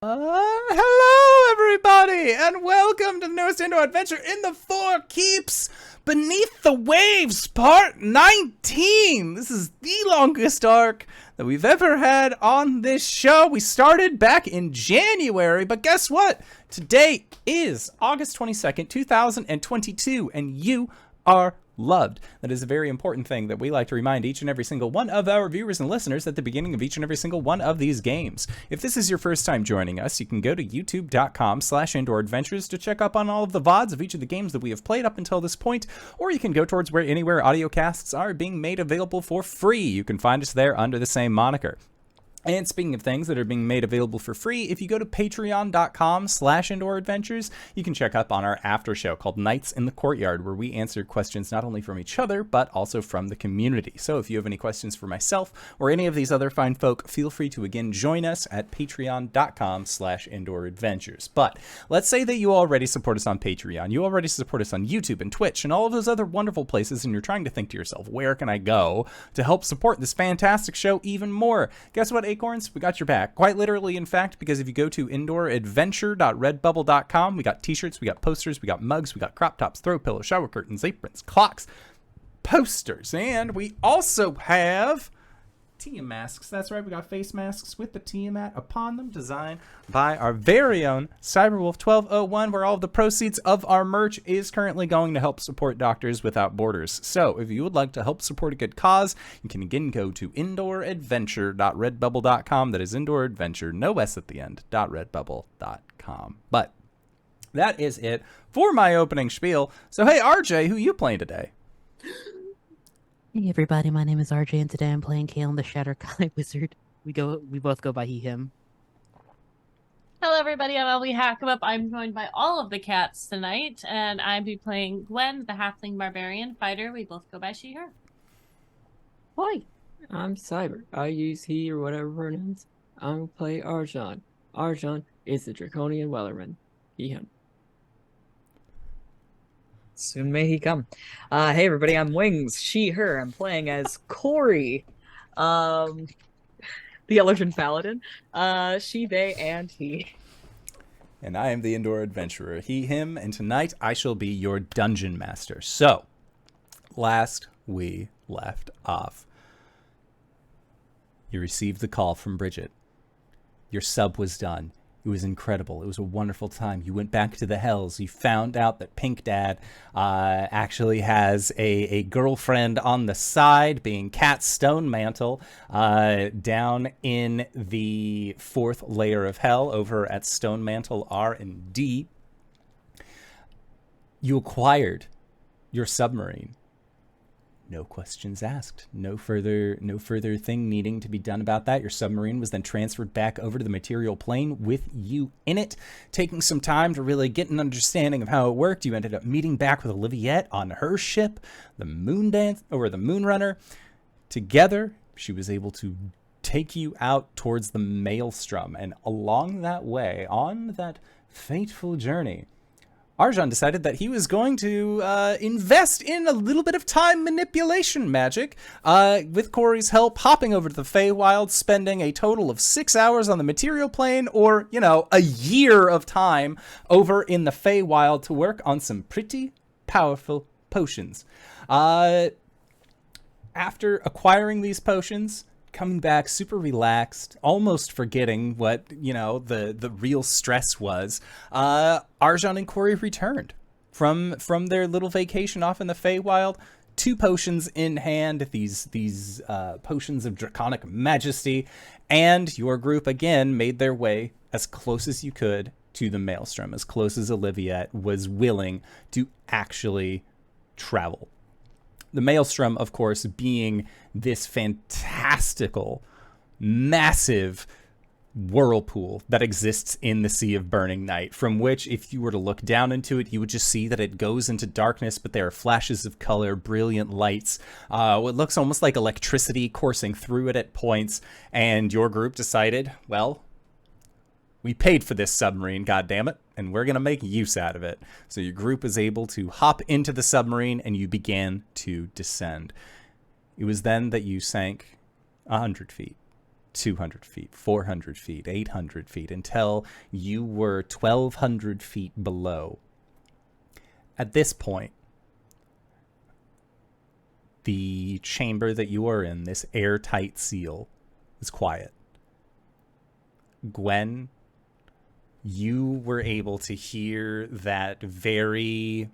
Hello, everybody, and welcome to the newest indoor adventure in the Four Keeps Beneath the Waves, Part 19. This is the longest arc that we've ever had on this show. We started back in January, but guess what? Today is August 22nd, 2022, and you are loved. That is a very important thing that we like to remind each and every single one of our viewers and listeners at the beginning of each and every single one of these games. If this is your first time joining us, you can go to youtube.com/indooradventures to check up on all of the VODs of each of the games that we have played up until this point, or you can go towards anywhere audio casts are being made available for free. You can find us there under the same moniker. And speaking of things that are being made available for free, if you go to patreon.com/indooradventures, you can check up on our after show called Nights in the Courtyard, where we answer questions not only from each other, but also from the community. So if you have any questions for myself or any of these other fine folk, feel free to again join us at patreon.com/indooradventures. But let's say that you already support us on Patreon, you already support us on YouTube and Twitch and all of those other wonderful places, and you're trying to think to yourself, where can I go to help support this fantastic show even more? Guess what, Acorns? We got your back. Quite literally, in fact, because if you go to indooradventure.redbubble.com, we got t-shirts, we got posters, we got mugs, we got crop tops, throw pillows, shower curtains, aprons, clocks, posters, and we also have Tia masks. That's right, we got face masks with the Tiamat upon them, designed by our very own Cyberwolf1201, where all of the proceeds of our merch is currently going to help support Doctors Without Borders. So if you would like to help support a good cause, you can again go to indooradventure.redbubble.com. That is indooradventure, no S at the end, .redbubble.com. But that is it for my opening spiel. So hey, RJ, who you playing today? Hey everybody, my name is RJ, and today I'm playing Caelum the Shattered-Eye Wizard. We both go by he, him. Hello everybody, I'm LBHackEmUp. I'm joined by all of the cats tonight, and I'll be playing Gwen, the halfling barbarian fighter. We both go by she, her. Hi, I'm Cyber. I use he or whatever pronouns. I'm gonna play Arjhan. Arjhan is the Draconian Wellerman. He, him. Soon may he come. Hey everybody, I'm Wings, she, her. I'm playing as Cori, the Elderton Paladin, she, they, and he. And I am the Indoor Adventurer, he, him, and tonight I shall be your Dungeon Master. So, last we left off, you received the call from Bridget. Your sub was done. It was incredible. It was a wonderful time. You went back to the Hells. You found out that Pink Dad actually has a girlfriend on the side, being Cat Stonemantle, down in the 4th layer of Hell over at Stonemantle R&D. You acquired your submarine. No questions asked. No further thing needing to be done about that. Your submarine was then transferred back over to the material plane with you in it. Taking some time to really get an understanding of how it worked, you ended up meeting back with Oliviette on her ship, the Moonrunner. Together, she was able to take you out towards the Maelstrom, and along that way, on that fateful journey, Arjhan decided that he was going to invest in a little bit of time manipulation magic, with Cori's help, hopping over to the Feywild, spending a total of 6 hours on the material plane, or, a year of time over in the Feywild to work on some pretty powerful potions. After acquiring these potions, coming back super relaxed, almost forgetting what, the real stress was, Arjhan and Cori returned from their little vacation off in the Feywild, 2 potions in hand, these potions of draconic majesty, and your group again made their way as close as you could to the Maelstrom, as close as Oliviette was willing to actually travel. The Maelstrom, of course, being this fantastical, massive whirlpool that exists in the Sea of Burning Night, from which, if you were to look down into it, you would just see that it goes into darkness, but there are flashes of color, brilliant lights, what looks almost like electricity coursing through it at points, and your group decided, well, we paid for this submarine, goddammit, and we're going to make use out of it. So your group was able to hop into the submarine, and you began to descend. It was then that you sank 100 feet, 200 feet, 400 feet, 800 feet, until you were 1,200 feet below. At this point, the chamber that you are in, this airtight seal, is quiet. Gwen, you were able to hear that very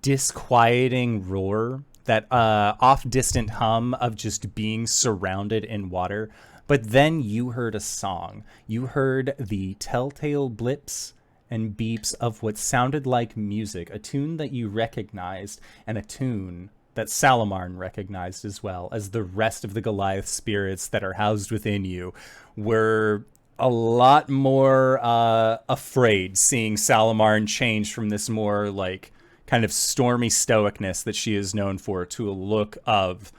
disquieting roar, that off-distant hum of just being surrounded in water. But then you heard a song. You heard the telltale blips and beeps of what sounded like music, a tune that you recognized, and a tune that Salamarn recognized as well, as the rest of the Goliath spirits that are housed within you were a lot more afraid seeing Salamarn change from this more like kind of stormy stoicness that she is known for to a look of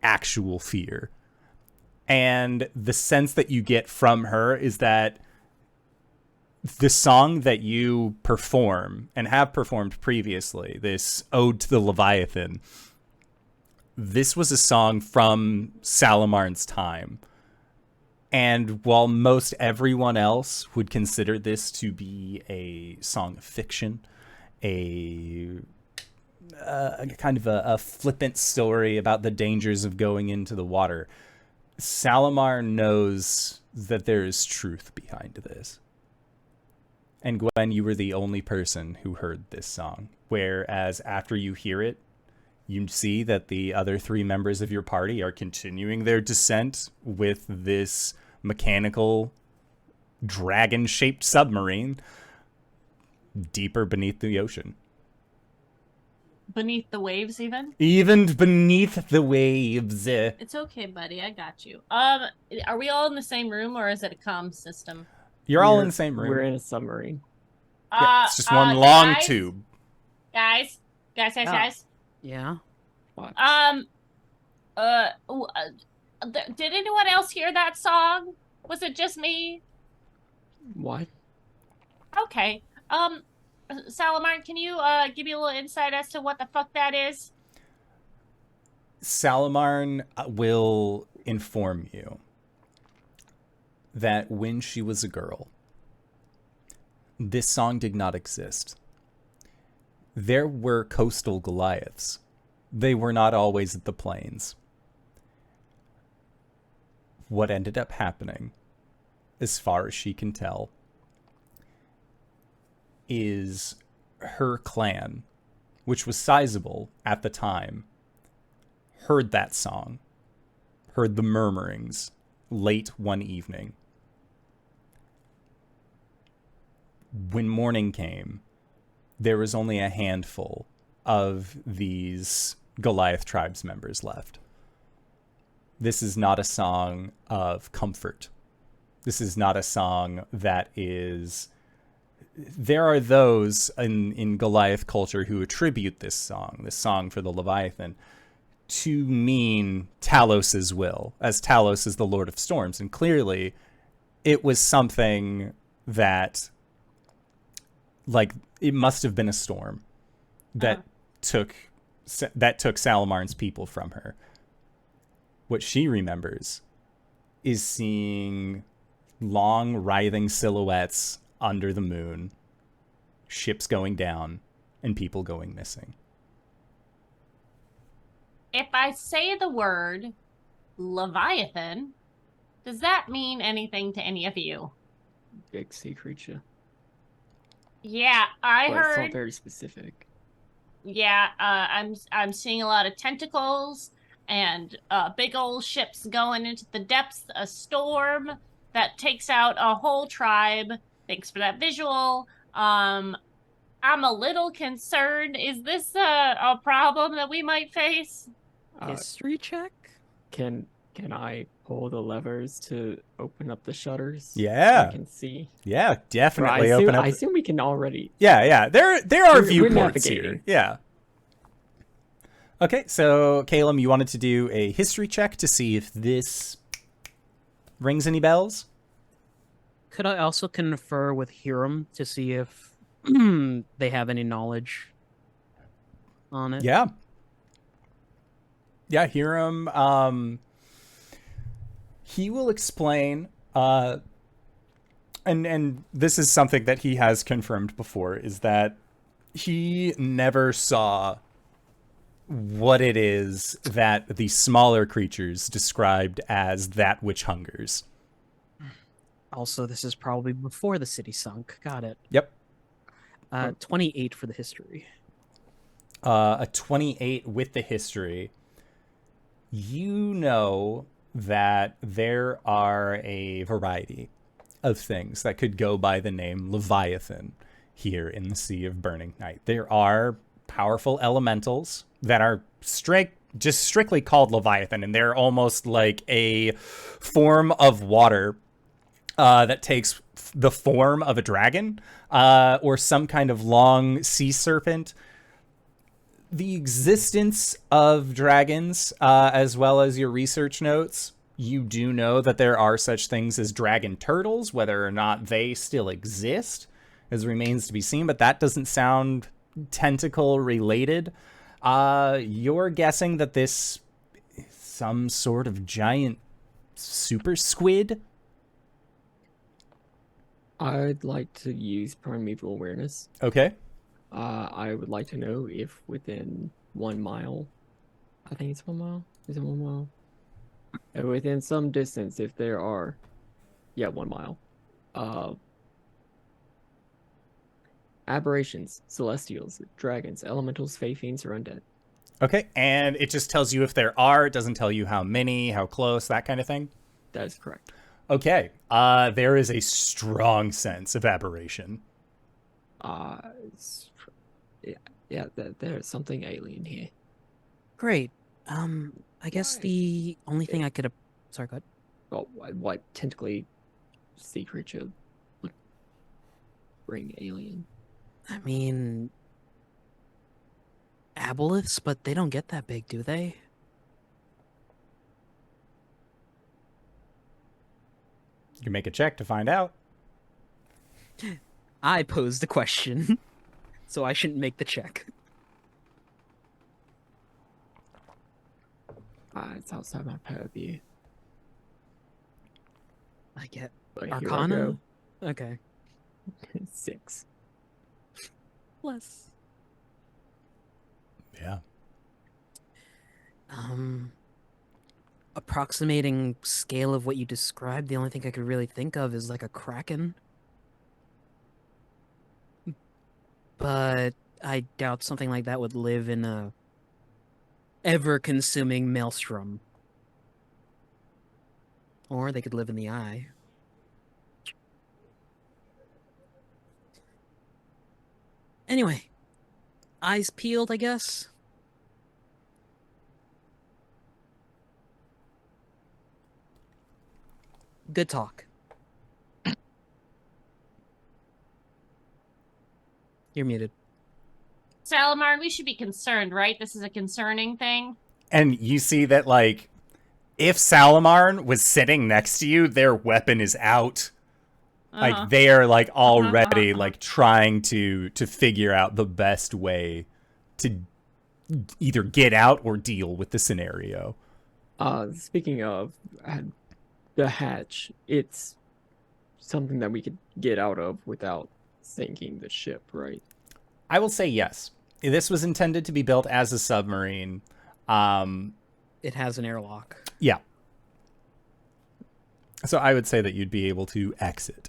actual fear. And the sense that you get from her is that the song that you perform and have performed previously, this Ode to the Leviathan, this was a song from Salamarn's time. And while most everyone else would consider this to be a song of fiction, a kind of a flippant story about the dangers of going into the water, Salamarn knows that there is truth behind this. And Gwen, you were the only person who heard this song. Whereas after you hear it, you see that the other 3 members of your party are continuing their descent with this mechanical dragon-shaped submarine deeper beneath the ocean. Beneath the waves, even? Even beneath the waves. It's okay, buddy. I got you. Are we all in the same room, or is it a comm system? You're all in the same room. We're in a submarine. Yeah, it's just one long guys, tube. Guys. Yeah. What? Did anyone else hear that song? Was it just me? What? Okay. Salamarn, can you give me a little insight as to what the fuck that is? Salamarn will inform you that when she was a girl, this song did not exist. There were coastal Goliaths. They were not always at the plains. What ended up happening, as far as she can tell, is her clan, which was sizable at the time, heard that song, heard the murmurings late one evening. When morning came, there was only a handful of these Goliath tribes members left. This is not a song of comfort. This is not a song that is... There are those in Goliath culture who attribute this song for the Leviathan, to mean Talos's will, as Talos is the Lord of Storms. And clearly, it was something that, like, it must have been a storm that took Salamarn's people from her. What she remembers is seeing long, writhing silhouettes under the moon, ships going down, and people going missing. If I say the word Leviathan, does that mean anything to any of you? Big sea creature. Yeah, I But it's heard. not very specific. Yeah, I'm seeing a lot of tentacles and big old ships going into the depths. A storm that takes out a whole tribe. Thanks for that visual. I'm a little concerned. Is this a problem that we might face? History check? Can I pull the levers to open up the shutters? Yeah. I can see. Yeah, definitely I open up. assume we can already. Yeah. There are We're viewports here. navigating. Yeah. Okay, so Caelum, you wanted to do a history check to see if this rings any bells? Could I also confer with Hiram to see if they have any knowledge on it? Yeah. Yeah, Hiram he will explain, and this is something that he has confirmed before, is that he never saw what it is that the smaller creatures described as that which hungers. Also, this is probably before the city sunk. Got it. Yep. 28 for the history. A 28 with the history. You know that there are a variety of things that could go by the name Leviathan here in the Sea of Burning Night. There are powerful elementals that are just strictly called Leviathan, and they're almost like a form of water that takes the form of a dragon or some kind of long sea serpent. The existence of dragons, as well as your research notes, you do know that there are such things as dragon turtles. Whether or not they still exist is remains to be seen, but that doesn't sound tentacle related. You're guessing that this is some sort of giant super squid? I'd like to use primeval awareness. Okay. I would like to know if within 1 mile, I think it's 1 mile. Is it 1 mile? Within some distance, if there are, 1 mile, aberrations, celestials, dragons, elementals, fae, fiends, or undead. Okay, and it just tells you if there are. It doesn't tell you how many, how close, that kind of thing. That is correct. Okay, there is a strong sense of aberration. There's something alien here. Great. I guess the only thing I could... Sorry, go ahead. Oh, what tentacly sea creature would bring alien? I mean... aboleths, but they don't get that big, do they? You can make a check to find out. I posed the question, so I shouldn't make the check. It's outside my purview. I get But here I Arcana? go. Okay. 6. Plus. Yeah. Approximating scale of what you described, the only thing I could really think of is like a kraken. But I doubt something like that would live in a ever-consuming maelstrom. Or they could live in the eye. Anyway, eyes peeled, I guess. Good talk. You're muted. Salamar, we should be concerned, right? This is a concerning thing. And you see that, like, if Salamarn was sitting next to you, their weapon is out. Like, they are, like, already, like, trying to figure out the best way to either get out or deal with the scenario. Speaking of the hatch, it's something that we could get out of without sinking the ship, right? I will say yes. This was intended to be built as a submarine. It has an airlock. Yeah. So I would say that you'd be able to exit.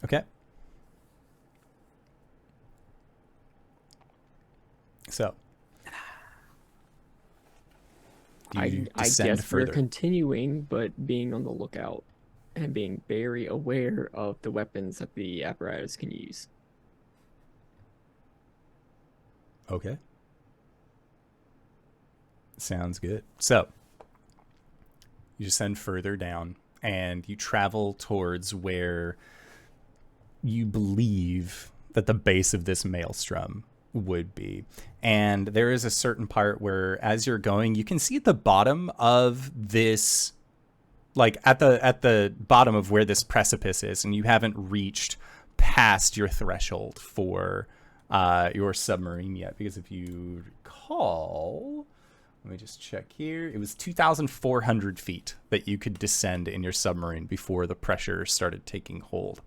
Okay. So. I guess we're continuing, but being on the lookout and being very aware of the weapons that the apparatus can use. Okay. Sounds good. So, you descend further down, and you travel towards where you believe that the base of this maelstrom would be. And there is a certain part where, as you're going, you can see at the bottom of this, like at the bottom of where this precipice is, and you haven't reached past your threshold for your submarine yet, because if you recall, Let me just check here. It was 2,400 feet that you could descend in your submarine before the pressure started taking hold.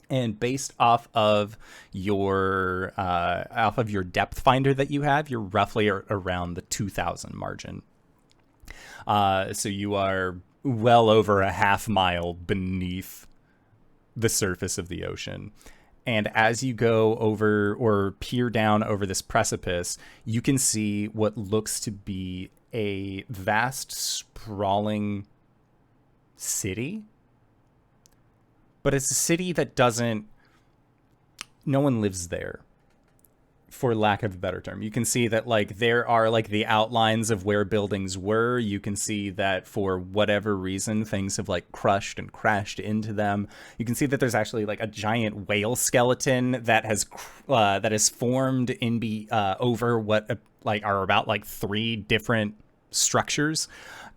And based off of your depth finder that you have, you're roughly around the 2,000 margin. So you are well over a half mile beneath the surface of the ocean. And as you go over or peer down over this precipice, you can see what looks to be a vast, sprawling city. But it's a city that no one lives there, for lack of a better term. You can see that like there are like the outlines of where buildings were. You can see that for whatever reason, things have like crushed and crashed into them. You can see that there's actually like a giant whale skeleton that has formed over what like are about like 3 different structures.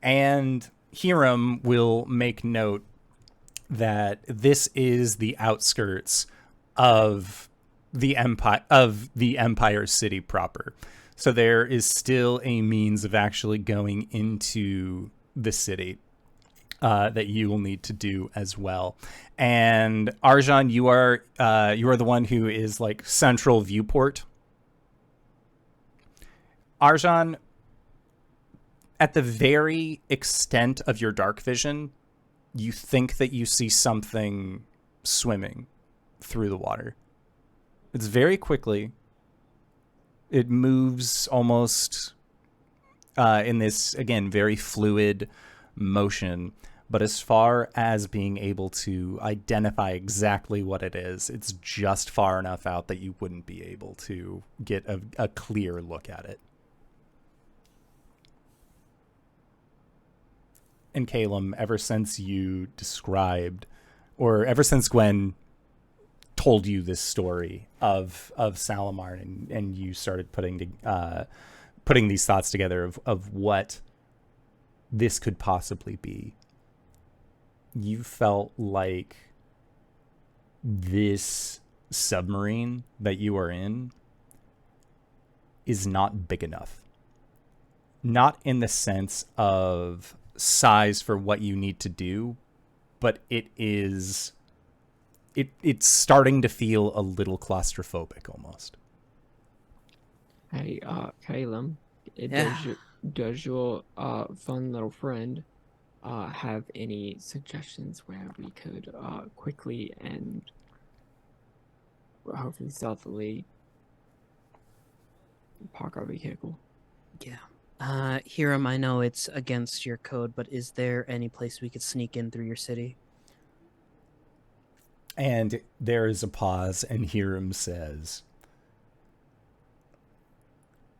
And Hiram will make note that this is the outskirts of the Empire City proper. So there is still a means of actually going into the city that you will need to do as well. And Arjhan, you are the one who is like central viewport. Arjhan, at the very extent of your dark vision, you think that you see something swimming through the water. It's very quickly. It moves almost in this, again, very fluid motion. But as far as being able to identify exactly what it is, it's just far enough out that you wouldn't be able to get a clear look at it. And Caelum, ever since you described, or ever since Gwen told you this story of Salamar, and you started putting these thoughts together of what this could possibly be, you felt like this submarine that you are in is not big enough. Not in the sense of size for what you need to do, but it's starting to feel a little claustrophobic almost. Hey, Caelum, Yeah. does your fun little friend have any suggestions where we could quickly and hopefully stealthily park our vehicle? Yeah. Hiram, I know it's against your code, but is there any place we could sneak in through your city? And there is a pause, and Hiram says,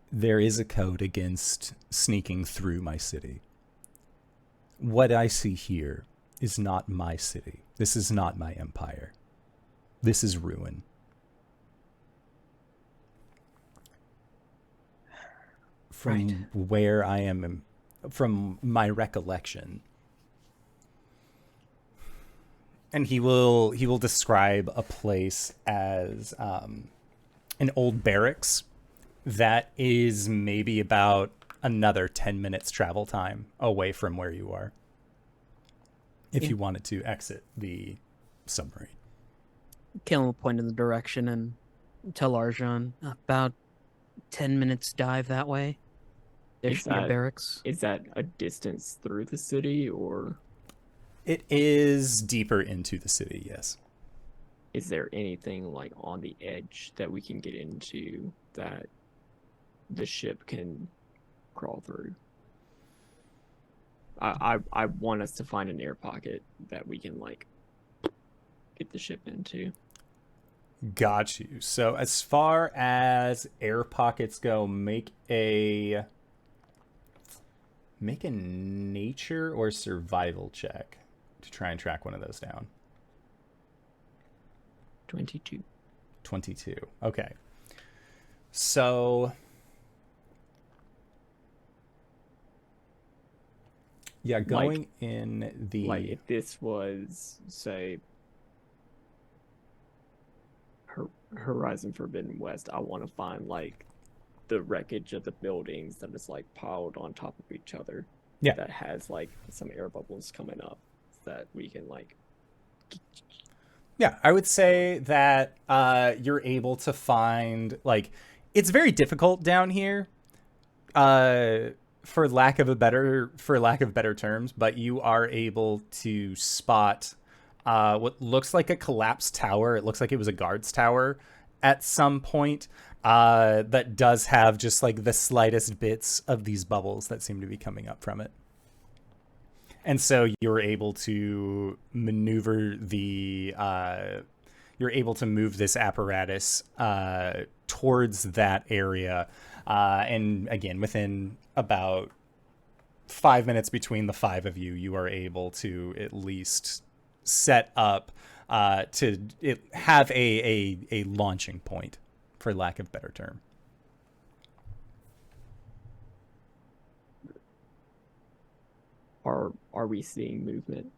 there is a code against sneaking through my city. What I see here is not my city. This is not my empire. This is ruin. From where I am, from my recollection. And he will describe a place as an old barracks that is maybe about another 10 minutes travel time away from where you are, if you wanted to exit the submarine. Caelum will point in the direction and tell Arjhan about 10 minutes dive that way. There should be a barracks. Is that a distance through the city, or? It is deeper into the city, yes. Is there anything like on the edge that we can get into that the ship can crawl through? I want us to find an air pocket that we can like get the ship into. Got you. So as far as air pockets go, make a nature or survival check to try and track one of those down. 22. 22. Okay. So yeah, going in the like if this was, say, Horizon Forbidden West, I want to find like the wreckage of the buildings that is like piled on top of each other. Yeah. That has like some air bubbles coming up that we can like. Yeah, I would say that you're able to find, like, it's very difficult down here, for lack of better terms, but you are able to spot what looks like a collapsed tower. It looks like it was a guard's tower at some point, that does have just like the slightest bits of these bubbles that seem to be coming up from it. And so you're able to maneuver you're able to move this apparatus towards that area. And again, within about 5 minutes between the 5 of you, you are able to at least set up to have a launching point, for lack of better term. Are we seeing movement?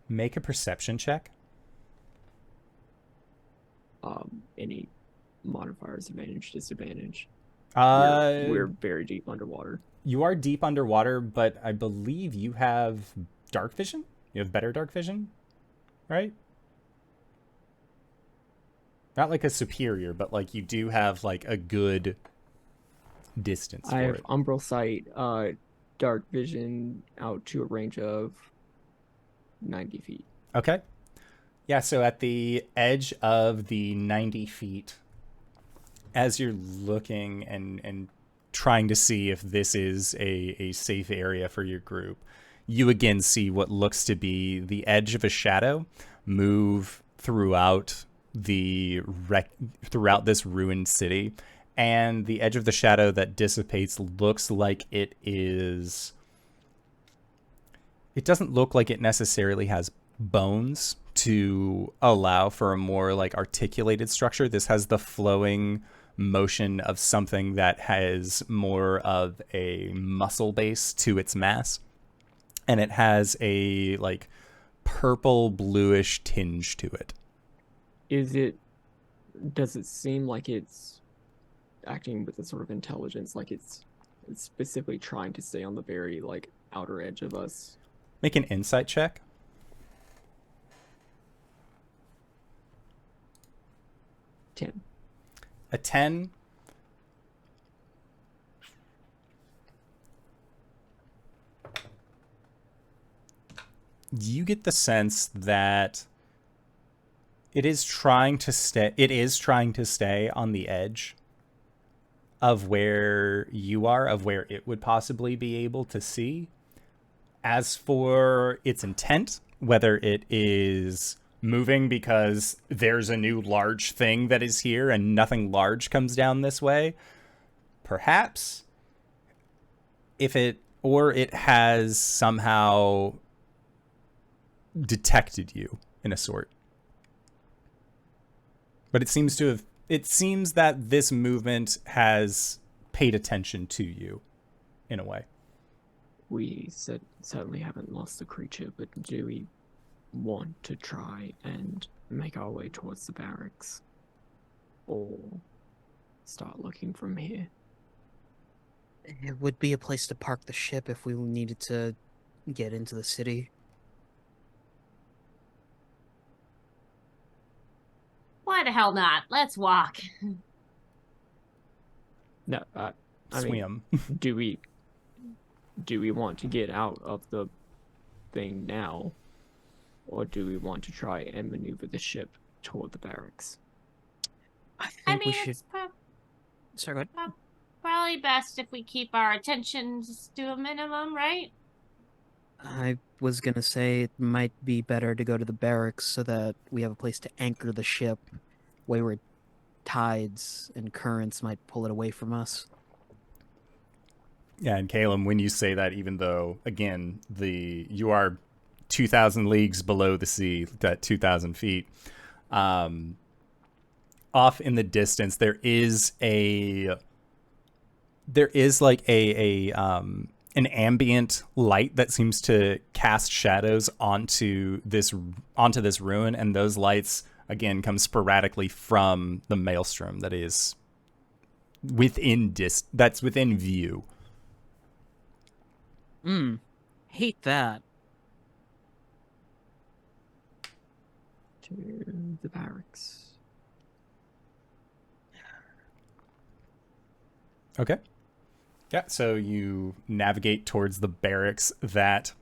Make a perception check. Any modifiers, advantage, disadvantage? We're very deep underwater. You are deep underwater, but I believe you have dark vision. You have better dark vision, right? Not like a superior, but like you do have like a good distance for I have it. umbral sight, dark vision out to a range of 90 feet. Okay. Yeah, so at the edge of the 90 feet, as you're looking and trying to see if this is a safe area for your group, you again see what looks to be the edge of a shadow move throughout throughout this ruined city. And the edge of the shadow that dissipates looks like it doesn't look like it necessarily has bones to allow for a more like articulated structure. This has the flowing motion of something that has more of a muscle base to its mass. And it has a like purple bluish tinge to it. Does it seem like it's acting with a sort of intelligence, like it's specifically trying to stay on the very like outer edge of us? Make an insight check. 10. A 10. You get the sense that it is trying to stay on the edge of where you are, of where it would possibly be able to see. As for its intent, whether it is moving because there's a new large thing that is here and nothing large comes down this way, perhaps, it has somehow detected you in a sort. But it seems that this movement has paid attention to you in a way. We certainly haven't lost the creature, but do we want to try and make our way towards the barracks? Or start looking from here? It would be a place to park the ship if we needed to get into the city. Why the hell not? Let's walk. No, I mean, Swim. do we want to get out of the thing now, or do we want to try and maneuver the ship toward the barracks? I I think mean, we should. it's Sorry, go ahead. probably best if we keep our attentions to a minimum, right? I was gonna say it might be better to go to the barracks so that we have a place to anchor the ship, wayward tides and currents might pull it away from us. Yeah, and Caelum, when you say that, even though, again, you are 2,000 leagues below the sea, at 2,000 feet, off in the distance, there is like an ambient light that seems to cast shadows onto this ruin, and those lights again come sporadically from the maelstrom that is that's within view. Hate that. To the barracks. Okay. Yeah, so you navigate towards the barracks that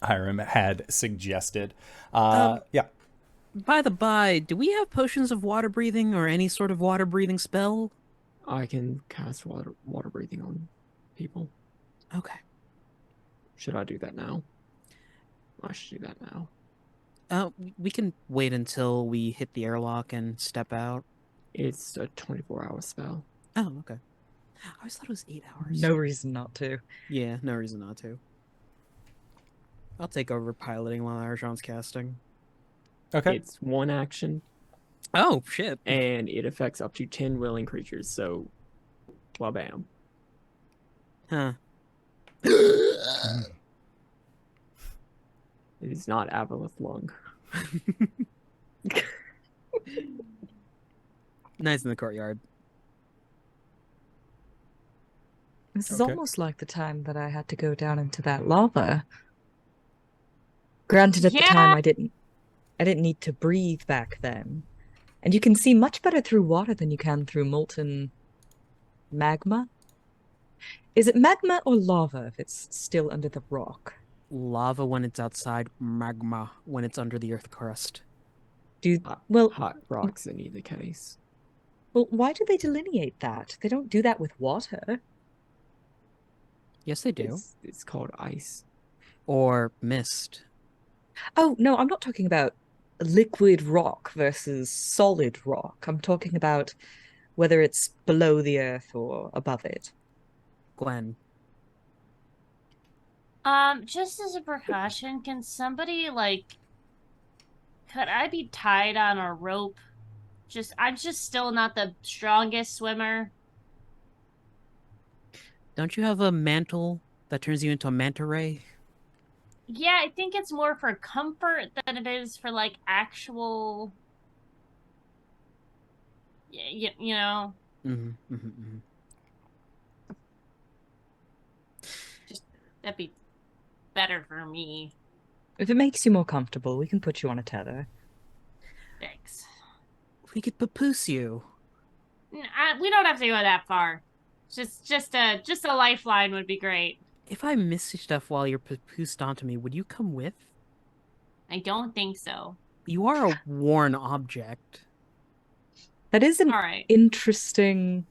Hiram had suggested. Yeah. By the by, do we have potions of water breathing or any sort of water breathing spell? I can cast water breathing on people. Okay. Should I do that now? I should do that now. We can wait until we hit the airlock and step out. It's a 24-hour spell. Oh, okay. I always thought it was 8 hours. No reason not to. Yeah, no reason not to. I'll take over piloting while Arjhan's casting. Okay. It's one action, Oh, shit. and it affects up to 10 willing creatures, so... Well, bam. Huh. It is not Avalith Lung. Nice in the courtyard. This is Okay. almost like the time that I had to go down into that lava. Granted, at the time I didn't need to breathe back then. And you can see much better through water than you can through molten magma. Is it magma or lava if it's still under the rock? Lava when it's outside, magma when it's under the earth crust. Hot rocks in either case. Well, why do they delineate that? They don't do that with water. Yes, they do. It's called ice. Or mist. Oh, no, I'm not talking about liquid rock versus solid rock. I'm talking about whether it's below the earth or above it. Gwen. Just as a precaution, can somebody, like, could I be tied on a rope? I'm just still not the strongest swimmer. Don't you have a mantle that turns you into a manta ray? Yeah, I think it's more for comfort than it is for, like, actual... you know? That'd be better for me. If it makes you more comfortable, we can put you on a tether. Thanks. We could papoose you. We don't have to go that far. Just a lifeline would be great. If I miss stuff while you're papoosed onto me, would you come with? I don't think so. You are a worn object. That is an All right. interesting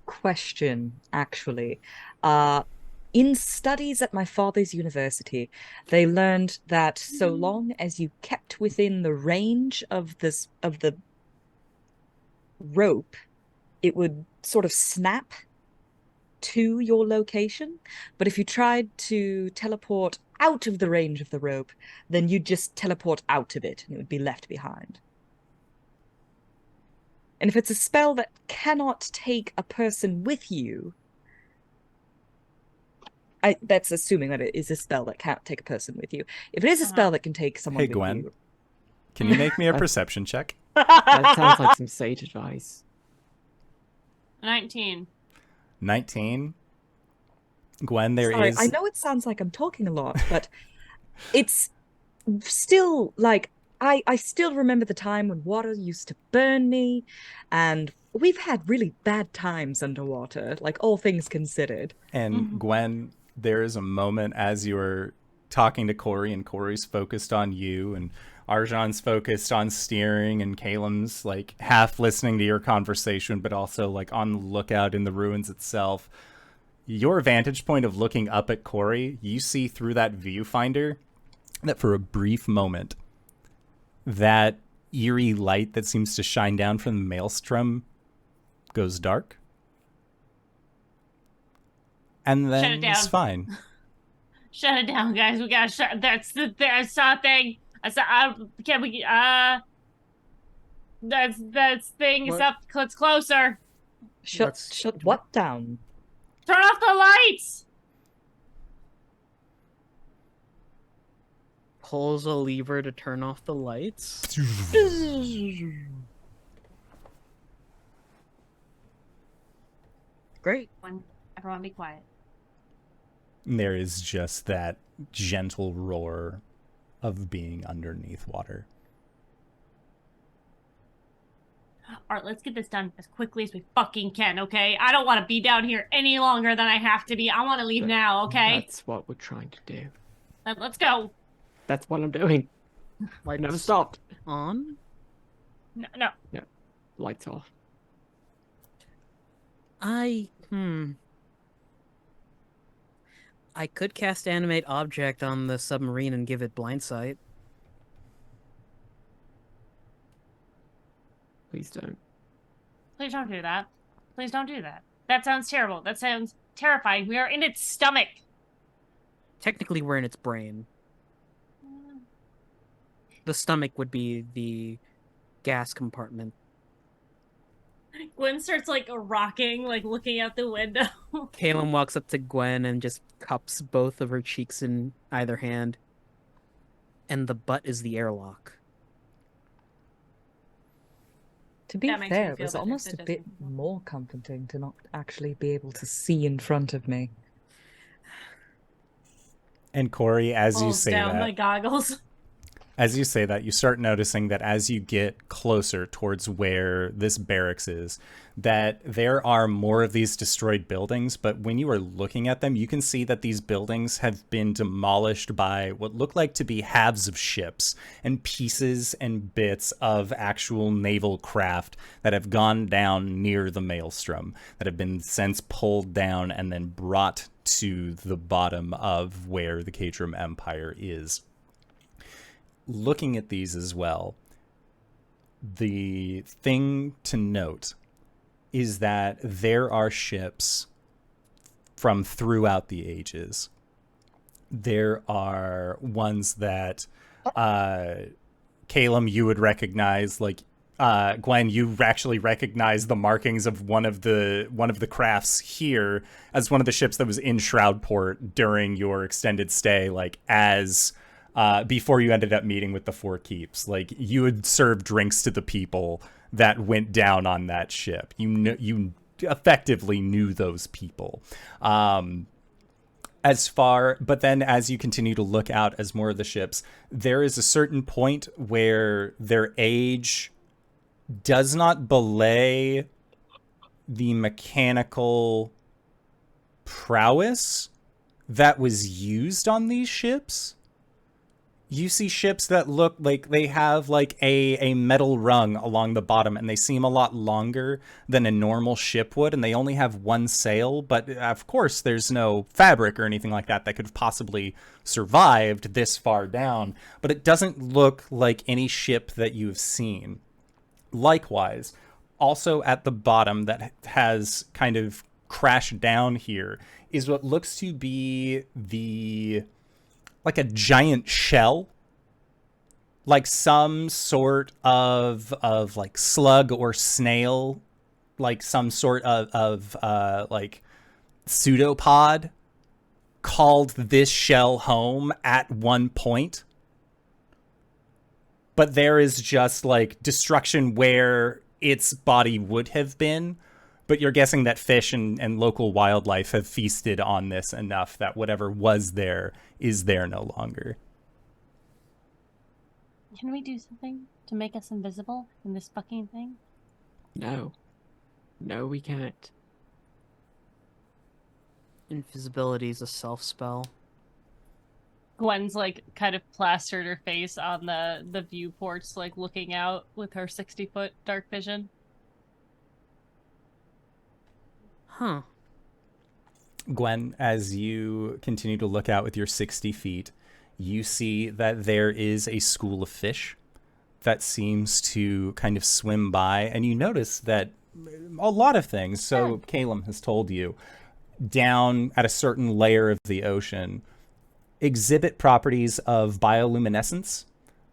question, actually. In studies at my father's university, they learned that so long as you kept within the range of the rope, it would sort of snap to your location. But if you tried to teleport out of the range of the rope, then you'd just teleport out of it and it would be left behind. And if it's a spell that cannot take a person with you, that's assuming that it is a spell that can't take a person with you. If it is a spell that can take someone with Gwen. you... Can you make me a perception check? That sounds like some sage advice. 19. 19. Gwen, there Sorry, is... I know it sounds like I'm talking a lot, but it's still, like, I still remember the time when water used to burn me, and we've had really bad times underwater, like, all things considered. And Gwen, there is a moment as you were talking to Cori, and Cori's focused on you, and Arjhan's focused on steering, and Caelum's, like, half listening to your conversation, but also, like, on the lookout in the ruins itself. Your vantage point of looking up at Cori, you see through that viewfinder that for a brief moment, that eerie light that seems to shine down from the maelstrom goes dark. And Shut then it down. it's fine. Shut it down, guys. We gotta shut. There's something. Can we? That's thing is What? up. It's closer. Shut what down? Turn off the lights. Pulls a lever to turn off the lights. Great. Everyone be quiet. There is just that gentle roar of being underneath water. Alright, let's get this done as quickly as we fucking can, okay? I don't want to be down here any longer than I have to be. I want to leave now, okay? That's what we're trying to do. Let's go. That's what I'm doing. Lights Never stopped. on. No. Lights off. I could cast animate object on the submarine and give it blind sight. Please don't. Please don't do that. Please don't do that. That sounds terrible. That sounds terrifying. We are in its stomach. Technically, we're in its brain. The stomach would be the gas compartment. Gwen starts, like, rocking, like, looking out the window. Caelum walks up to Gwen and just cups both of her cheeks in either hand. And the butt is the airlock. To be That makes me fair, it feel was better, almost that a bit doesn't- more comforting to not actually be able to see in front of me. And Cori, as you Pulls say down that, my goggles. as you say that, you start noticing that as you get closer towards where this barracks is, that there are more of these destroyed buildings, but when you are looking at them, you can see that these buildings have been demolished by what look like to be halves of ships and pieces and bits of actual naval craft that have gone down near the maelstrom, that have been since pulled down and then brought to the bottom of where the Caelum Empire is. Looking at these as well, the thing to note is that there are ships from throughout the ages. There are ones that Caelum, you would recognize, like Gwen, you actually recognize the markings of one of the crafts here as one of the ships that was in Shroudport during your extended stay, like as before you ended up meeting with the Four Keeps. Like, you had served drinks to the people that went down on that ship. You effectively knew those people. But then as you continue to look out as more of the ships, there is a certain point where their age does not belay the mechanical prowess that was used on these ships. You see ships that look like they have like a metal rung along the bottom, and they seem a lot longer than a normal ship would, and they only have one sail, but of course there's no fabric or anything like that that could have possibly survived this far down, but it doesn't look like any ship that you've seen. Likewise, also at the bottom that has kind of crashed down here is what looks to be like a giant shell, like some sort of like slug or snail, like some sort of like pseudopod called this shell home at one point. But there is just like destruction where its body would have been. But you're guessing that fish and local wildlife have feasted on this enough that whatever was there is there no longer. Can we do something to make us invisible in this fucking thing? No. No, we can't. Invisibility is a self spell. Gwen's like kind of plastered her face on the viewports, like looking out with her 60-foot dark vision. Huh. Gwen, as you continue to look out with your 60 feet, you see that there is a school of fish that seems to kind of swim by, and you notice that a lot of things, so Caelum has told you, down at a certain layer of the ocean, exhibit properties of bioluminescence,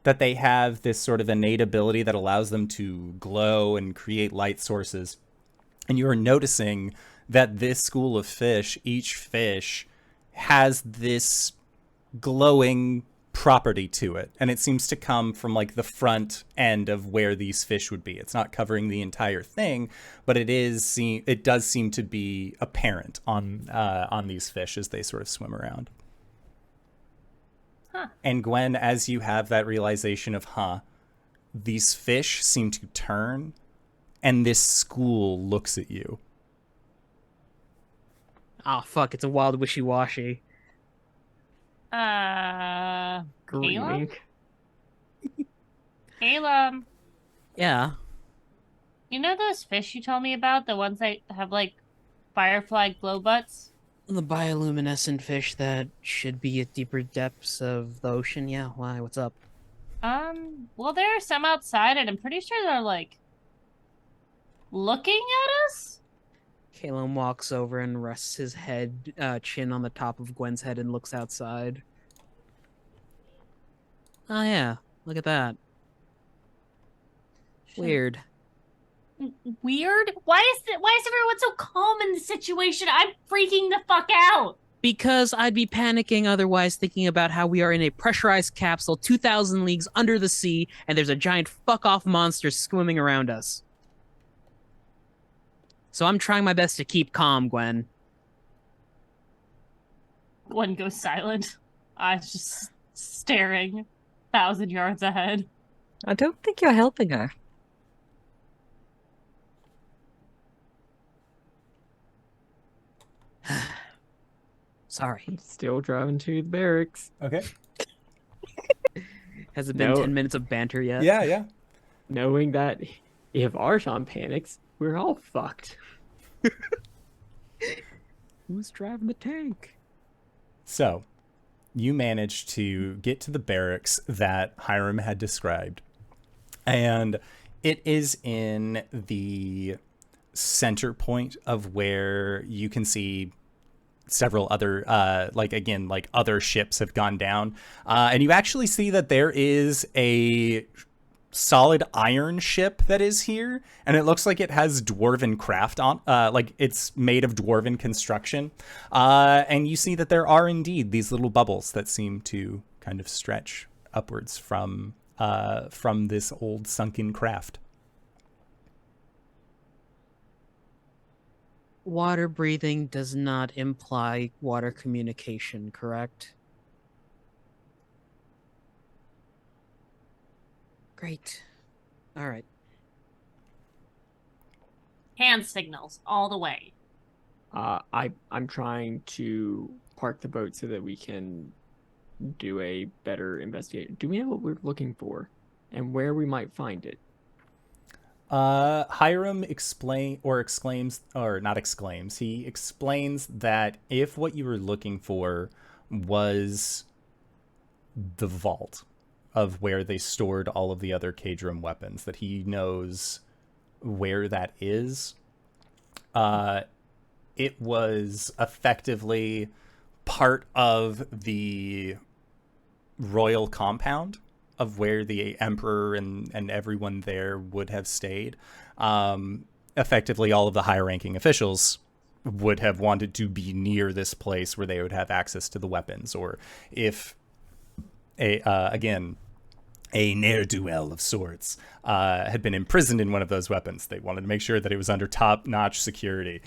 that they have this sort of innate ability that allows them to glow and create light sources. And you are noticing that this school of fish, each fish has this glowing property to it, and it seems to come from like the front end of where these fish would be. It's not covering the entire thing, but it does seem to be apparent on these fish as they sort of swim around. Huh. And Gwen, as you have that realization of, these fish seem to turn, and this school looks at you. Oh, fuck, it's a wild wishy-washy. Caelum? Screaming. Caelum, Yeah. you know those fish you told me about? The ones that have, like, firefly glow butts? The bioluminescent fish that should be at deeper depths of the ocean. Yeah, why? What's up? Well, there are some outside, and I'm pretty sure they're, like, looking at us? Caelum walks over and rests his head, chin on the top of Gwen's head and looks outside. Oh yeah, look at that. Weird. Weird? Why is everyone so calm in this situation? I'm freaking the fuck out! Because I'd be panicking otherwise, thinking about how we are in a pressurized capsule 2,000 leagues under the sea, and there's a giant fuck-off monster swimming around us. So I'm trying my best to keep calm, Gwen. Gwen goes silent. Eyes just staring 1,000 yards ahead. I don't think you're helping her. Sorry. I'm still driving to the barracks. Okay. Has it been 10 minutes of banter yet? Yeah. Knowing that if Arjhan panics, we're all fucked. Who's driving the tank? So, you managed to get to the barracks that Hiram had described. And it is in the center point of where you can see several other, other ships have gone down. And you actually see that there is a solid iron ship that is here, and it looks like it has dwarven craft on, like it's made of dwarven construction. And you see that there are indeed these little bubbles that seem to kind of stretch upwards from this old sunken craft. Water breathing does not imply water communication, correct? Great. All right. Hand signals all the way. I'm trying to park the boat so that we can do a better investigation. Do we know what we're looking for and where we might find it? Hiram he explains that if what you were looking for was the vault of where they stored all of the other KRMayerIllustration weapons, that he knows where that is. It was effectively part of the royal compound of where the emperor and everyone there would have stayed. Effectively, all of the higher-ranking officials would have wanted to be near this place where they would have access to the weapons, or if a ne'er-do-well of sorts had been imprisoned in one of those weapons, they wanted to make sure that it was under top-notch security.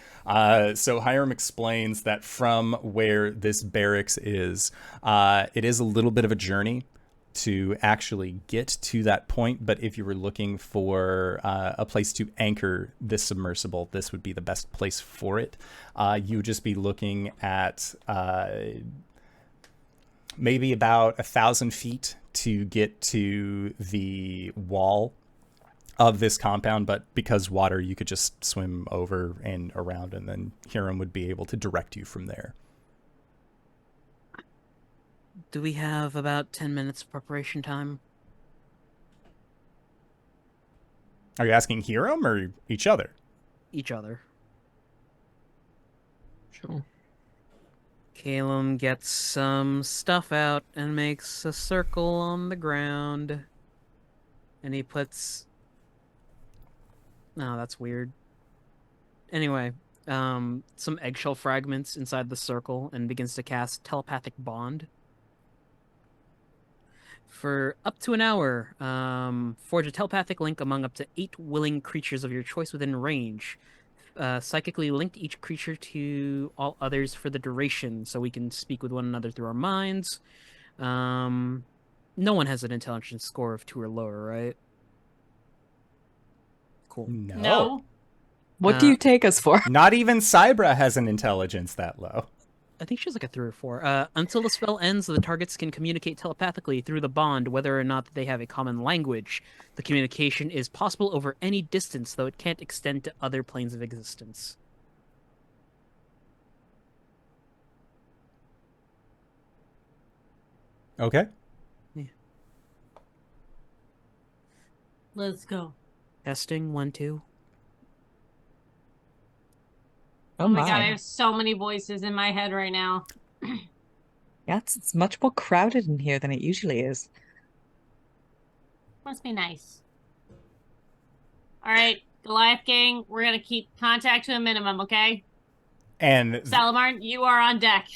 So Hiram explains that from where this barracks is, it is a little bit of a journey to actually get to that point, but if you were looking for a place to anchor this submersible, this would be the best place for it. You would just be looking at maybe about 1,000 feet to get to the wall of this compound, but because water, you could just swim over and around, and then Hiram would be able to direct you from there. Do we have about 10 minutes of preparation time? Are you asking Hiram or each other? Each other. Sure. Caelum gets some stuff out and makes a circle on the ground. And he puts... No, that's weird. Anyway, some eggshell fragments inside the circle and begins to cast telepathic bond. For up to an hour, forge a telepathic link among up to 8 willing creatures of your choice within range. Psychically link each creature to all others for the duration, so we can speak with one another through our minds. No one has an intelligence score of 2 or lower, right? Cool. No. What do you take us for? Not even Cybra has an intelligence that low. I think she has like a 3 or 4. Until the spell ends, the targets can communicate telepathically through the bond, whether or not they have a common language. The communication is possible over any distance, though it can't extend to other planes of existence. Okay. Let's go. Testing, 1, 2. Oh my god, I have so many voices in my head right now. Yeah, it's much more crowded in here than it usually is. Must be nice. Alright, Goliath gang, we're gonna keep contact to a minimum, okay? And Salamar, you are on deck.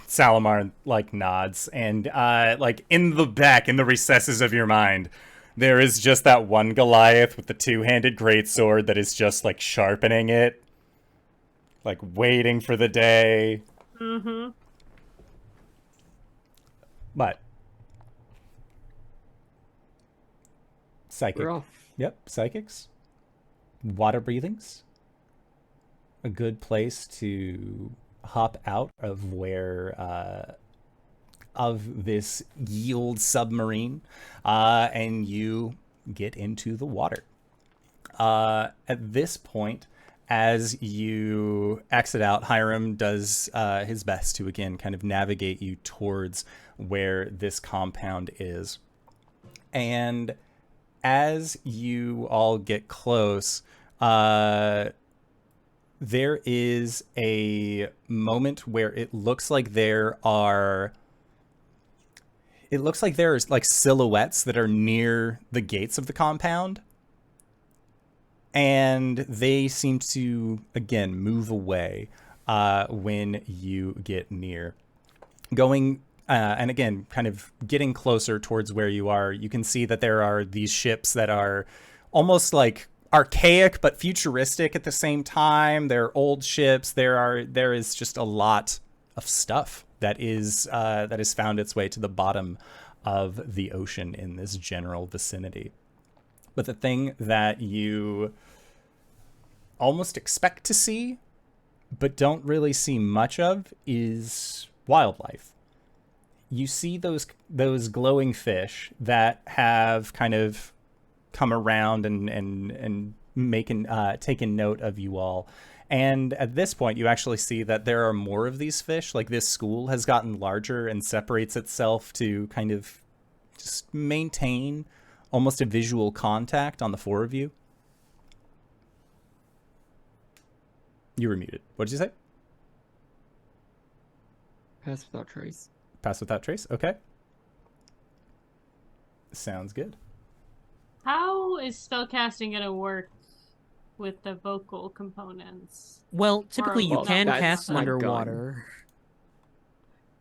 Salamar like nods, and like in the back, in the recesses of your mind, there is just that one Goliath with the two-handed greatsword that is just like sharpening it, like waiting for the day. Mm-hmm. But psychic. We're off. Yep, psychics. Water breathings. A good place to hop out of where of this yield submarine, and you get into the water. At this point, as you exit out, Hiram does his best to again kind of navigate you towards where this compound is. And as you all get close, there is a moment where it looks like there's like silhouettes that are near the gates of the compound. And they seem to, again, move away when you get near. Going, and again, kind of getting closer towards where you are, you can see that there are these ships that are almost like archaic but futuristic at the same time. They're old ships. There is just a lot of stuff that is found its way to the bottom of the ocean in this general vicinity. But the thing that you almost expect to see, but don't really see much of, is wildlife. You see those glowing fish that have kind of come around and taken note of you all. And at this point, you actually see that there are more of these fish. Like, this school has gotten larger and separates itself to kind of just maintain almost a visual contact on the 4 of you. You were muted. What did you say? Pass without trace. Pass without trace? Okay. Sounds good. How is spellcasting gonna work with the vocal components? Well, typically you Well, can that's cast my underwater.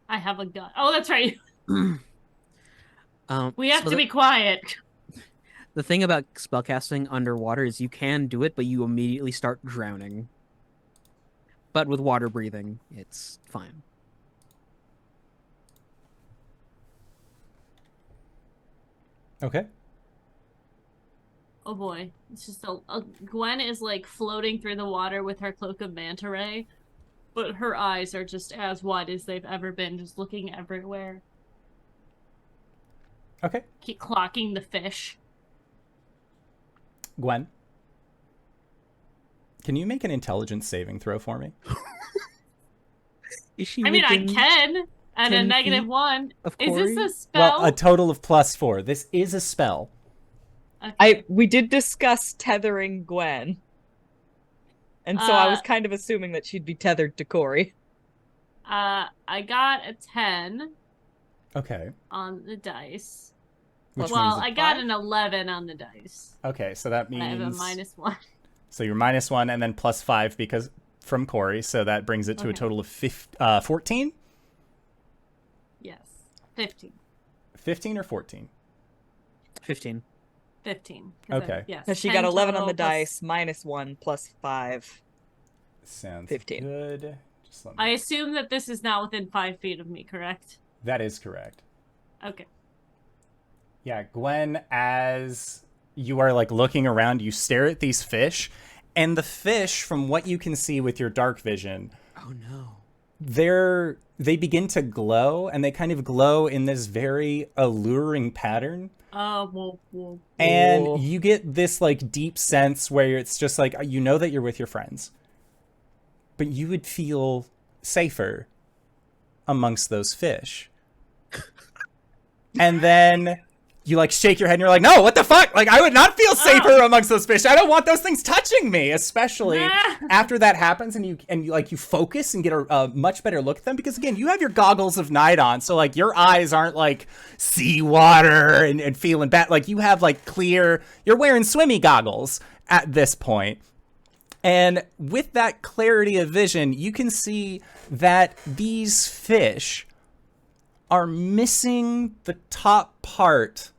I have a gun. Oh, that's right. We have So to be quiet. The thing about spellcasting underwater is you can do it, but you immediately start drowning. But with water breathing, it's fine. Okay. Oh boy. It's just Gwen is like floating through the water with her cloak of manta ray, but her eyes are just as wide as they've ever been, just looking everywhere. Okay. Keep clocking the fish. Gwen, can you make an intelligence saving throw for me? Is she I mean, I within can at a 10 -1. of Is this Cori? a spell? Well, a total of +4. This is a spell. Okay. We did discuss tethering Gwen. And so I was kind of assuming that she'd be tethered to Cori. I got a 10 Okay. on the dice. Which Well, means I got 5? an 11 on the dice. okay, so that And I have a means -1. so you're -1 and then +5 because from Cori, so that brings it to a Okay. total of 14? Yes. 15. 15 or 14? 15. 15. 'cause Okay. yes. So she 10 got 11 on total the plus- dice, -1 plus 5. Sounds 15. good. Just let I me... assume that this is not within 5 feet of me, correct? That is correct. Okay. Yeah, Gwen, as you are like looking around, you stare at these fish, and the fish, from what you can see with your dark vision, Oh no. they begin to glow, and they kind of glow in this very alluring pattern. Well. And you get this like deep sense where it's just like, you know that you're with your friends, but you would feel safer amongst those fish. And then you like shake your head and you're like, no, what the fuck? Like, I would not feel safer amongst those fish. I don't want those things touching me, especially after that happens and you like you focus and get a much better look at them, because again, you have your goggles of night on, so like your eyes aren't like seawater and feeling bad. Like you have like clear, you're wearing swimmy goggles at this point. And with that clarity of vision, you can see that these fish are missing the top part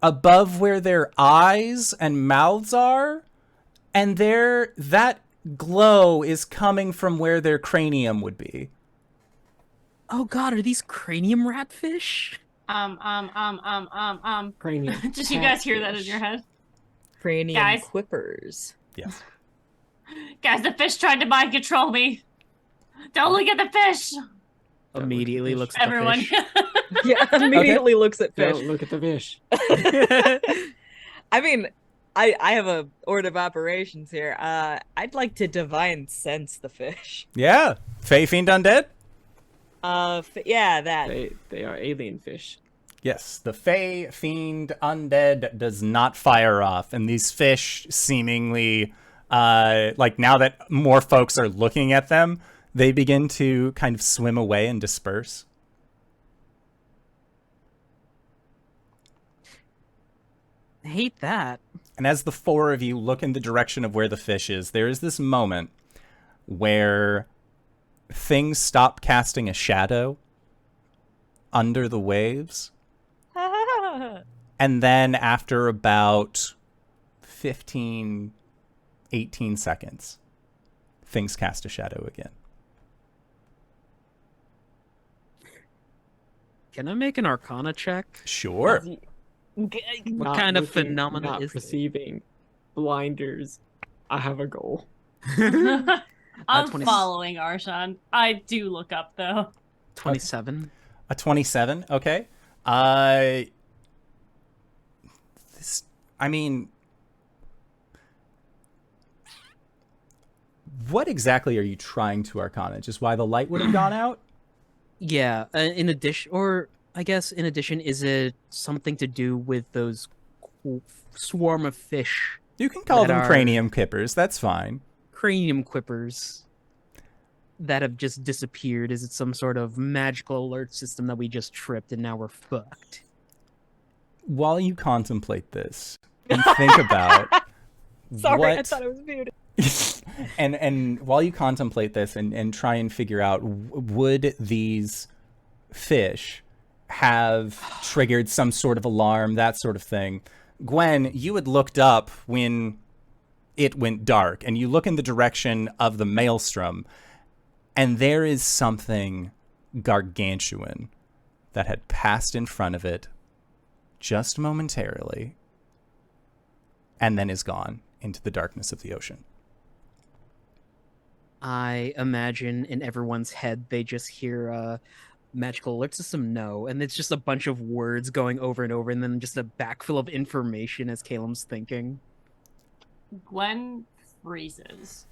above where their eyes and mouths are, and that glow is coming from where their cranium would be. Oh god, are these cranium ratfish? Cranium. Did you guys hear that in catfish. your head? Cranium Guys. quippers. Yes. Guys, the fish tried to mind control me. Don't look at the fish. Immediately fish. looks at Everyone. the fish. Yeah, immediately looks at fish. Don't look at the fish. I mean, I have a order of operations here. I'd like to divine sense the fish. Yeah. Fey Fiend Undead? Yeah, that. They are alien fish. Yes. The Fey Fiend Undead does not fire off, and these fish seemingly, like now that more folks are looking at them, they begin to kind of swim away and disperse. I hate that. And as the four of you look in the direction of where the fish is, there is this moment where things stop casting a shadow under the waves. And then after about 15, 18 seconds, things cast a shadow again. Can I make an Arcana check? Sure. What Not kind of looking, phenomena not is this? perceiving blinders. I have a goal. I'm 20 following Arjhan. I do look up though. 27. A 27, okay. I mean, what exactly are you trying to Arcana? Just why the light would have gone out? Yeah, in addition, or I guess in addition, is it something to do with those swarm of fish, You can call That them are- cranium kippers. That's fine. cranium quippers, that have just disappeared? Is it some sort of magical alert system that we just tripped and now we're fucked? While you contemplate this and think about Sorry, I what... thought it was muted. and while you contemplate this and try and figure out, would these fish have triggered some sort of alarm, that sort of thing, Gwen, you had looked up when it went dark, and you look in the direction of the maelstrom, and there is something gargantuan that had passed in front of it just momentarily and then is gone into the darkness of the ocean. I imagine in everyone's head they just hear magical alert system no, and it's just a bunch of words going over and over, and then just a backfill of information as Caelum's thinking. Gwen freezes.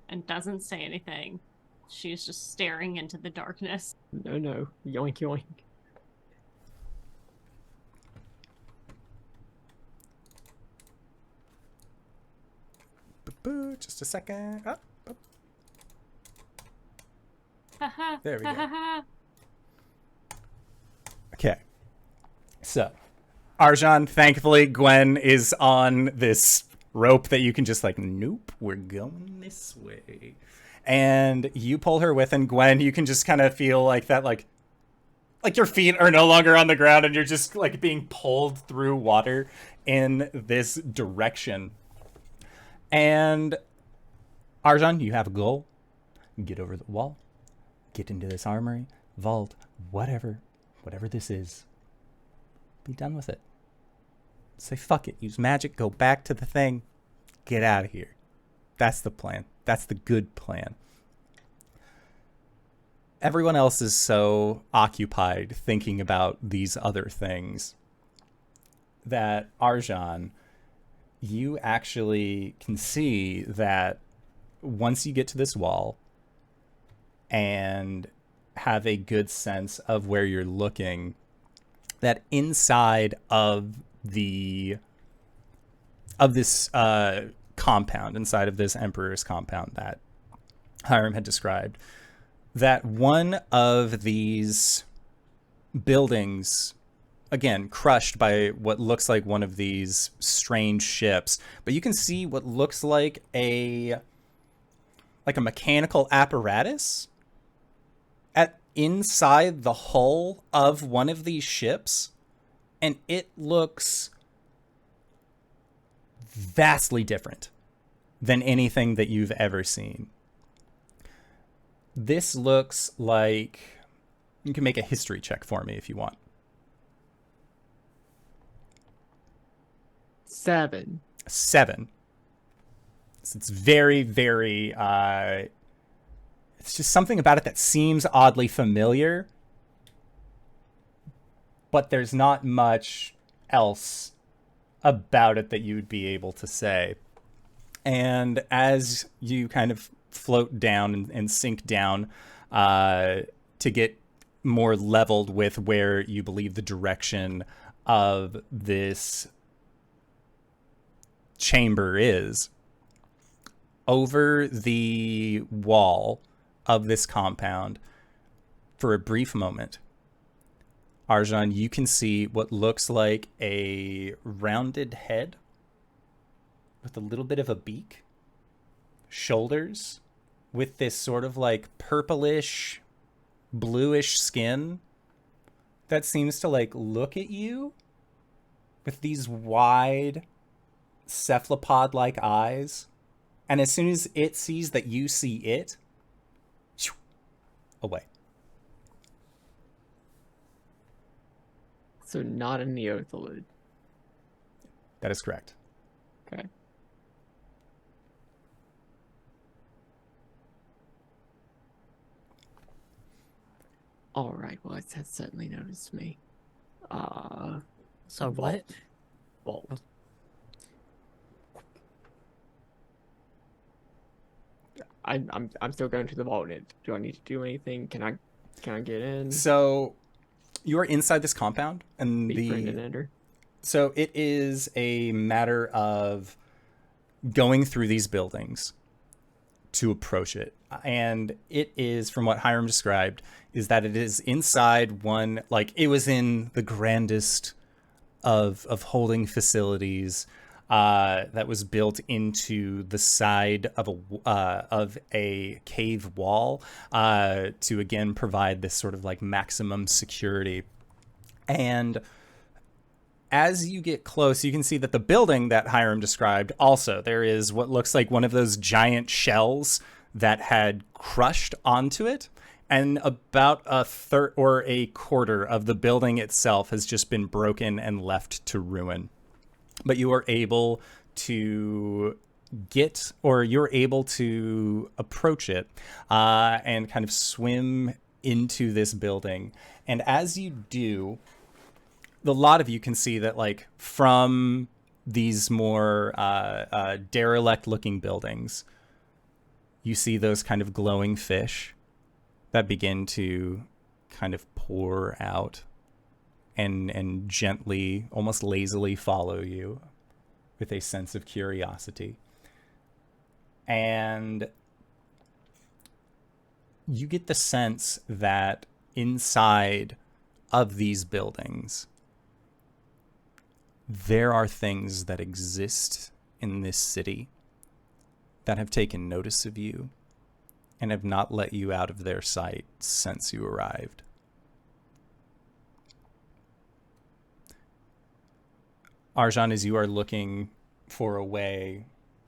And doesn't say anything. She's just staring into the darkness. No. Yoink, yoink. Just a second. Up. There we go. Okay. So, Arjhan, thankfully, Gwen is on this rope that you can just like, nope, we're going this way. And you pull her with, and Gwen, you can just kind of feel like that, like, like your feet are no longer on the ground and you're just like being pulled through water in this direction. And Arjhan, you have a goal. Get over the wall, get into this armory, vault, whatever this is. Be done with it. Say fuck it, use magic, go back to the thing, get out of here. That's the plan. That's the good plan. Everyone else is so occupied thinking about these other things that Arjhan, you actually can see that once you get to this wall and have a good sense of where you're looking, that inside of this compound, inside of this Emperor's compound that Hiram had described, that one of these buildings, again, crushed by what looks like one of these strange ships, but you can see what looks like a mechanical apparatus inside the hull of one of these ships, and it looks vastly different than anything that you've ever seen. This looks like... You can make a history check for me if you want. 7. 7. So it's very, very... it's just something about it that seems oddly familiar, but there's not much else about it that you would be able to say. And as you kind of float down and sink down to get more leveled with where you believe the direction of this chamber is, over the wall of this compound, for a brief moment, Arjhan, you can see what looks like a rounded head with a little bit of a beak, shoulders with this sort of like purplish, bluish skin that seems to like look at you with these wide cephalopod-like eyes. And as soon as it sees that you see it, away. So not a Neothalid. That is correct. Okay. All right. Well, it has certainly noticed me. So what? Vault. I'm still going to the vault. Do I need to do anything? Can I get in? So you are inside this compound, and Befriend and enter. So it is a matter of going through these buildings to approach it. And it is, from what Hiram described, is that it is inside one, like it was in the grandest of holding facilities that was built into the side of a cave wall to again provide this sort of like maximum security. And as you get close, you can see that the building that Hiram described, also there is what looks like one of those giant shells that had crushed onto it, and about a third or a quarter of the building itself has just been broken and left to ruin. But you are able to you're able to approach it and kind of swim into this building. And as you do, a lot of you can see that, like, from these more derelict looking buildings, you see those kind of glowing fish that begin to kind of pour out and gently, almost lazily follow you with a sense of curiosity. And you get the sense that inside of these buildings, there are things that exist in this city that have taken notice of you and have not let you out of their sight since you arrived. Arjhan, as you are looking for a way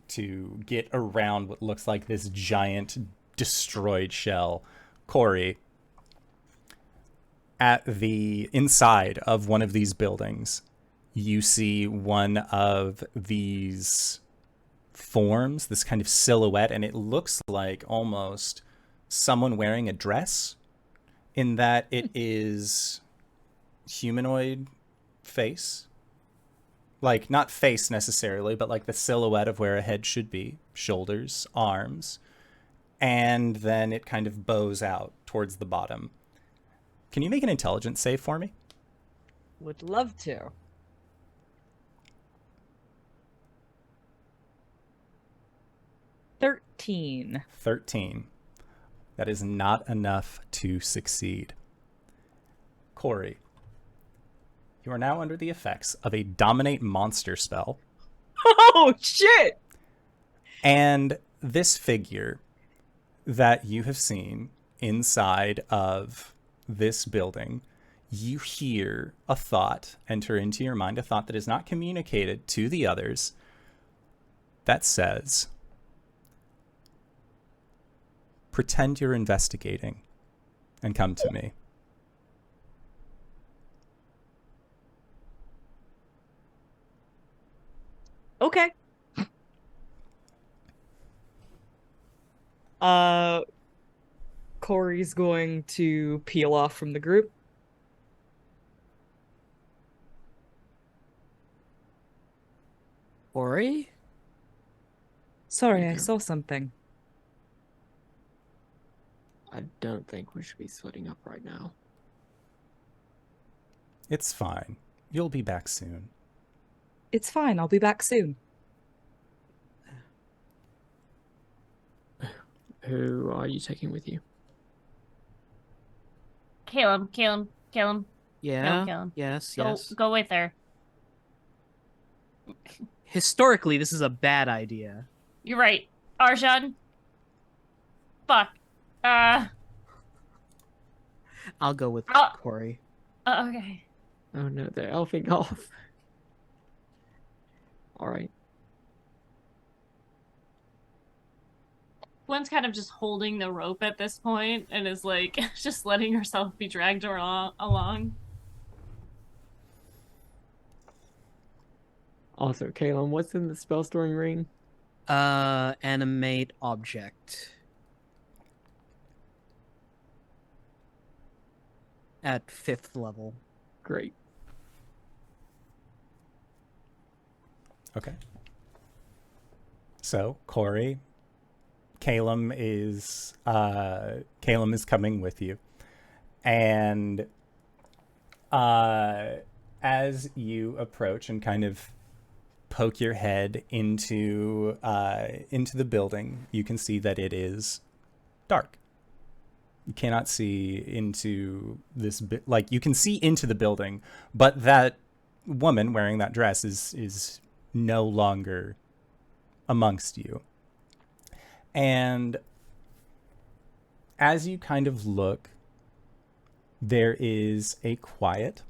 to get around what looks like this giant destroyed shell, Cori, at the inside of one of these buildings, you see one of these forms, this kind of silhouette, and it looks like almost someone wearing a dress, in that it is humanoid face. Like, not face necessarily, but like the silhouette of where a head should be, shoulders, arms, and then it kind of bows out towards the bottom. Can you make an intelligence save for me? Would love to. $13. 13. That is not enough to succeed. Cori, you are now under the effects of a Dominate Monster spell. Oh, shit! And this figure that you have seen inside of this building, you hear a thought enter into your mind, a thought that is not communicated to the others, that says, pretend you're investigating and come to me. Okay. Corey's going to peel off from the group. Ori? Sorry, I Yeah. saw something. I don't think we should be splitting up right now. It's fine. You'll be back soon. It's fine, I'll be back soon. Who are you taking with you? Caelum. Yeah. Caelum. Yes. Go, Yes. go with her. Historically, this is a bad idea. You're right. Arjhan. Fuck. I'll go with Oh. Cori. Okay. Oh no, they're elfing off. Alright. Gwen's kind of just holding the rope at this point and is like just letting herself be dragged along. Also, Caelum, what's in the spell storing ring? Animate object. At 5th level. Great. Okay. So, Cori, Caelum is coming with you. And as you approach and kind of poke your head into the building, you can see that it is dark. You cannot see into this you can see into the building, but that woman wearing that dress is no longer amongst you. And as you kind of look, there is a quiet,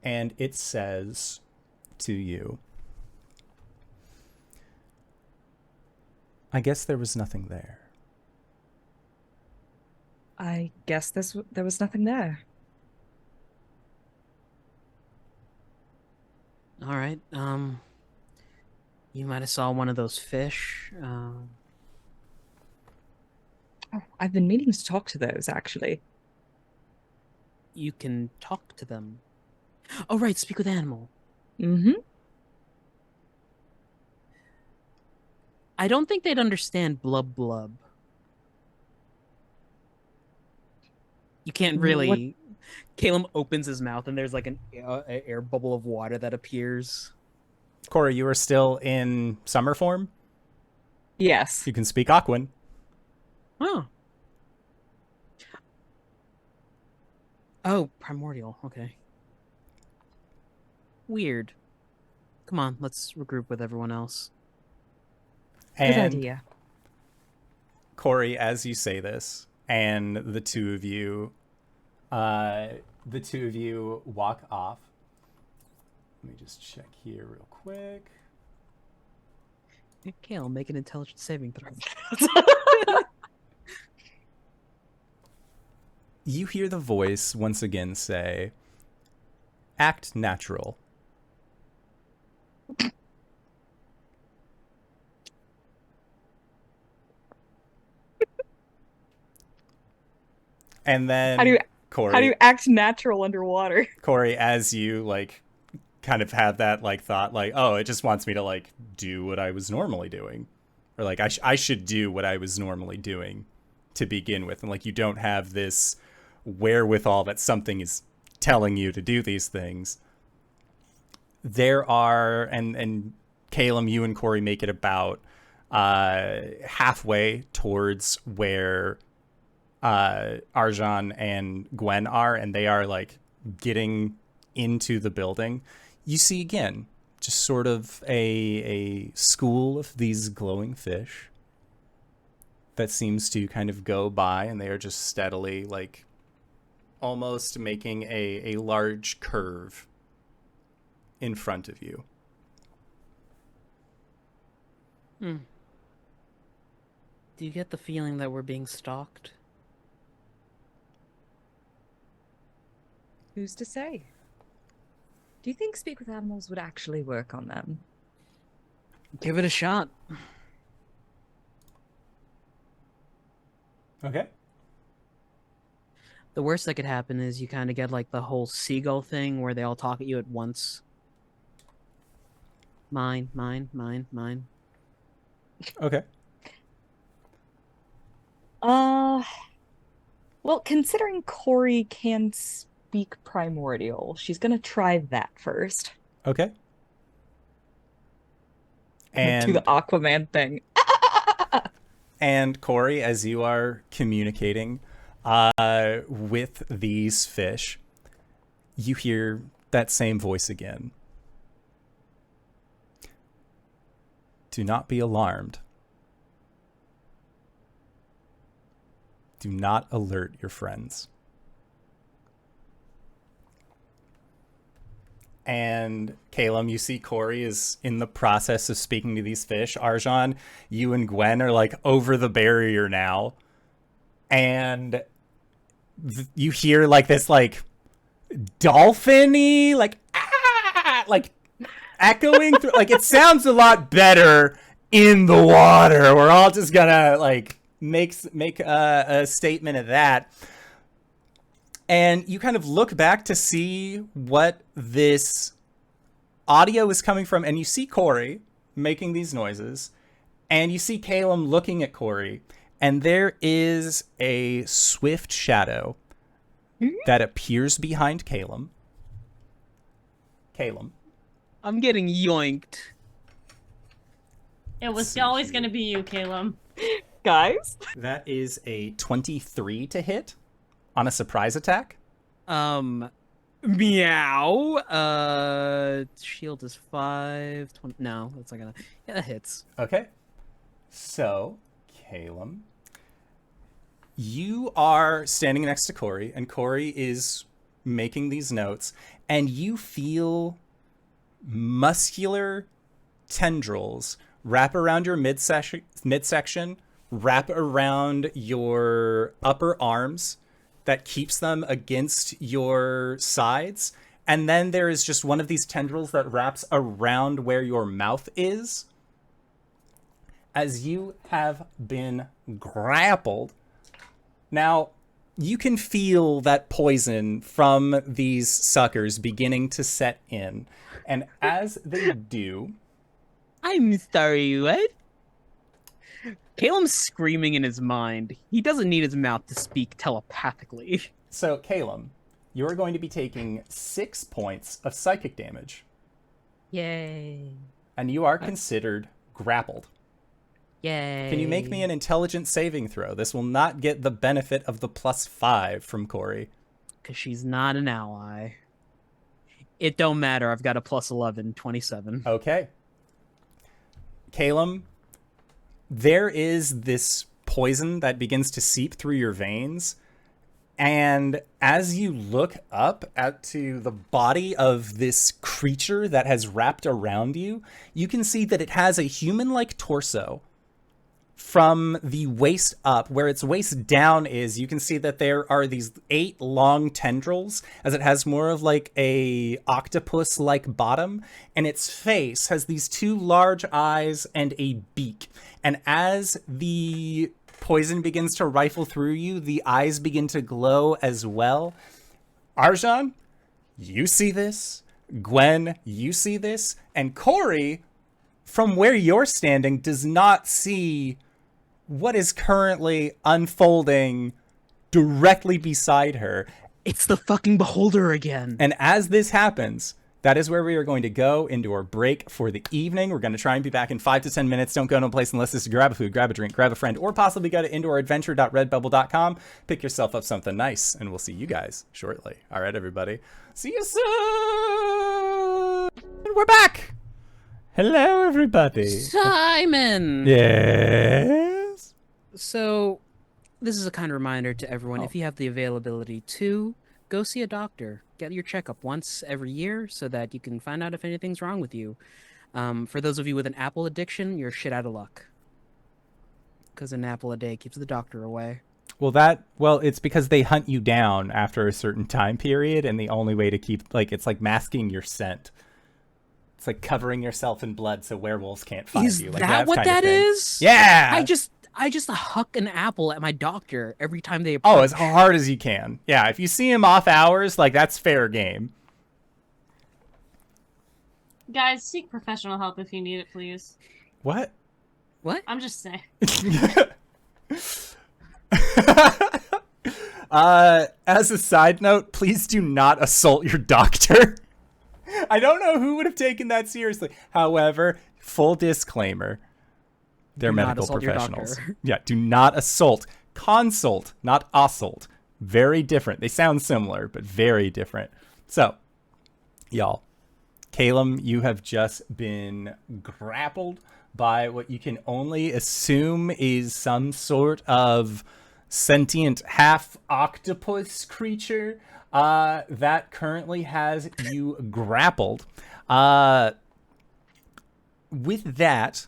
and it says to you, I guess there was nothing there. I guess there was nothing there. All right. You might have saw one of those fish. Oh, I've been meaning to talk to those, actually. You can talk to them. Oh, right. Speak with animal. Mm-hmm. I don't think they'd understand blub blub. You can't really. Caelum opens his mouth and there's like an air bubble of water that appears. Cori, you are still in summer form. Yes. You can speak Aquan. Oh. Oh, primordial. Okay. Weird. Come on, let's regroup with everyone else. Good And idea. Cori, as you say this, and the two of you walk off. Let me just check here real quick. Caelum, make an intelligence saving throw. You hear the voice once again say, "Act natural." And then How do you Cori, act natural underwater? Cori, as you like kind of have that like thought, like, oh, it just wants me to like do what I was normally doing, or like I should do what I was normally doing to begin with, and like you don't have this wherewithal that something is telling you to do these things. There are, and Caelum, you and Cori make it about halfway towards where Arjhan and Gwen are, and they are like getting into the building. You see again just sort of a school of these glowing fish that seems to kind of go by, and they are just steadily like almost making a large curve in front of you. Do you get the feeling that we're being stalked? Who's to say? Do you think speak with animals would actually work on them? Give it a shot. Okay. The worst that could happen is you kind of get like the whole seagull thing where they all talk at you at once. Mine, mine, mine, mine. Okay. Well, considering Cori can speak primordial, she's gonna try that first. Okay. Do And the Aquaman thing. And Cori, as you are communicating with these fish, you hear that same voice again. Do not be alarmed. Do not alert your friends. And Caelum, you see Cori is in the process of speaking to these fish. Arjhan, you and Gwen are like over the barrier now. And you hear like this like dolphin-y, like like echoing through. Like it sounds a lot better in the water. We're all just gonna like make a statement of that. And you kind of look back to see what this audio is coming from, and you see Cori making these noises, and you see Caelum looking at Cori, and there is a swift shadow that appears behind Caelum. I'm getting yoinked. It was always going to be you, Caelum. Guys? That is a 23 to hit on a surprise attack. Meow. Shield is 5. 20, no, that's not gonna. Yeah, that hits. Okay. So, Caelum, you are standing next to Cori, and Cori is making these notes, and you feel muscular tendrils wrap around your midsection, wrap around your upper arms, that keeps them against your sides. And then there is just one of these tendrils that wraps around where your mouth is. As you have been grappled. Now, you can feel that poison from these suckers beginning to set in. And as they do... I'm sorry, what? Caelum's screaming in his mind. He doesn't need his mouth to speak telepathically. So, Caelum, you're going to be taking 6 points of psychic damage. Yay. And you are considered grappled. Yay. Can you make me an intelligence saving throw? This will not get the benefit of the +5 from Cori. Because she's not an ally. It don't matter. I've got a +11, 27. Okay. Caelum, there is this poison that begins to seep through your veins, And as you look up to the body of this creature that has wrapped around you, you can see that it has a human-like torso. From the waist up, where its waist down is, you can see that there are these 8 long tendrils, as it has more of like a octopus-like bottom, and its face has these 2 large eyes and a beak. And as the poison begins to rifle through you, the eyes begin to glow as well. Arjhan, you see this. Gwen, you see this. And Cori, from where you're standing, does not see what is currently unfolding directly beside her. It's the fucking beholder again. And as this happens, that is where we are going to go into our break for the evening. We're going to try and be back in 5 to 10 minutes. Don't go no place unless it's to grab a food, grab a drink, grab a friend, or possibly go to indooradventure.redbubble.com. Pick yourself up something nice, and we'll see you guys shortly. All right, everybody. See you soon! We're back! Hello, everybody. Simon! Yes? So, this is a kind of reminder to everyone, if you have the availability to, go see a doctor. Get your checkup once every year so that you can find out if anything's wrong with you. For those of you with an apple addiction, you're shit out of luck. Because an apple a day keeps the doctor away. Well, it's because they hunt you down after a certain time period, and the only way to keep, it's like masking your scent. It's like covering yourself in blood so werewolves can't find you. Is that what that is? Yeah! I just huck an apple at my doctor every time they approach. Oh, as hard as you can. Yeah, if you see him off hours, that's fair game. Guys, seek professional help if you need it, please. What? What? I'm just saying. As a side note, please do not assault your doctor. I don't know who would have taken that seriously. However, full disclaimer. They're medical professionals. Yeah, do not assault. Consult, not assault. Very different. They sound similar, but very different. So, y'all, Caelum, you have just been grappled by what you can only assume is some sort of sentient half octopus creature that currently has you grappled. With that,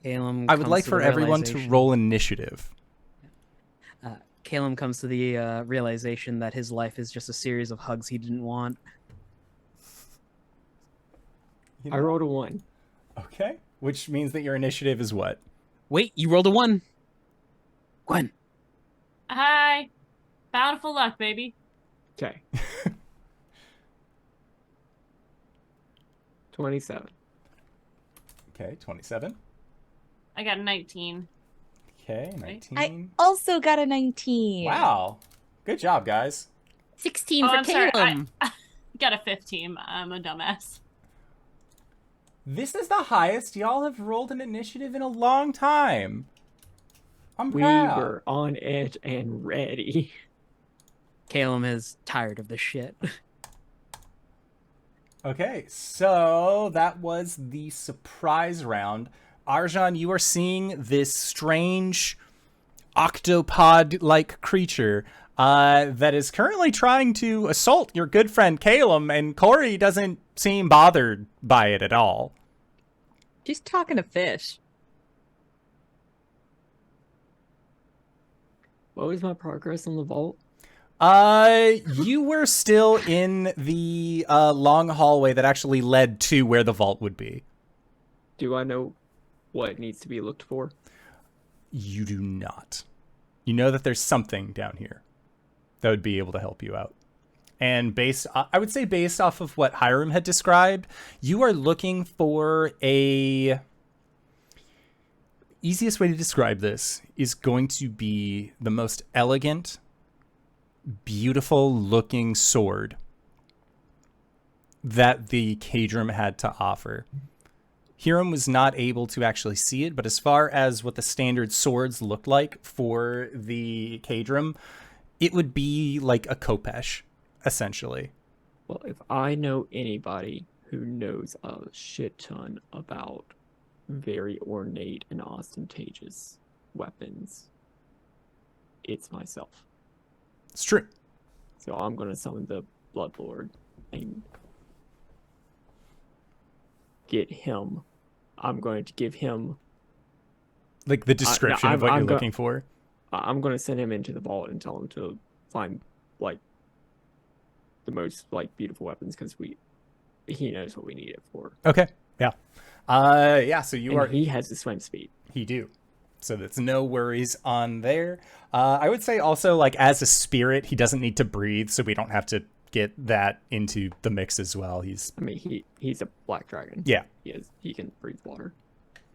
Caelum I would like for everyone to roll initiative. Caelum comes to the realization that his life is just a series of hugs he didn't want. I rolled a 1. Okay, which means that your initiative is what? Wait, you rolled a 1. Gwen. Hi. Bountiful luck, baby. Okay. 27. Okay, 27. I got 19. Okay, 19. I also got a 19. Wow. Good job, guys. 16 Oh, for I'm sorry. Caelum. I got a 15. I'm a dumbass. This is the highest y'all have rolled an initiative in a long time. I'm We proud. were on edge and ready. Caelum is tired of this shit. Okay, so that was the surprise round. Arjhan, you are seeing this strange octopod-like creature that is currently trying to assault your good friend Caelum, and Cori doesn't seem bothered by it at all. She's talking to fish. What was my progress on the vault? You were still in the long hallway that actually led to where the vault would be. Do I know what needs to be looked for? You do not. You know that there's something down here that would be able to help you out. And I would say based off of what Hiram had described, you are looking for easiest way to describe this is going to be the most elegant, beautiful looking sword that the Cadrum had to offer. Hiram was not able to actually see it, but as far as what the standard swords looked like for the Cadrum, it would be like a Khopesh, essentially. Well, if I know anybody who knows a shit ton about very ornate and ostentatious weapons, it's myself. It's true. So I'm gonna summon the Blood Lord and get him. I'm going to give him. Like the description of what you're looking for. I'm gonna send him into the vault and tell him to find like the most like beautiful weapons because he knows what we need it for. Okay. Yeah. Yeah. So He has the swim speed. He do. So that's no worries on there. I would say also, like, as a spirit, he doesn't need to breathe, so we don't have to get that into the mix as well. He's a black dragon. Yeah. He can breathe water.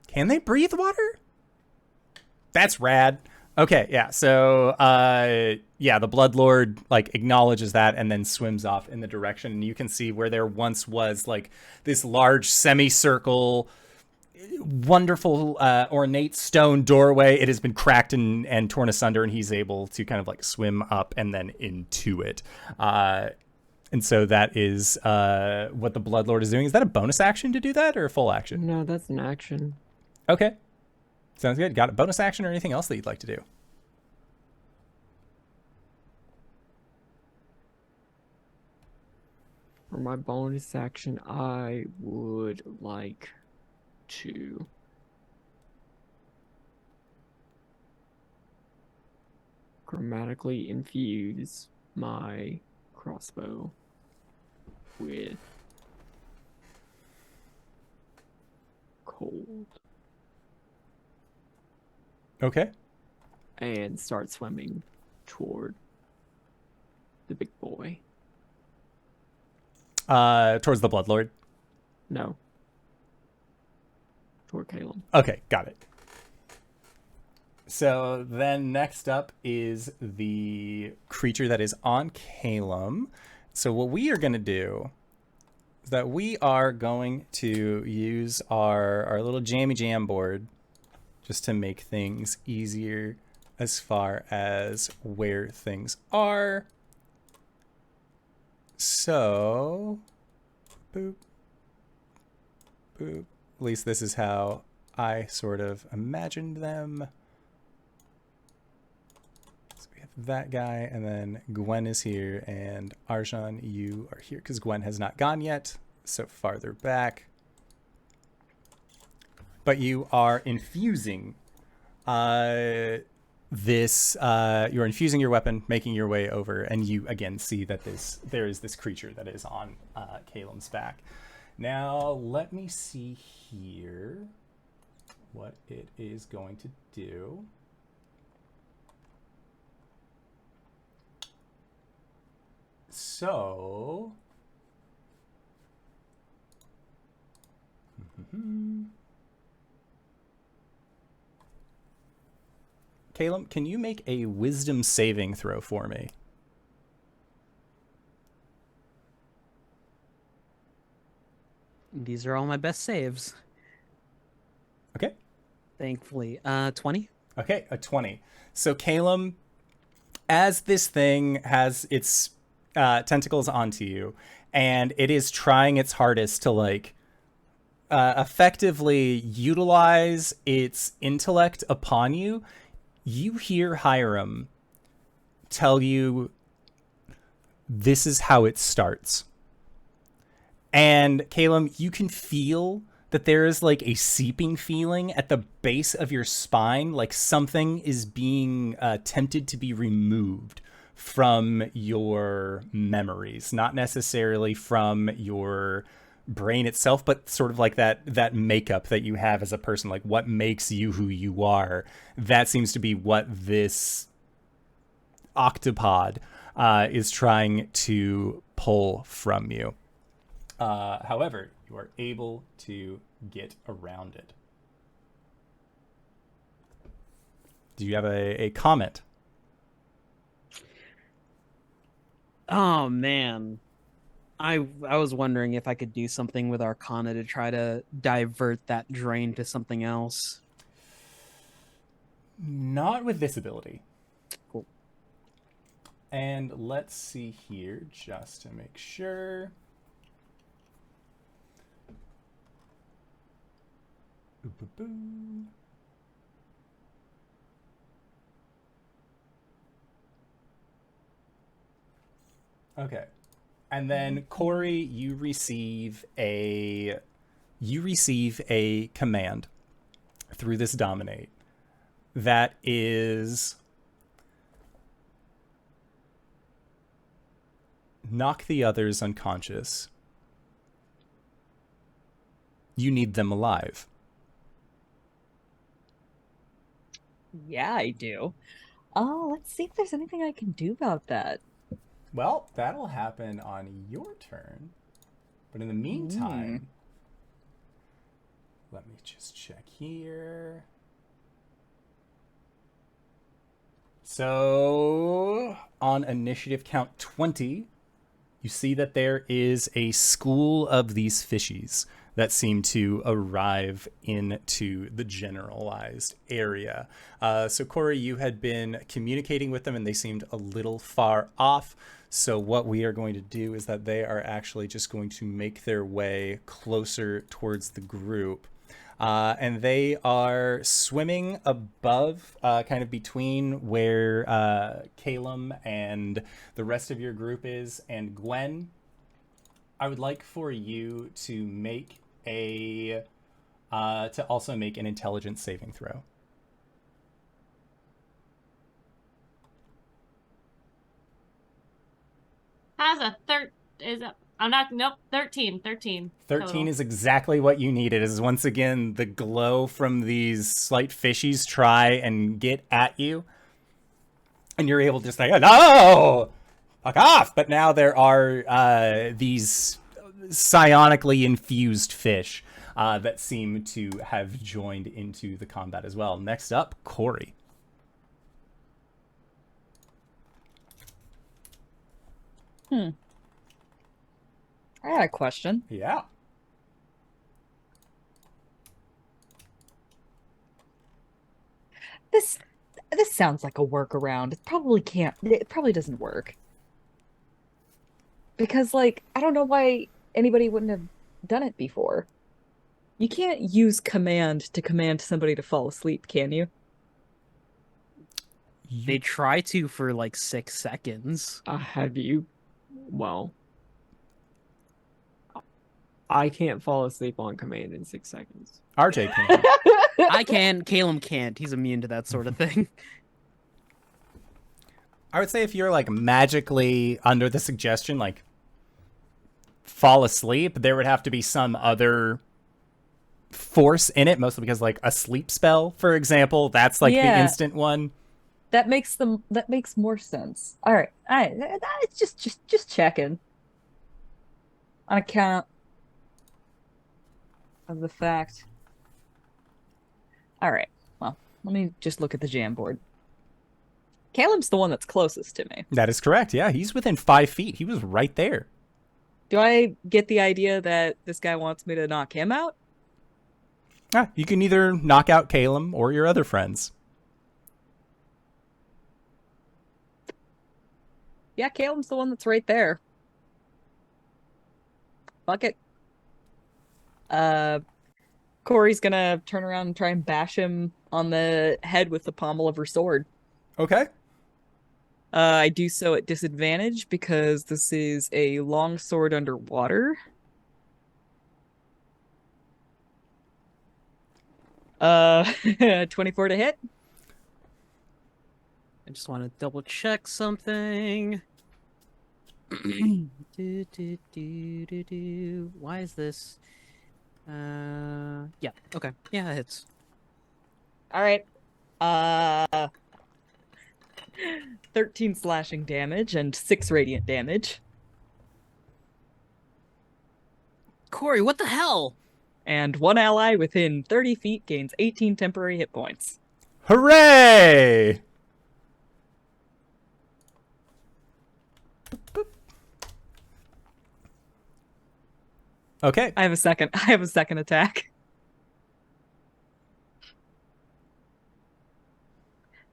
Can they breathe water? That's rad. Okay, yeah. So the Blood Lord like acknowledges that and then swims off in the direction, and you can see where there once was like this large semicircle, wonderful ornate stone doorway. It has been cracked and torn asunder, and he's able to kind of like swim up and then into it. And so that is what the Blood Lord is doing. Is that a bonus action to do that or a full action? No, that's an action. Okay. Sounds good. Got a bonus action or anything else that you'd like to do? For my bonus action, I would like to grammatically infuse my crossbow with cold. Okay. And start swimming toward the big boy. Towards the Blood Lord? No. Toward Caelum. Okay, got it. So then next up is the creature that is on Caelum. So what we are going to do is that we are going to use our little jammy jam board just to make things easier as far as where things are. So, boop, boop. At least this is how I sort of imagined them. So we have that guy, and then Gwen is here, and Arjhan, you are here because Gwen has not gone yet, so farther back. But you are infusing you're infusing your weapon, making your way over, and you again see that there is this creature that is on Caelum's back. Now let me see here what it is going to do. So Caelum, can you make a wisdom saving throw for me? These are all my best saves. Okay. Thankfully. 20? Okay, a 20. So Caelum, as this thing has its tentacles onto you, and it is trying its hardest to like effectively utilize its intellect upon you, you hear Hiram tell you this is how it starts. And Caelum, you can feel that there is like a seeping feeling at the base of your spine, like something is being attempted to be removed from your memories, not necessarily from your brain itself, but sort of like that makeup that you have as a person, like what makes you who you are. That seems to be what this octopod is trying to pull from you. However, you are able to get around it. Do you have a comment? Oh, man. I was wondering if I could do something with Arcana to try to divert that drain to something else. Not with this ability. Cool. And let's see here, just to make sure. Ooh-boo-boo. Okay. And then Cori, you receive a command through this dominate that is knock the others unconscious. You need them alive. Yeah, I do. Oh, let's see if there's anything I can do about that. Well, that'll happen on your turn. But in the meantime, let me just check here. So, on initiative count 20, you see that there is a school of these fishies that seem to arrive into the generalized area. So, Cori, you had been communicating with them and they seemed a little far off. So what we are going to do is that they are actually just going to make their way closer towards the group. And they are swimming above, kind of between where Caelum and the rest of your group is. And Gwen, I would like for you to make to also make an intelligence saving throw. Has a I'm not, nope, 13. 13 total. is exactly what you needed. Is once again the glow from these slight fishies try and get at you. And you're able to just like, no! Fuck off! But now there are these psionically infused fish that seem to have joined into the combat as well. Next up, Cori. I got a question. Yeah. This sounds like a workaround. It probably doesn't work. Because like, I don't know why anybody wouldn't have done it before. You can't use command to command somebody to fall asleep, can you? They try to for like 6 seconds. Have you? Well, I can't fall asleep on command in 6 seconds. RJ can. I can. Caelum can't. He's immune to that sort of thing. I would say if you're like magically under the suggestion, like fall asleep, there would have to be some other force in it, mostly because like a sleep spell, for example, that's like the instant one. That makes more sense. All right. It's just checking. On account of the fact. All right. Well, let me just look at the jam board. Caelum's the one that's closest to me. That is correct. Yeah, he's within 5 feet. He was right there. Do I get the idea that this guy wants me to knock him out? You can either knock out Caelum or your other friends. Yeah, Caelum's the one that's right there. Fuck it. Cori's gonna turn around and try and bash him on the head with the pommel of her sword. Okay. I do so at disadvantage because this is a long sword underwater. 24 to hit. I just want to double check something. Why is this? Yeah. Okay. Yeah, it hits. All right. 13 slashing damage and 6 radiant damage. Cori, what the hell? And one ally within 30 feet gains 18 temporary hit points. Hooray! Okay. I have a second attack.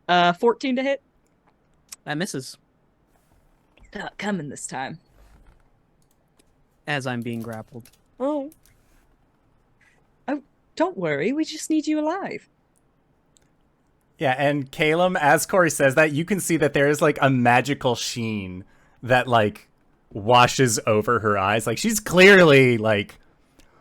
14 to hit. That misses. Not coming this time. As I'm being grappled. Oh, don't worry. We just need you alive. Yeah, and Caelum, as Cori says that, you can see that there is like a magical sheen that like washes over her eyes. Like, she's clearly, like...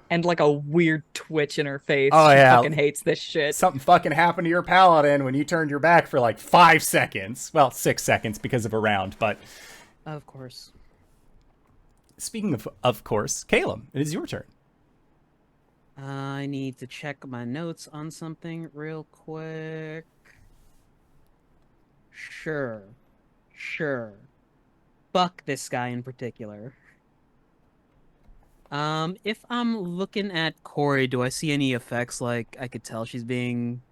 And like a weird twitch in her face. Oh, She yeah. fucking hates this shit. Something fucking happened to your paladin when you turned your back for like 5 seconds. Well, 6 seconds because of a round, but... Of course. Speaking of course, Caelum, it is your turn. I need to check my notes on something real quick. Sure. Fuck this guy in particular. If I'm looking at Cori, do I see any effects? Like, I could tell she's being...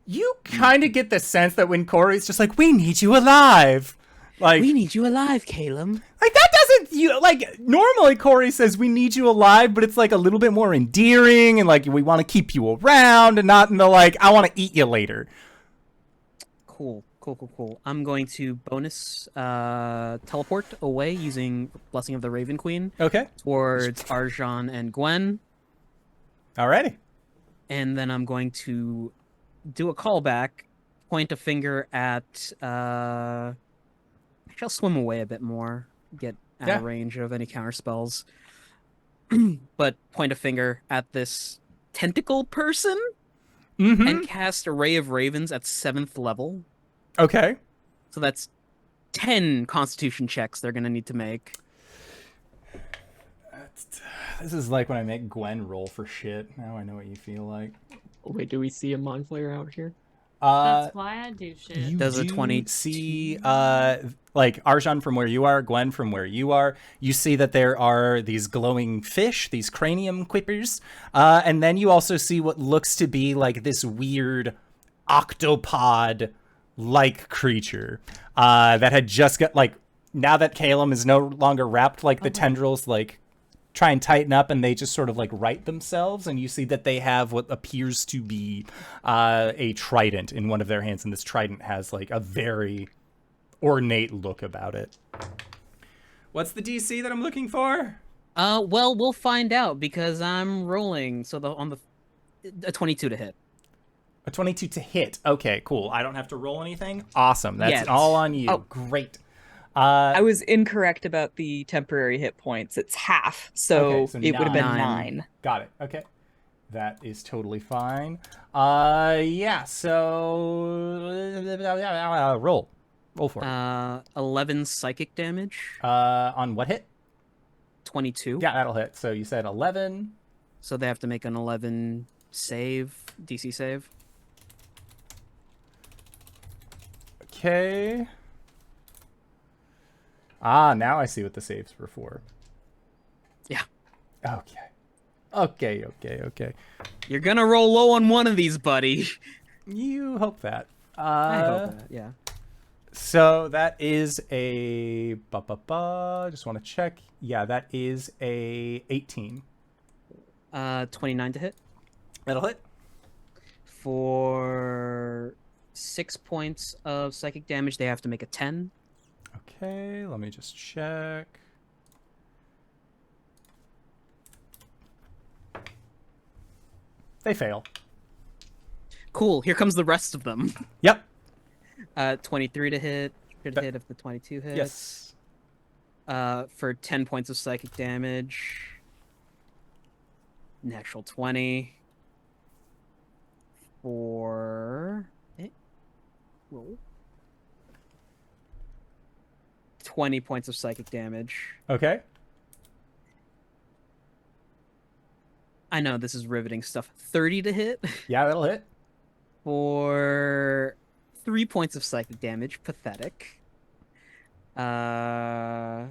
You kind of get the sense that when Cori's just like, we need you alive. Like, We need you alive, Caelum. like that doesn't, you like, normally Cori says we need you alive, but it's like a little bit more endearing and like, we want to keep you around and not in the like, I want to eat you later. Cool. I'm going to bonus teleport away using Blessing of the Raven Queen Okay. towards Arjhan and Gwen. Alrighty. And then I'm going to do a callback, point a finger at... I shall swim away a bit more, get out of range of any counter spells. But point a finger at this tentacle person and cast Array of Ravens at 7th level. Okay. So that's 10 Constitution checks they're going to need to make. This is like when I make Gwen roll for shit. Now I know what you feel like. Wait, do we see a Mind Flayer out here? That's why I do shit. You Does a do 20 see, like, Arjhan from where you are, Gwen from where you are, you see that there are these glowing fish, these cranium quippers, and then you also see what looks to be, like, this weird octopod-like creature that had just got, like, now that Caelum is no longer wrapped, like, the tendrils, like, try and tighten up, and they just sort of like right themselves, and you see that they have what appears to be a trident in one of their hands, and this trident has like a very ornate look about it. What's the DC that I'm looking for? Well, we'll find out because I'm rolling. So a 22 to hit. A 22 to hit. Okay, cool. I don't have to roll anything. Awesome. That's Yes. all on you. Oh. Great. I was incorrect about the temporary hit points. It's half, so, Okay, so it would have been 9. 9. Got it. Okay. That is totally fine. Yeah, so... roll. Roll for it. 11 psychic damage. On what hit? 22. Yeah, that'll hit. So you said 11. So they have to make an 11 save, DC save. Okay. Ah, now I see what the saves were for. Yeah. Okay. You're gonna roll low on one of these, buddy. You hope that. I hope that, yeah. So that is a... Just want to check. Yeah, that is a 18. 29 to hit. That'll hit. For 6 points of psychic damage, they have to make a 10. Okay, let me just check. They fail. Cool, here comes the rest of them. Yep. 23 to hit. Should hit if the 22 hits. Yes. For 10 points of psychic damage. Natural 20. For... roll. 20 points of psychic damage. Okay. I know, this is riveting stuff. 30 to hit. Yeah, that'll hit. For 3 points of psychic damage. Pathetic. Does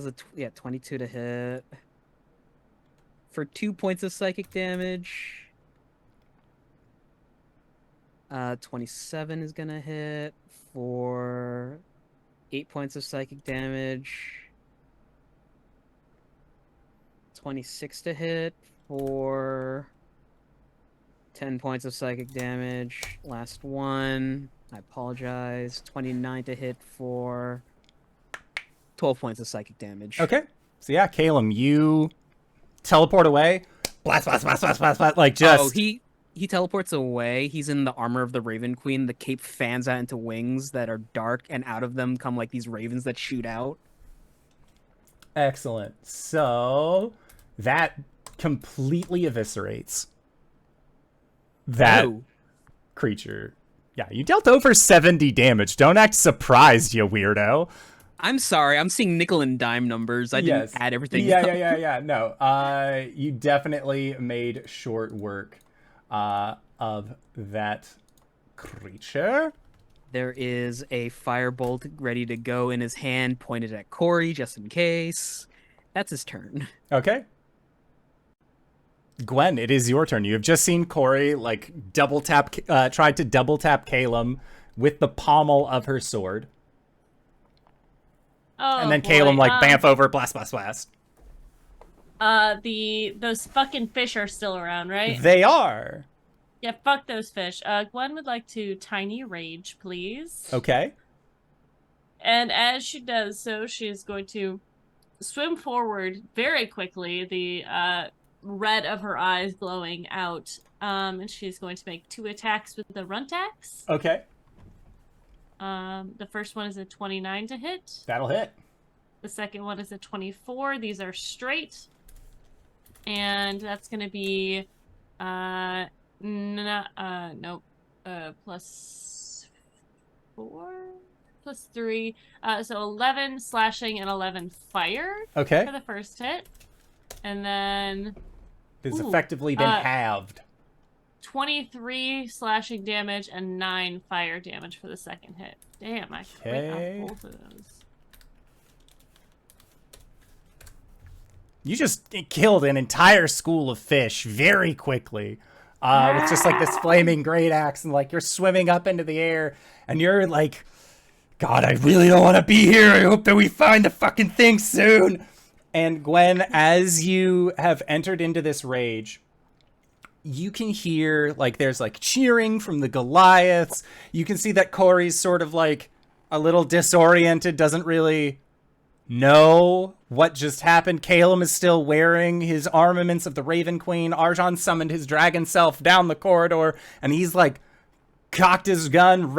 a 22 to hit. For 2 points of psychic damage. 27 is gonna hit for 8 points of psychic damage. 26 to hit for 10 points of psychic damage. Last one. I apologize. 29 to hit for 12 points of psychic damage. Okay. So yeah, Caelum, you teleport away. Blast, blast, blast, blast, blast, blast. Like just... Oh, he teleports away. He's in the armor of the Raven Queen. The cape fans out into wings that are dark, and out of them come like these ravens that shoot out. Excellent. So that completely eviscerates that Oh. creature. Yeah, you dealt over 70 damage. Don't act surprised, you weirdo. I'm sorry. I'm seeing nickel and dime numbers. I didn't add everything. Yeah, up. yeah. No, you definitely made short work of that creature. There is a firebolt ready to go in his hand, pointed at Cori, just in case. That's his turn. Okay. Gwen, it is your turn. You have just seen Cori like tried to double tap Caelum with the pommel of her sword. Oh, And then boy. Caelum like bamf over, blast, blast, blast. Those fucking fish are still around, right? They are. Yeah, fuck those fish. Gwen would like to tiny rage, please. Okay. And as she does so, she is going to swim forward very quickly, the red of her eyes glowing out. And she's going to make 2 attacks with the runt axe. Okay. The first one is a 29 to hit. That'll hit. The second one is a 24. These are straight. And that's going to be plus 4 plus 3. So 11 slashing and 11 fire Okay. for the first hit. And then It's effectively been halved. 23 slashing damage and 9 fire damage for the second hit. Damn, I crit on both of those. You just killed an entire school of fish very quickly. With just like this flaming great axe, and like you're swimming up into the air, and you're like, God, I really don't want to be here. I hope that we find the fucking thing soon. And Gwen, as you have entered into this rage, you can hear like there's like cheering from the Goliaths. You can see that Cori's sort of like a little disoriented, doesn't really know what just happened. Caelum is still wearing his armaments of the Raven Queen. Arjhan summoned his dragon self down the corridor, and he's like cocked his gun,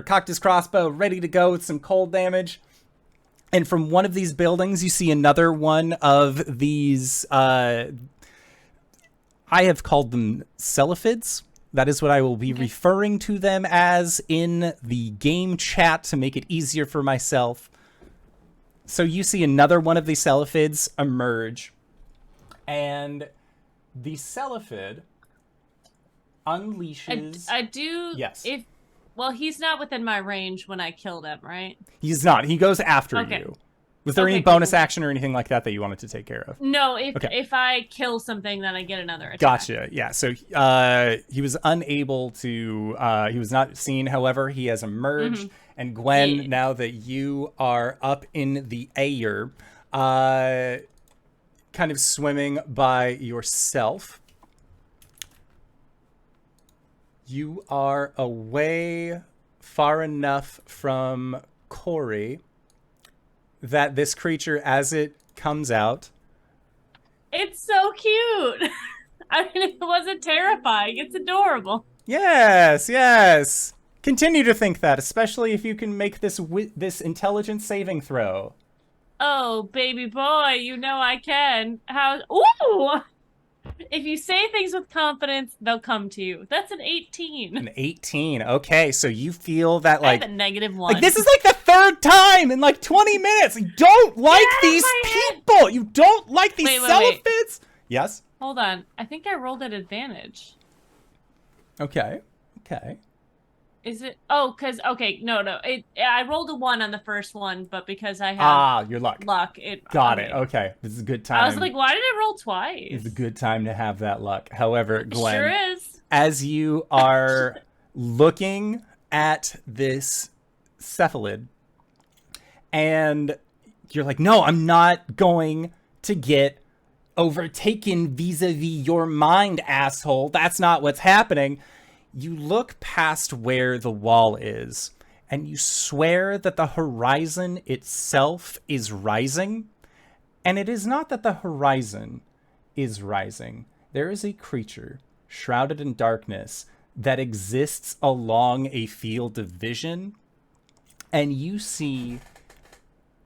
cocked his crossbow, ready to go with some cold damage. And from one of these buildings, you see another one of these, I have called them celiphids. That is what I will be referring to them as in the game chat to make it easier for myself. So you see another one of these celiphids emerge, and the celiphid unleashes... I do... Yes. Well, he's not within my range when I killed him, right? He's not. He goes after Okay. you. Was there any bonus action or anything like that that you wanted to take care of? No, if I kill something, then I get another attack. Gotcha. Yeah. So he was unable to. He was not seen. However, he has emerged. And Gwen, now that you are up in the air, kind of swimming by yourself, you are away far enough from Cori that this creature, as it comes out... It's so cute! I mean, it wasn't terrifying. It's adorable. Yes, yes. Continue to think that, especially if you can make this intelligence saving throw. Oh, baby boy, you know I can. Ooh! If you say things with confidence, they'll come to you. That's an 18. An 18. Okay, so you feel that like... I have a -1. Like, this is like the third time in like 20 minutes. You don't like these people. You don't like these celiphids. Yes? Hold on. I think I rolled at advantage. Okay. Okay. Is it? Oh, because, okay, no. I rolled a 1 on the first one, but because I have your luck. Got it. Okay. This is a good time. I was like, why did I roll twice? It's a good time to have that luck. However, Gwen, sure is. As you are looking at this cephalid, and you're like, no, I'm not going to get overtaken vis-a-vis your mind, asshole. That's not what's happening. You look past where the wall is, and you swear that the horizon itself is rising. And it is not that the horizon is rising. There is a creature shrouded in darkness that exists along a field of vision. And you see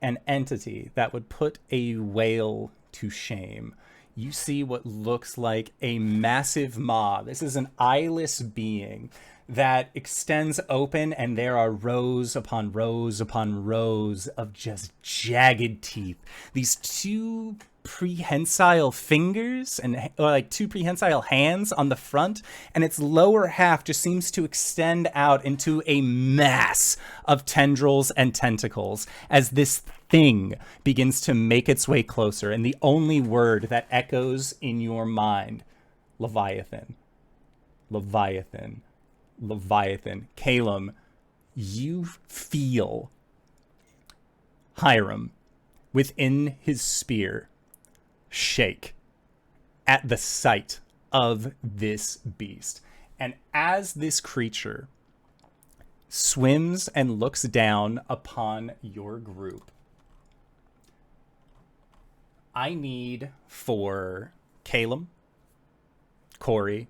an entity that would put a whale to shame. You see what looks like a massive maw. This is an eyeless being that extends open, and there are rows upon rows upon rows of just jagged teeth. These two prehensile fingers or like two prehensile hands on the front, and its lower half just seems to extend out into a mass of tendrils and tentacles as this thing begins to make its way closer. And the only word that echoes in your mind: Leviathan. Leviathan. Leviathan. Caelum, you feel Hiram within his spear shake at the sight of this beast. And as this creature swims and looks down upon your group, I need for Caelum, Cori,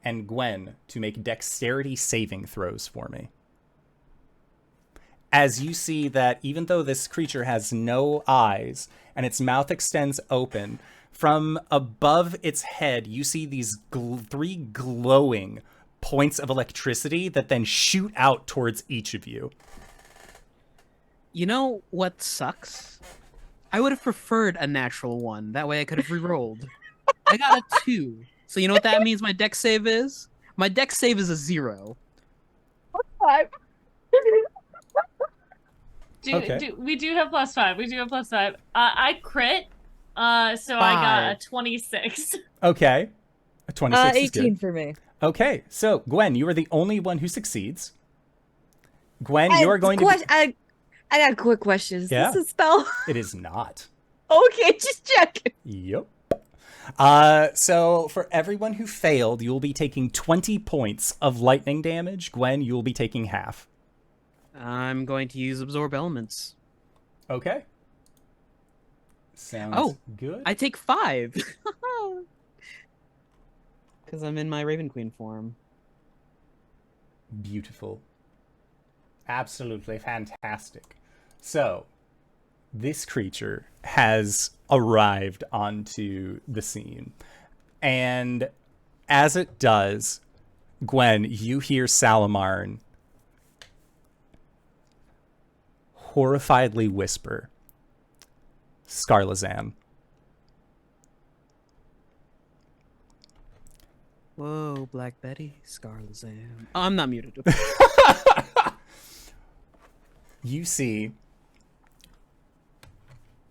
and Gwen to make dexterity saving throws for me. As you see that even though this creature has no eyes and its mouth extends open, from above its head, you see these three glowing points of electricity that then shoot out towards each of you. You know what sucks? I would have preferred a natural one. That way I could have re-rolled. I got a 2. So you know what that means my dex save is? My dex save is a 0. 5. We do have +5. We do have +5. I crit, so I got a 26. Okay. A 26 is 18 good. for me. Okay, so Gwen, you are the only one who succeeds. Gwen, you are going to be... I got a quick question. Is Yeah? this a spell? It is not. Okay, just checking. Yep. So for everyone who failed, you will be taking 20 points of lightning damage. Gwen, you will be taking half. I'm going to use absorb elements. Okay. Sounds good. I take 5. Because I'm in my Raven Queen form. Beautiful. Absolutely fantastic. So, this creature has arrived onto the scene. And as it does, Gwen, you hear Salamarn horrifiedly whisper, Scarlazan. Whoa, Black Betty, Scarlazan. Oh, I'm not muted. You see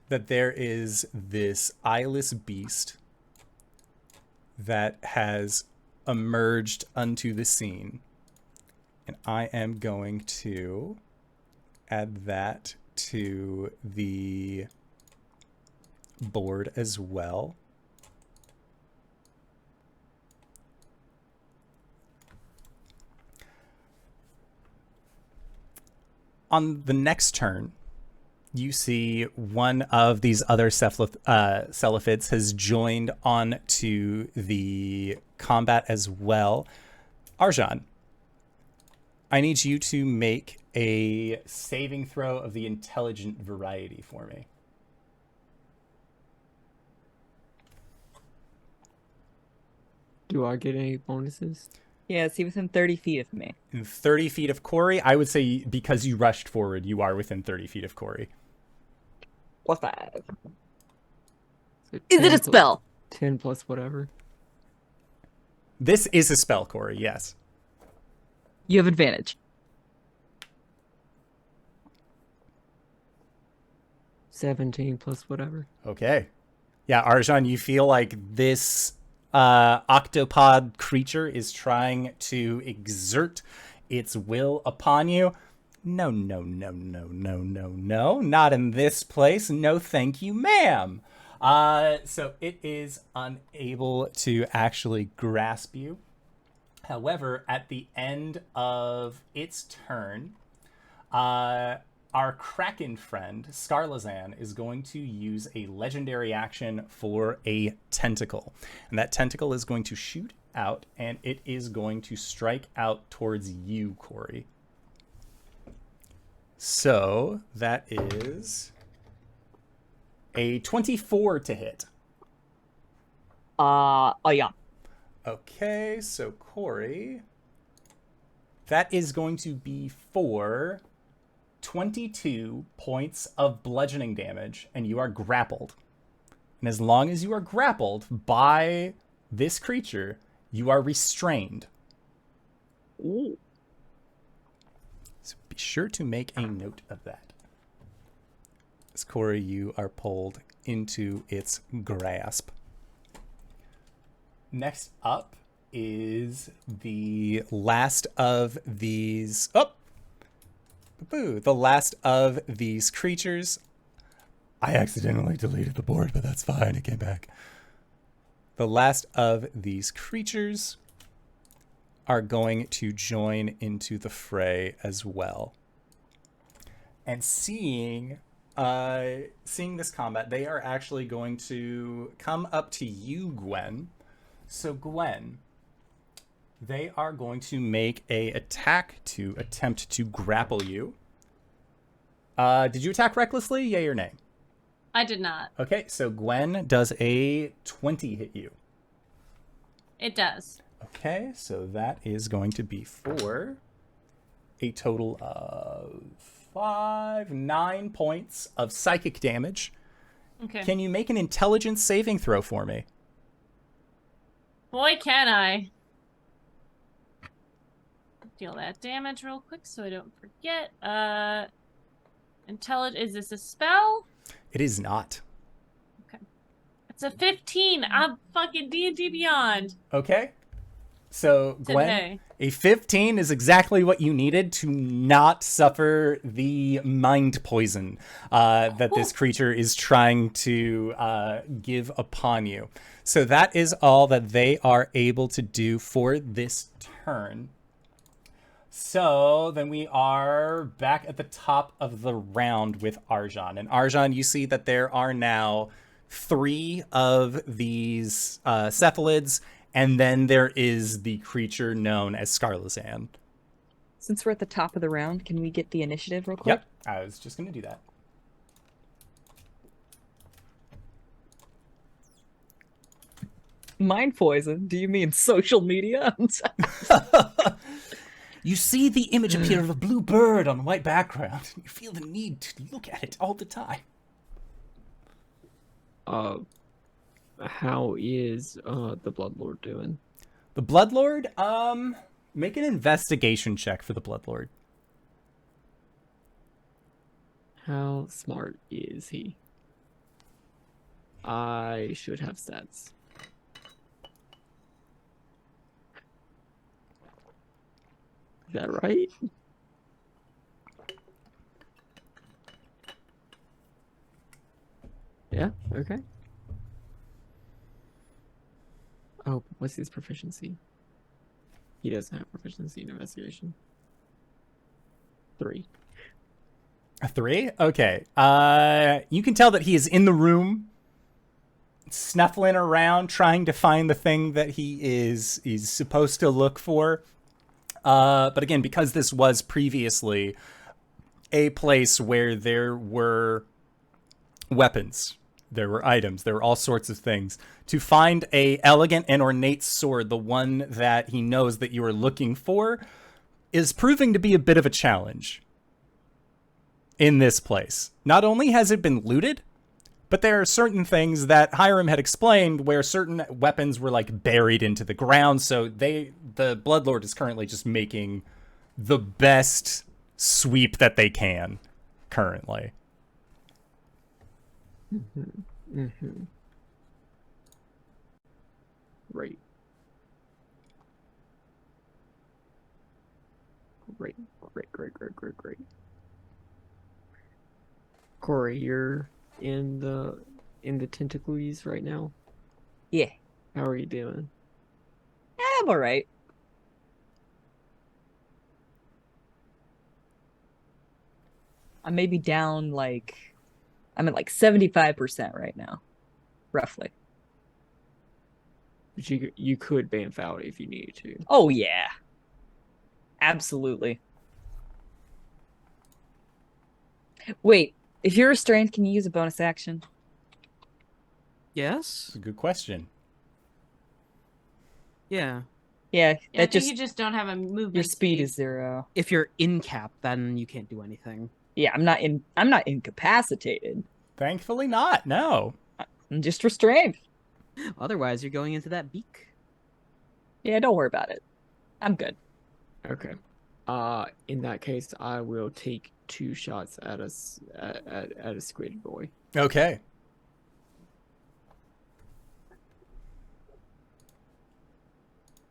that there is this eyeless beast that has emerged onto the scene. And I am going to add that to the board as well. On the next turn, you see one of these other Celiphids has joined on to the combat as well. Arjhan, I need you to make a saving throw of the intelligent variety for me. Do I get any bonuses? Yeah, is he within 30 feet of me? In 30 feet of Cori, I would say because you rushed forward, you are within 30 feet of Cori. +5. So Is it 10 a spell? 10 plus whatever. This is a spell, Cori, yes. You have advantage. 17 plus whatever. Okay. Yeah, Arjhan, you feel like this octopod creature is trying to exert its will upon you. No, no, no, no, no, no, no. Not in this place. No, thank you, ma'am. So it is unable to actually grasp you. However, at the end of its turn, our Kraken friend, Scarlazan, is going to use a legendary action for a tentacle. And that tentacle is going to shoot out, and it is going to strike out towards you, Cori. So that is a 24 to hit. Oh yeah. Okay, so Cori, that is going to be for 22 points of bludgeoning damage, and you are grappled. And as long as you are grappled by this creature, you are restrained. Ooh. So be sure to make a note of that. As Cori, you are pulled into its grasp. Next up is the last of these... Oh! Boo! The last of these creatures. I accidentally deleted the board, but that's fine. It came back. The last of these creatures are going to join into the fray as well. And seeing this combat, they are actually going to come up to you, Gwen. So Gwen, they are going to make a attack to attempt to grapple you. Did you attack recklessly? Yay or nay? I did not. Okay, so Gwen, does a 20 hit you? It does. Okay, so that is going to be for a total of 9 points of psychic damage. Okay. Can you make an intelligence saving throw for me? Boy, can I. Deal that damage real quick so I don't forget. Is this a spell? It is not. It's a 15. I'm fucking D&D Beyond. Okay. So, Gwen, Today. a 15 is exactly what you needed to not suffer the mind poison that this creature is trying to give upon you. So that is all that they are able to do for this turn. So then we are back at the top of the round with Arjhan. And Arjhan, you see that there are now 3 of these cephalids, and then there is the creature known as Skarlazan. Since we're at the top of the round, can we get the initiative real quick? Yep, I was just going to do that. Mind poison? Do you mean social media? You see the image appear of a blue bird on a white background, and you feel the need to look at it all the time. How is the Bloodlord doing? The Bloodlord, make an investigation check for the Bloodlord. How smart is he? I should have stats. Is that right? Yeah, okay. Oh, what's his proficiency? He doesn't have proficiency in investigation. 3. A 3? Okay. You can tell that he is in the room, snuffling around, trying to find the thing that he is supposed to look for. But again, because this was previously a place where there were weapons, there were items, there were all sorts of things, to find a elegant and ornate sword, the one that he knows that you are looking for, is proving to be a bit of a challenge in this place. Not only has it been looted, but there are certain things that Hiram had explained where certain weapons were like buried into the ground. So the Bloodlord is currently just making the best sweep that they can currently. Mm-hmm. Mm-hmm. Great. Great. Cori, you're in the tentacles right now. Yeah. How are you doing? I'm alright. I may be down I'm at 75% right now. Roughly. But you could bamf out if you needed to. Oh yeah. Absolutely. Wait, if you're restrained, can you use a bonus action? Yes. It's a good question. Yeah. Yeah, Yeah, I that think just you just don't have a movement. your speed is 0. If you're in cap, then you can't do anything. Yeah, I'm not incapacitated. Thankfully not, no. I'm just restrained. Otherwise, you're going into that beak. Yeah, don't worry about it. I'm good. Okay. In that case, I will take 2 shots at a squid boy. Okay.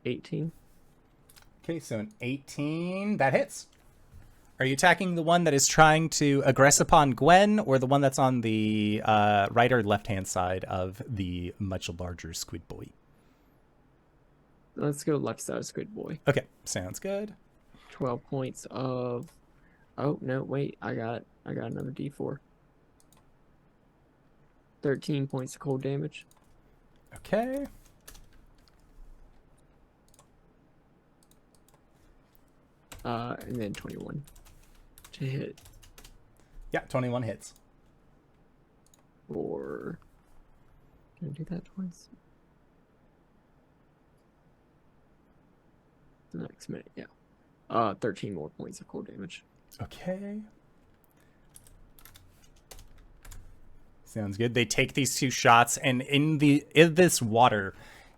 $18. Okay, so an 18, that hits. Are you attacking the one that is trying to aggress upon Gwen, or the one that's on the right or left-hand side of the much larger squid boy? Let's go left side squid boy. Okay, sounds good. 12 points of. Oh no! Wait, I got another D4. 13 points of cold damage. Okay. And then 21 to hit Yeah, 21 hits. for. Can I do that twice? The next minute, yeah. 13 more points of cold damage. Okay. Sounds good. They take these 2 shots, and in this water,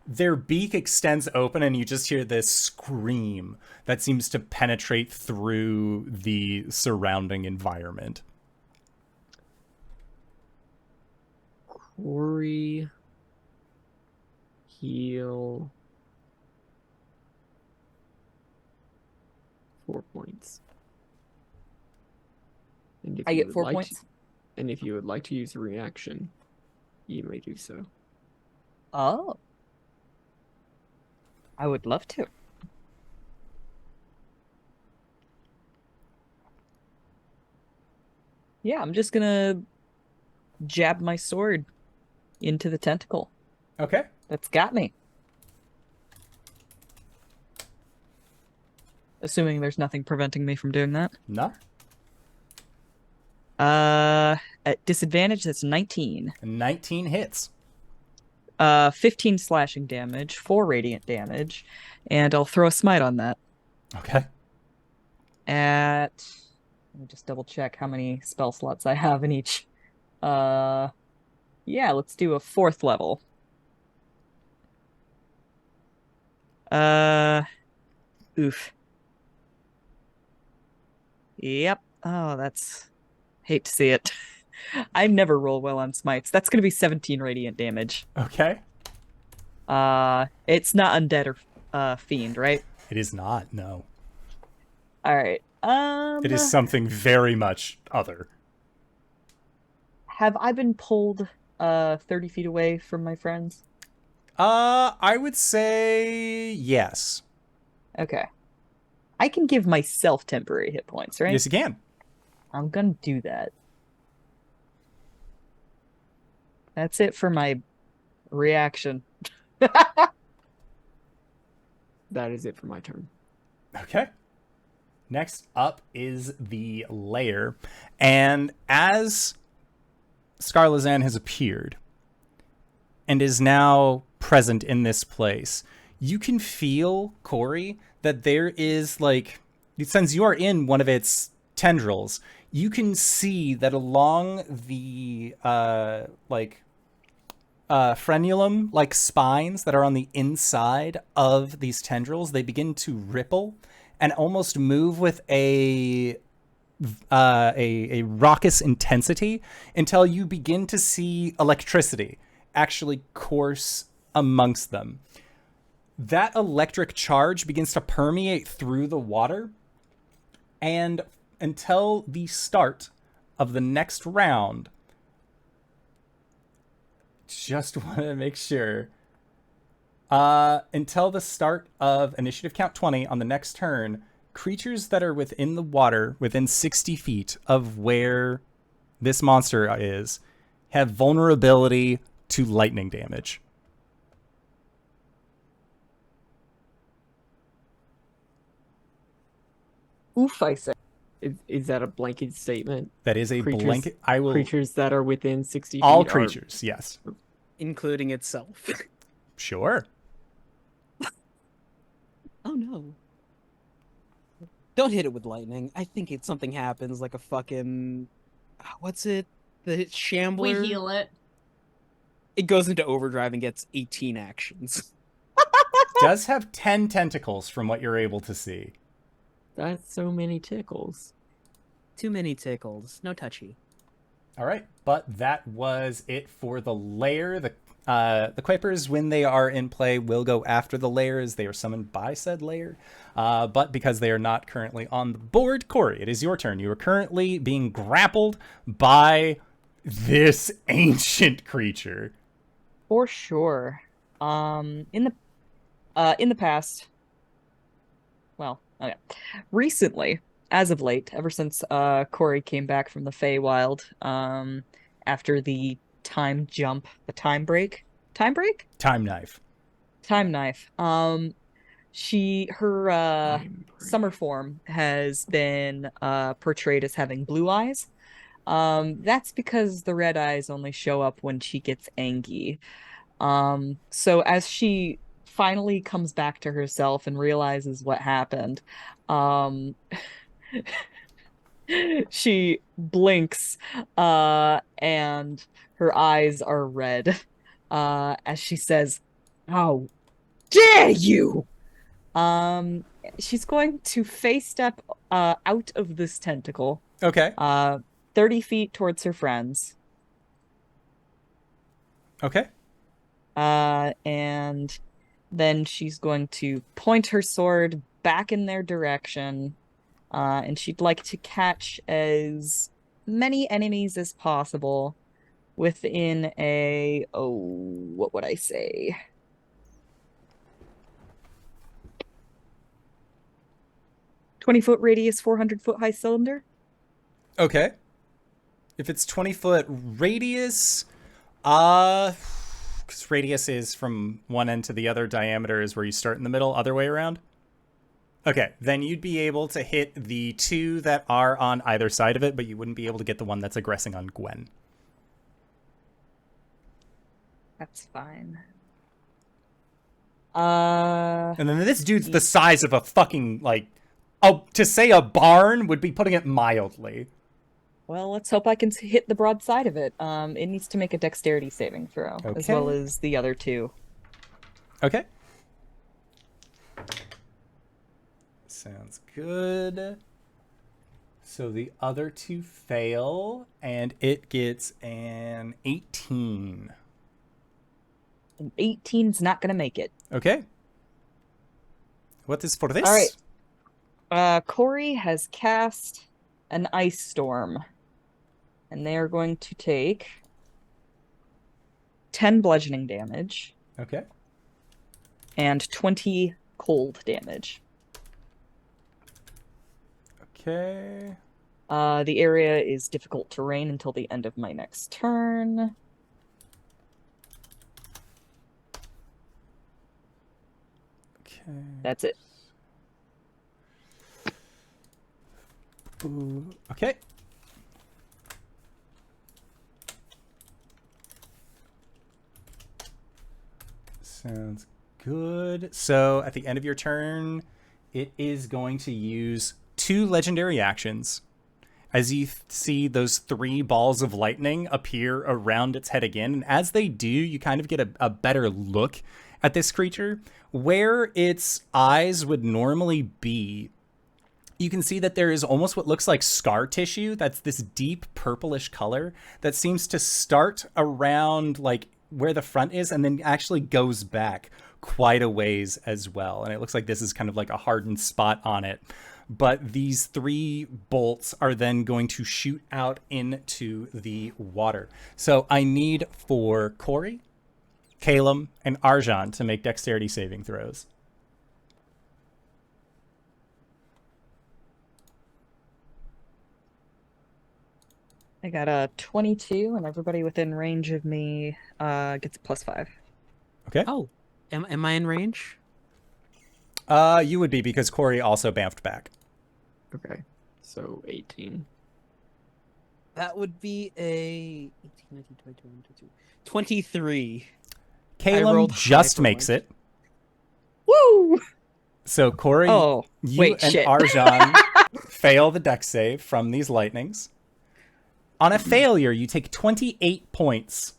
their beak extends open, and you just hear this scream that seems to penetrate through the surrounding environment. Cori, heal 4 points. And if I you get would 4 like points. and if you would like to use a reaction, you may do so. Oh. I would love to. Yeah, I'm just gonna jab my sword into the tentacle Okay. that's got me. Assuming there's nothing preventing me from doing that. No. At disadvantage, that's 19. 19 hits. 15 slashing damage, 4 radiant damage, and I'll throw a smite on that. Okay. Let me just double check how many spell slots I have in each. Yeah, let's do a 4th level. Oof. Yep. Oh, that's... Hate to see it. I never roll well on smites. That's gonna be 17 radiant damage. Okay. It's not undead or fiend, right? It is not, no. Alright. It is something very much other. Have I been pulled 30 feet away from my friends? I would say yes. Okay. I can give myself temporary hit points, right? Yes, you can. I'm gonna do that. That's it for my reaction. That is it for my turn. Okay. Next up is the lair. And as Scarlazan has appeared and is now present in this place, you can feel, Cori, that there is, like, since you are in one of its tendrils, you can see that along the, frenulum, like spines that are on the inside of these tendrils, they begin to ripple and almost move with a raucous intensity until you begin to see electricity actually course amongst them. That electric charge begins to permeate through the water, and until the start of the next round, just want to make sure, until the start of initiative count 20 on the next turn, creatures that are within the water, within 60 feet of where this monster is, have vulnerability to lightning damage. Oof, I say. Is that a blanket statement? That is a Creatures- blanket. I will. Creatures that are within 60 feet All are- creatures, yes. Including itself. Sure. Oh no. Don't hit it with lightning. I think something happens like a fucking what's it? The shambler. We heal it. It goes into overdrive and gets 18 actions. Does have 10 tentacles from what you're able to see. That's so many tickles. Too many tickles. No touchy. All right, but that was it for the lair. The Quapers, when they are in play, will go after the lair as they are summoned by said lair. But because they are not currently on the board, Cori, it is your turn. You are currently being grappled by this ancient creature. For sure. In the past, well, okay. Recently, as of late, ever since Cori came back from the Feywild, after the time jump, the time break, Time knife. time knife. Her Time break. summer form has been portrayed as having blue eyes. That's because the red eyes only show up when she gets angry. So as she finally comes back to herself and realizes what happened, she blinks, and her eyes are red, as she says, "How dare you!" She's going to face step out of this tentacle, Okay. 30 feet towards her friends. Okay. And then she's going to point her sword back in their direction, and she'd like to catch as many enemies as possible within a, what would I say? "20-foot radius, 400-foot high cylinder." Okay. If it's 20-foot radius, because radius is from one end to the other, diameter is where you start in the middle, other way around. Okay, then you'd be able to hit the two that are on either side of it, but you wouldn't be able to get the one that's aggressing on Gwen. That's fine. And then this dude's the size of a fucking, like, to say a barn would be putting it mildly. Well, let's hope I can hit the broad side of it. It needs to make a dexterity saving throw, as well Okay. as the other two. Okay. Sounds good. So the other two fail, and it gets an 18. And 18's not gonna make it. Okay. What is for this? All right. Cori has cast an ice storm, and they are going to take 10 bludgeoning damage Okay. and 20 cold damage. Okay. The area is difficult terrain until the end of my next turn. Okay. That's it. Ooh. Okay. Sounds good. So at the end of your turn, it is going to use 2 legendary actions. As you see those 3 balls of lightning appear around its head again, and as they do, you kind of get a better look at this creature. Where its eyes would normally be, you can see that there is almost what looks like scar tissue. That's this deep purplish color that seems to start around like where the front is and then actually goes back quite a ways as well. And it looks like this is kind of like a hardened spot on it. But these 3 bolts are then going to shoot out into the water. So I need for Cori, Caelum, and Arjhan to make dexterity saving throws. I got a 22, and everybody within range of me gets a +5. Okay. Oh, am I in range? You would be because Cori also bamfed back. Okay. So 18. That would be a 18, 19, 20, 21, 22, 23. Caelum rolled high just for makes once. it. Woo! So Cori, Oh, you wait, and shit. Arjhan fail the dex save from these lightnings. On a failure, you take 28 points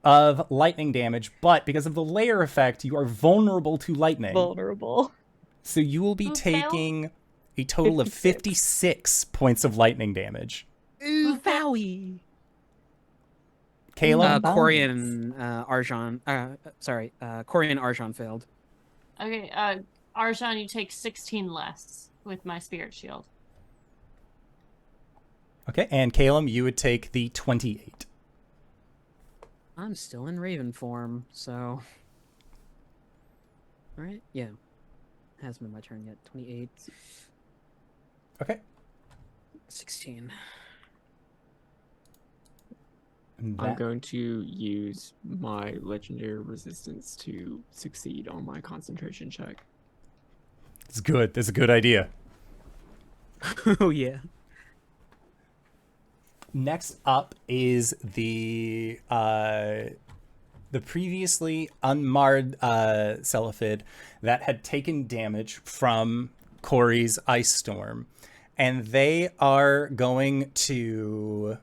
of lightning damage, but because of the layer effect, you are vulnerable to lightning. Vulnerable. So you will be Who failed? taking a total of 56 points of lightning damage. Ooh, Bowie. Caelum, Cori and Arjhan. Cori and Arjhan failed. Okay, Arjhan, you take 16 less with my spirit shield. okay, and Caelum, you would take the 28. I'm still in Raven form, so. Alright, yeah. Hasn't been my turn yet. 28. Okay. 16. And I'm that- going to use my legendary resistance to succeed on my concentration check. It's good. That's a good idea. Oh, yeah. Next up is the previously unmarred Celephid that had taken damage from Cori's ice storm, and they are going to.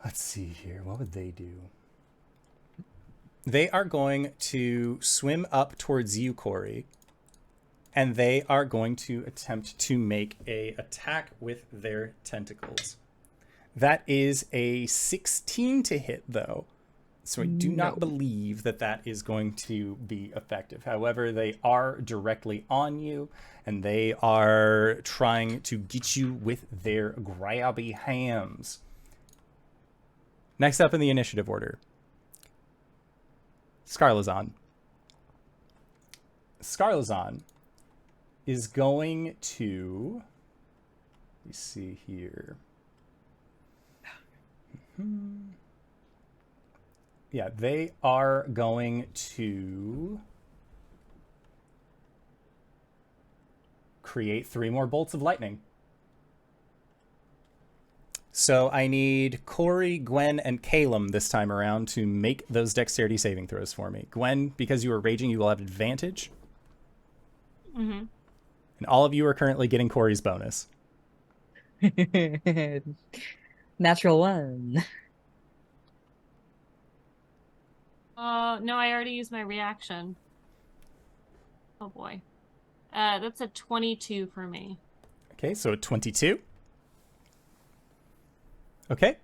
Let's see here. What would they do? They are going to swim up towards you, Cori, and they are going to attempt to make a attack with their tentacles. That is a 16 to hit, though. So I do not believe that that is going to be effective. However, they are directly on you, and they are trying to get you with their grabby hands. Next up in the initiative order, Scarlazon. Scarlazon is going to, let me see here. Yeah, they are going to create 3 more bolts of lightning. So I need Cori, Gwen, and Caelum this time around to make those dexterity saving throws for me. Gwen, because you are raging, you will have advantage. Mm-hmm. And all of you are currently getting Cori's bonus. Natural 1. No, I already used my reaction. Oh boy. That's a 22 for me. Okay, so a 22. Okay.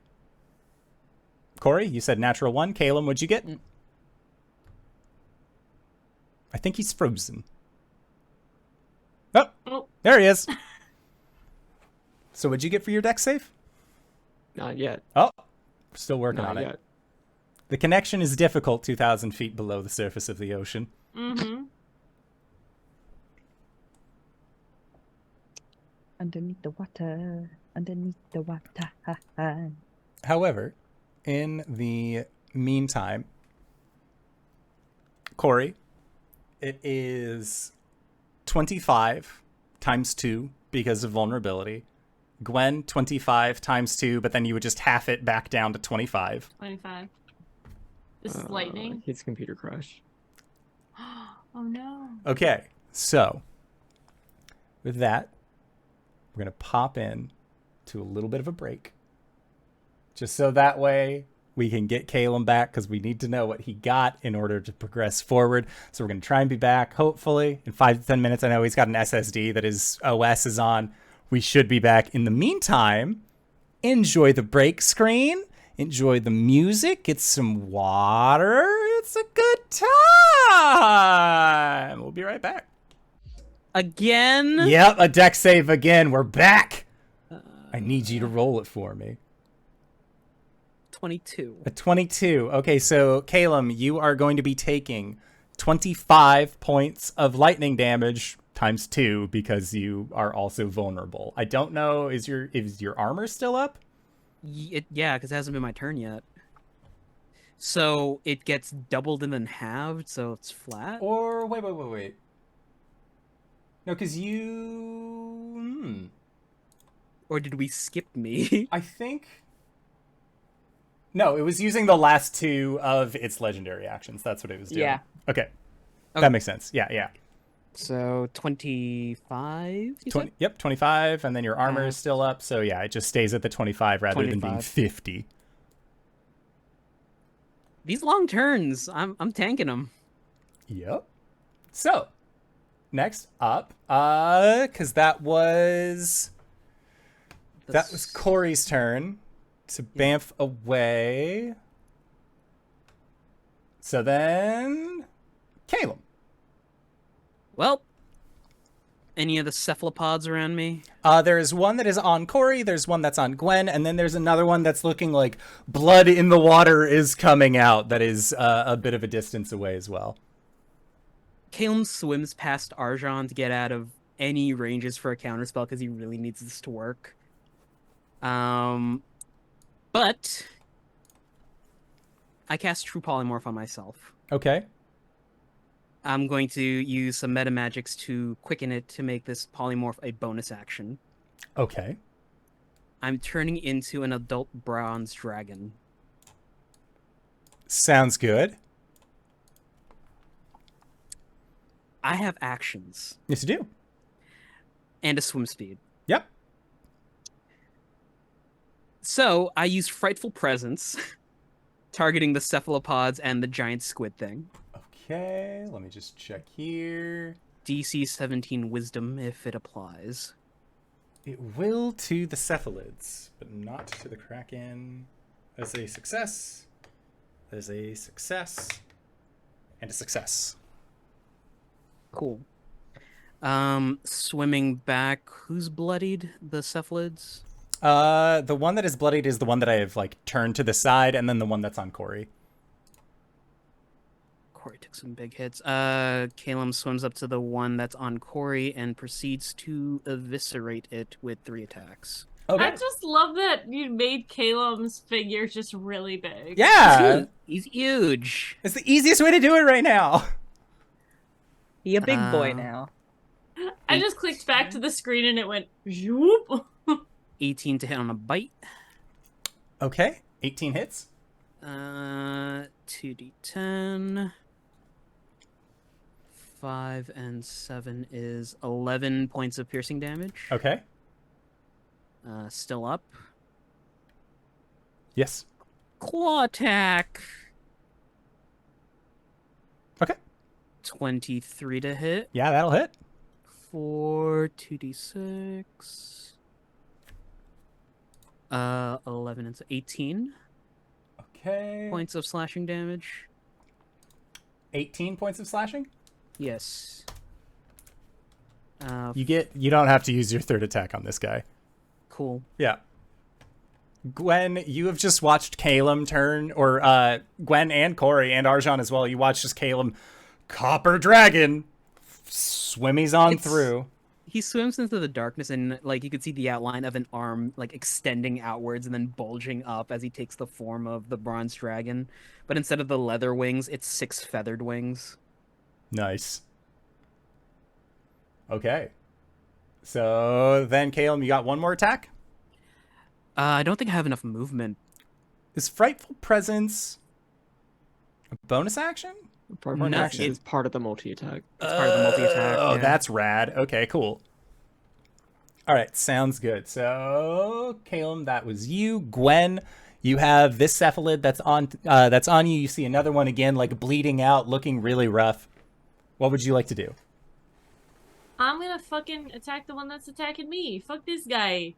Cori, you said natural 1. Caelum, what'd you get? I think he's frozen. Oh, there he is. So what'd you get for your dex save? Not yet. Oh, we're still working Not on it. yet. The connection is difficult 2,000 feet below the surface of the ocean. Mm-hmm. Underneath the water. Underneath the water. However, in the meantime, Cori, it is 25 times 2 because of vulnerability. Gwen, 25 times 2, but then you would just half it back down to 25. 25. This is lightning. His computer crashed. Oh no. Okay, so with that, we're going to pop in to a little bit of a break. Just so that way we can get Caelum back, because we need to know what he got in order to progress forward. So we're going to try and be back, hopefully, in 5 to 10 minutes. I know he's got an SSD that his OS is on. We should be back. In the meantime, enjoy the break screen. Enjoy the music. Get some water. It's a good time. We'll be right back. Again? Yep, a deck save again. We're back. I need you to roll it for me. 22. A 22. Okay, so Caelum, you are going to be taking 25 points of lightning damage times 2 because you are also vulnerable. I don't know, is your armor still up? Yeah, because it hasn't been my turn yet. So it gets doubled and then halved, so it's flat. Or wait. No, because you... Or did we skip me? I think... No, it was using the last 2 of its legendary actions. That's what it was doing. Yeah. Okay. Okay. That makes sense. Yeah. So 25, you 20, said? yep, 25, and then your armor is still up. So yeah, it just stays at the 25 rather than being 25. 50. These long turns, I'm tanking them. Yep. So, next up, because that was Cori's turn to bamf away. So then, Caelum. Well, any of the cephalopods around me? There's one that is on Cori, there's one that's on Gwen, and then there's another one that's looking like blood in the water is coming out that is a bit of a distance away as well. Caelum swims past Arjhan to get out of any ranges for a counterspell because he really needs this to work. But I cast True Polymorph on myself. Okay. I'm going to use some meta magics to quicken it to make this polymorph a bonus action. Okay. I'm turning into an adult bronze dragon. Sounds good. I have actions Yes, you do. and a swim speed. Yep. So I use Frightful Presence, targeting the cephalopods and the giant squid thing. Okay, let me just check here. DC 17 Wisdom if it applies. It will to the cephalids, but not to the Kraken. That's a success. There's a success. And a success. Cool. Swimming back. Who's bloodied? The cephalids? The one that is bloodied is the one that I have, like, turned to the side, and then the one that's on Cori. Cori took some big hits. Caelum swims up to the one that's on Cori and proceeds to eviscerate it with 3 attacks. Okay. I just love that you made Caelum's figure just really big. Yeah! He's huge. It's the easiest way to do it right now. He a big boy Uh, now. I just clicked back to the screen and it went zoop. 18 to hit on a bite. Okay, 18 hits. 2d10. 5 and 7 is 11 points of piercing damage. Okay. Still up. Yes. Claw attack. Okay. 23 to hit. Yeah, that'll hit. For 2d6. 11 and 18 Okay. points of slashing damage. 18 points of slashing? Yes. You don't have to use your third attack on this guy. Cool. Yeah. Gwen, you have just watched Caelum turn, or Gwen and Cori and Arjhan as well. You watched just Caelum Copper Dragon swimmies on through. He swims into the darkness and like you could see the outline of an arm like extending outwards and then bulging up as he takes the form of the bronze dragon. But instead of the leather wings, it's 6 feathered wings. Nice. Okay. So then, Caelum, you got one more attack? I don't think I have enough movement. Is Frightful Presence a bonus action? Frightful No, action it- is part of the multi-attack. It's part of the multi-attack. Oh, yeah. that's rad. Okay, cool. All right, sounds good. So, Caelum, that was you. Gwen, you have this cephalid that's on you. You see another one again, like bleeding out, looking really rough. What would you like to do? I'm gonna fucking attack the one that's attacking me. Fuck this guy.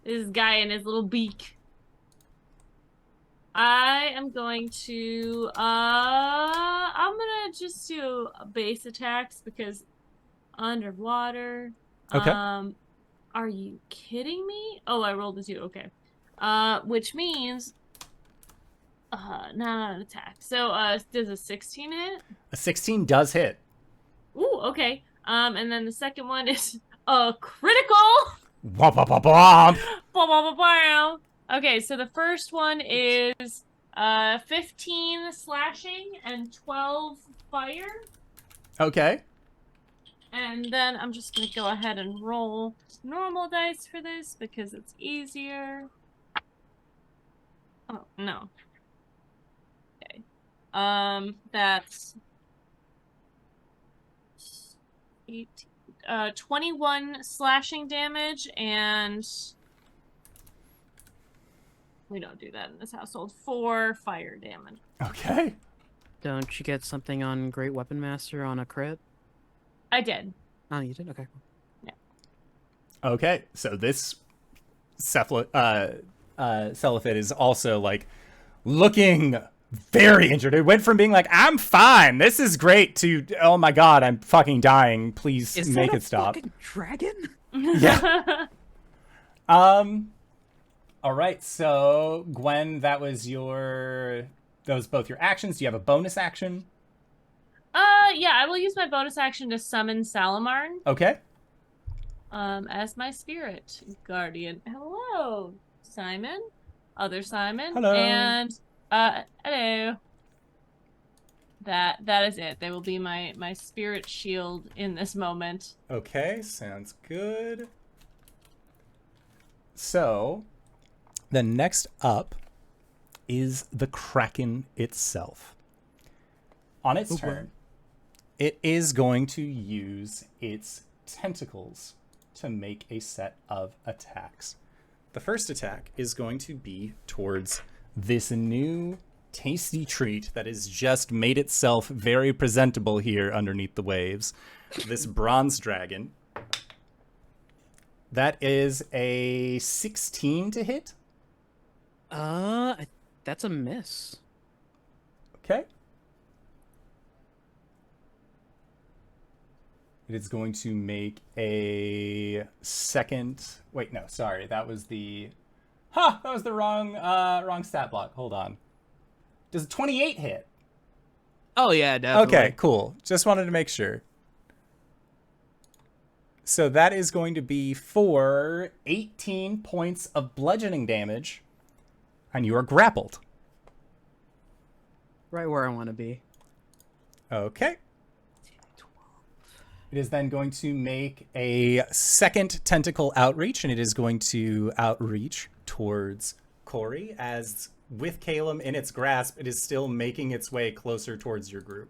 This guy and his little beak. I am going to, I'm gonna just do base attacks because underwater. Okay. Are you kidding me? Oh, I rolled a 2, okay. Which means, not an attack. So, does a 16 hit? A 16 does hit. Ooh, okay. And then the second one is a critical. Womp, womp, womp, womp. Bow, bow, bow, bow. Okay, so the first one is 15 slashing and 12 fire. Okay. And then I'm just going to go ahead and roll normal dice for this because it's easier. Oh, no. Okay. That's 21 slashing damage, and we don't do that in this household. 4 fire damage. Okay. Don't you get something on Great Weapon Master on a crit? I did. Oh, you did? Okay. Okay, so this Cephaloid is also like looking very injured. It went from being like, I'm fine, this is great, to, oh my god, I'm fucking dying. Please make it stop. Fucking dragon? Yeah. All right, so Gwen, that was both your actions. Do you have a bonus action? Yeah, I will use my bonus action to summon Salamarn. Okay. As my spirit guardian. Hello, Simon. Other Simon. Hello. And hello. That is it. They will be my spirit shield in this moment. Okay, sounds good. So, the next up is the Kraken itself. On its turn, it is going to use its tentacles to make a set of attacks. The first attack is going to be towards this new tasty treat that has just made itself very presentable here underneath the waves. This bronze dragon. That is a 16 to hit. That's a miss. Okay. It is going to make a second. Wait, no, sorry. That was the. That was the wrong stat block. Hold on. Does 28 hit? Oh yeah, definitely. Okay, cool. Just wanted to make sure. So that is going to be for 18 points of bludgeoning damage, and you are grappled. Right where I want to be. Okay. It is then going to make a second tentacle outreach, and it is going to outreach towards Cori, as with Caelum in its grasp, it is still making its way closer towards your group.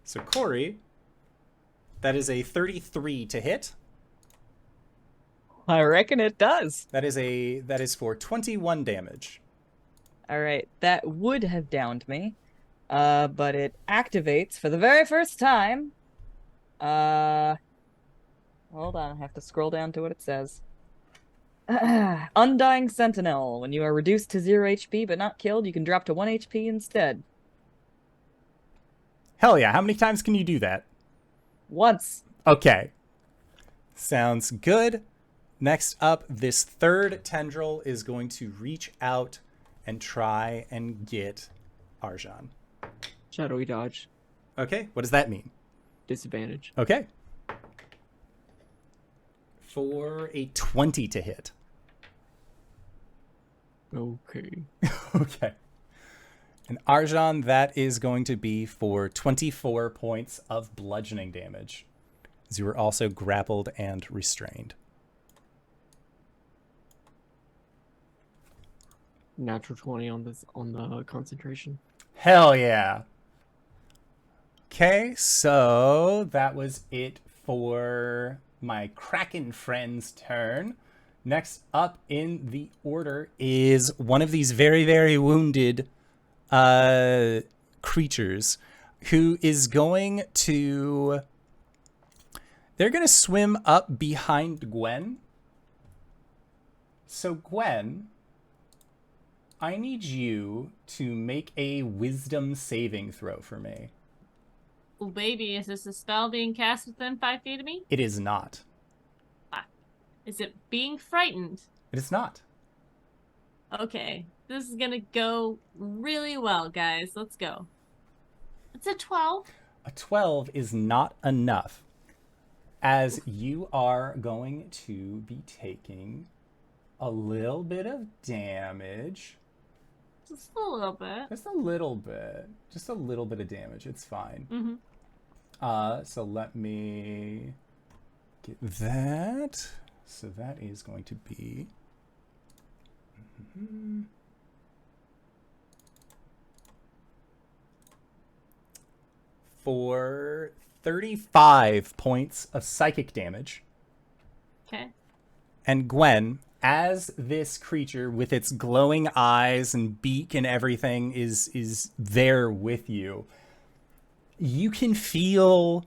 So Cori, that is a 33 to hit. I reckon it does. That is for 21 damage. All right, that would have downed me, but it activates for the very first time. Hold on, I have to scroll down to what it says. Undying Sentinel. When you are reduced to 0 HP but not killed, you can drop to 1 HP instead. Hell yeah, how many times can you do that? Once. Okay. Sounds good. Next up, this third tendril is going to reach out and try and get Arjhan. Shadowy dodge. Okay, what does that mean? Disadvantage. Okay. For a 20 to hit. Okay. Okay. And Arjhan, that is going to be for 24 points of bludgeoning damage, as you were also grappled and restrained. Natural 20 on the concentration. Hell yeah. Okay, so that was it for my Kraken friend's turn. Next up in the order is one of these very, very wounded creatures who is going to... They're going to swim up behind Gwen. So Gwen, I need you to make a wisdom saving throw for me. Oh, baby, is this a spell being cast within 5 feet of me? It is not. Is it being frightened? It is not. Okay, this is gonna go really well, guys. Let's go. It's a 12. A 12 is not enough, as you are going to be taking a little bit of damage. Just a little bit. Just a little bit. Just a little bit of damage. It's fine. Mm-hmm. So let me get that. So that is going to be... for 35 points of psychic damage. Okay. And Gwen, as this creature with its glowing eyes and beak and everything is there with you, you can feel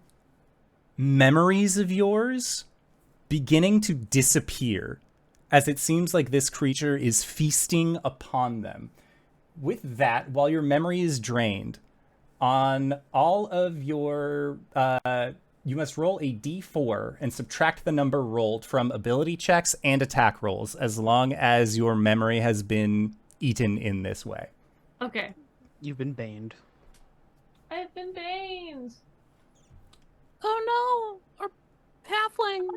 memories of yours beginning to disappear as it seems like this creature is feasting upon them. With that, while your memory is drained, on all of your... you must roll a d4 and subtract the number rolled from ability checks and attack rolls as long as your memory has been eaten in this way. Okay. You've been baned. I've been baned. Oh no! Our halfling!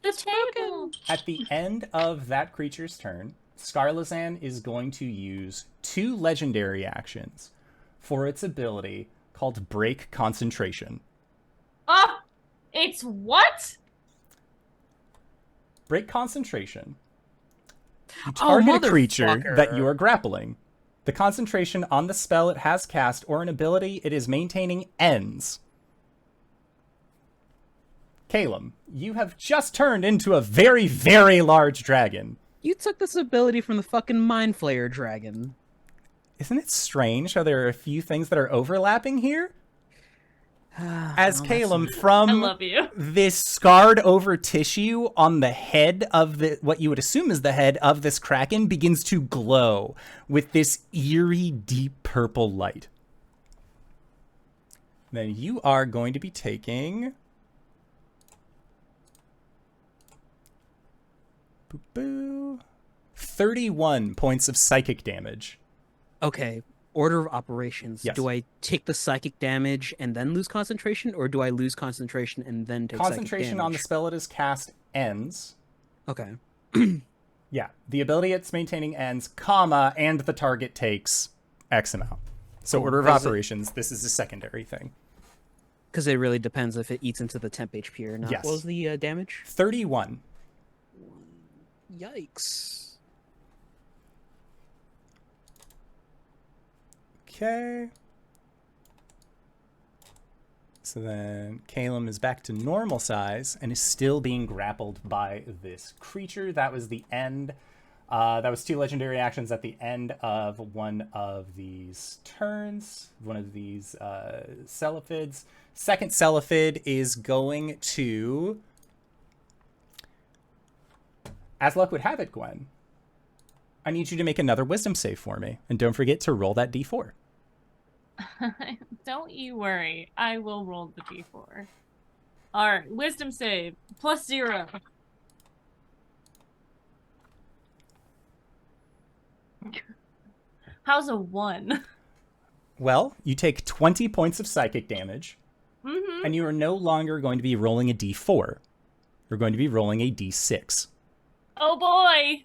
The table. At the end of that creature's turn, Scarlazan is going to use 2 legendary actions for its ability called Break Concentration. Ah! It's what? Break Concentration. You target a creature motherfucker. that you are grappling. The concentration on the spell it has cast or an ability it is maintaining ends. Caelum, you have just turned into a very, very large dragon. You took this ability from the fucking Mind Flayer dragon. Isn't it strange how there are a few things that are overlapping here? As Caelum, I from love you. this scarred over tissue on the head of the what you would assume is the head of this kraken begins to glow with this eerie deep purple light. Then you are going to be taking 31 points of psychic damage. Okay, order of operations. Yes. Do I take the psychic damage and then lose concentration, or do I lose concentration and then take Concentration psychic on the damage? spell it is cast ends. Okay. Yeah, the ability it's maintaining ends, comma, and the target takes X amount. So Cool. order of Does it- operations, this is a secondary thing. Because it really depends if it eats into the temp HP or not. Yes. What was the damage? 31. Yikes. Okay. So then Caelum is back to normal size and is still being grappled by this creature. That was the end. That was 2 legendary actions at the end of one of these turns, one of these Celiphids. Second Celephid is going to, as luck would have it, Gwen, I need you to make another wisdom save for me. And don't forget to roll that d4. Don't you worry. I will roll the d4. Alright, wisdom save. +0. How's a 1? Well, you take 20 points of psychic damage, Mm-hmm. and you are no longer going to be rolling a d4. You're going to be rolling a d6. Oh boy!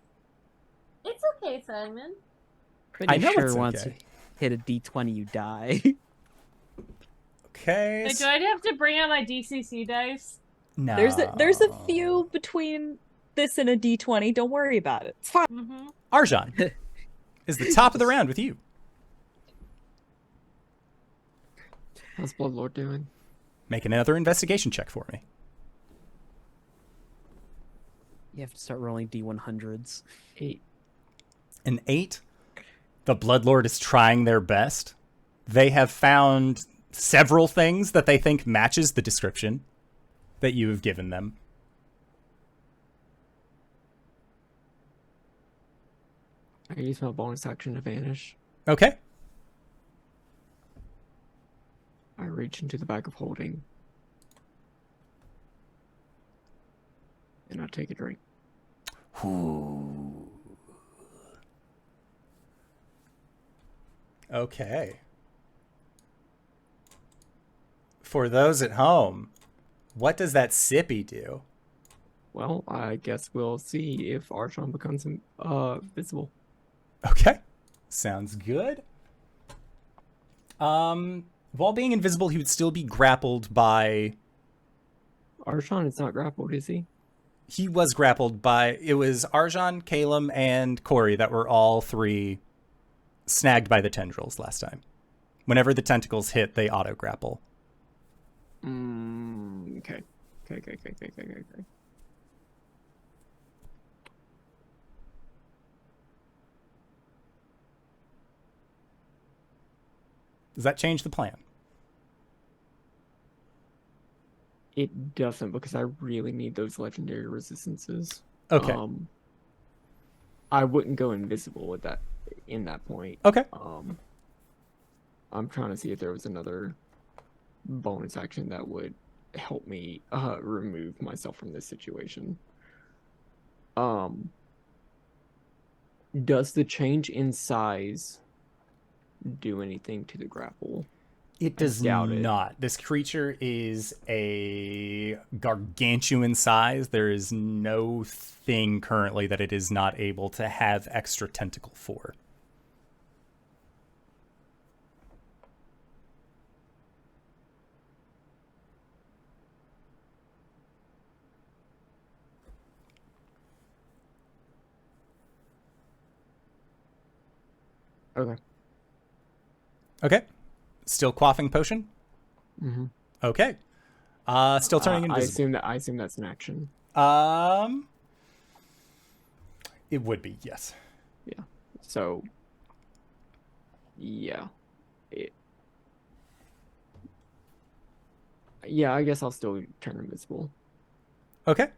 It's okay, Simon. Pretty know sure it's once okay. you hit a D20, you die. Okay. Wait, do I have to bring out my DCC dice? No. There's a few between this and a D20. Don't worry about it. It's fine. Mm-hmm. Arjhan is the top of the round with you. How's Bloodlord doing? Make another investigation check for me. You have to start rolling D100s. 8. An 8. The Bloodlord is trying their best. They have found several things that they think matches the description that you have given them. I use my bonus action to vanish. Okay. I reach into the bag of holding. And I take a drink. Okay. For those at home, what does that sippy do? Well, I guess we'll see if Arjhan becomes visible. Okay. Sounds good. While being invisible, he would still be grappled by... Arjhan is not grappled, is he? He was grappled by... It was Arjhan, Caelum, and Cori that were all three snagged by the tendrils last time. Whenever the tentacles hit, they auto-grapple. Okay. Okay. Does that change the plan? It doesn't, because I really need those legendary resistances. Okay. I wouldn't go invisible at that in that point. Okay. I'm trying to see if there was another bonus action that would help me remove myself from this situation. Does the change in size do anything to the grapple? It does doubt it. not. This creature is a gargantuan size. There is no thing currently that it is not able to have extra tentacle for. Okay. Okay. Still quaffing potion? Mm-hmm. Okay. Still turning invisible. I assume that's an action. It would be, yes. Yeah. So. Yeah. Yeah, I guess I'll still turn invisible. Okay.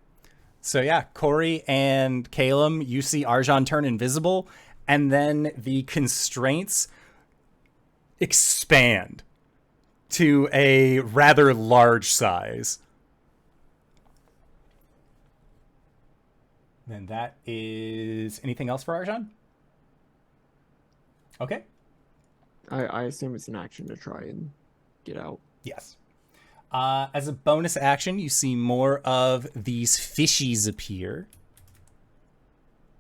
So yeah, Cori and Caelum, you see Arjhan turn invisible, and then the constraints expand to a rather large size. Then that is... Anything else for Arjhan? Okay. I assume it's an action to try and get out. Yes. As a bonus action, you see more of these fishies appear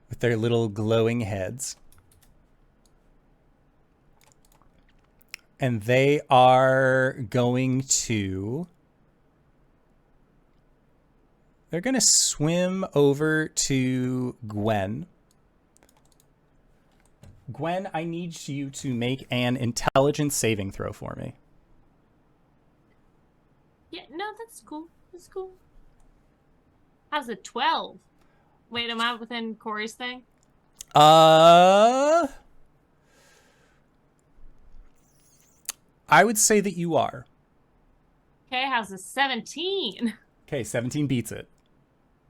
with their little glowing heads. And they are going to... They're going to swim over to Gwen. Gwen, I need you to make an intelligence saving throw for me. Yeah, no, that's cool. That's cool. How's it 12? Wait, am I within Cori's thing? I would say that you are. Okay, how's a 17? Okay, 17 beats it.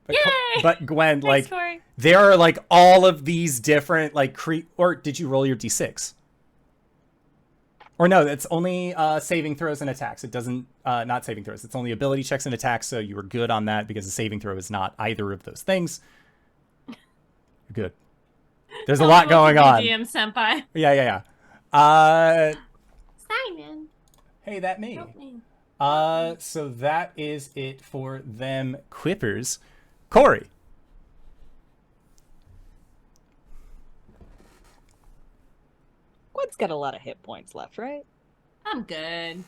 But, Yay! But Gwen, Thanks, like, Cori. there are like all of these different like or did you roll your d6? Or no, it's only saving throws and attacks. It doesn't not saving throws. It's only ability checks and attacks. So you were good on that because the saving throw is not either of those things. You're good. There's a lot going on. DM senpai. Yeah. Simon. Hey, that me. Help me. So that is it for them quippers. Cori. Gwen's got a lot of hit points left, right? I'm good.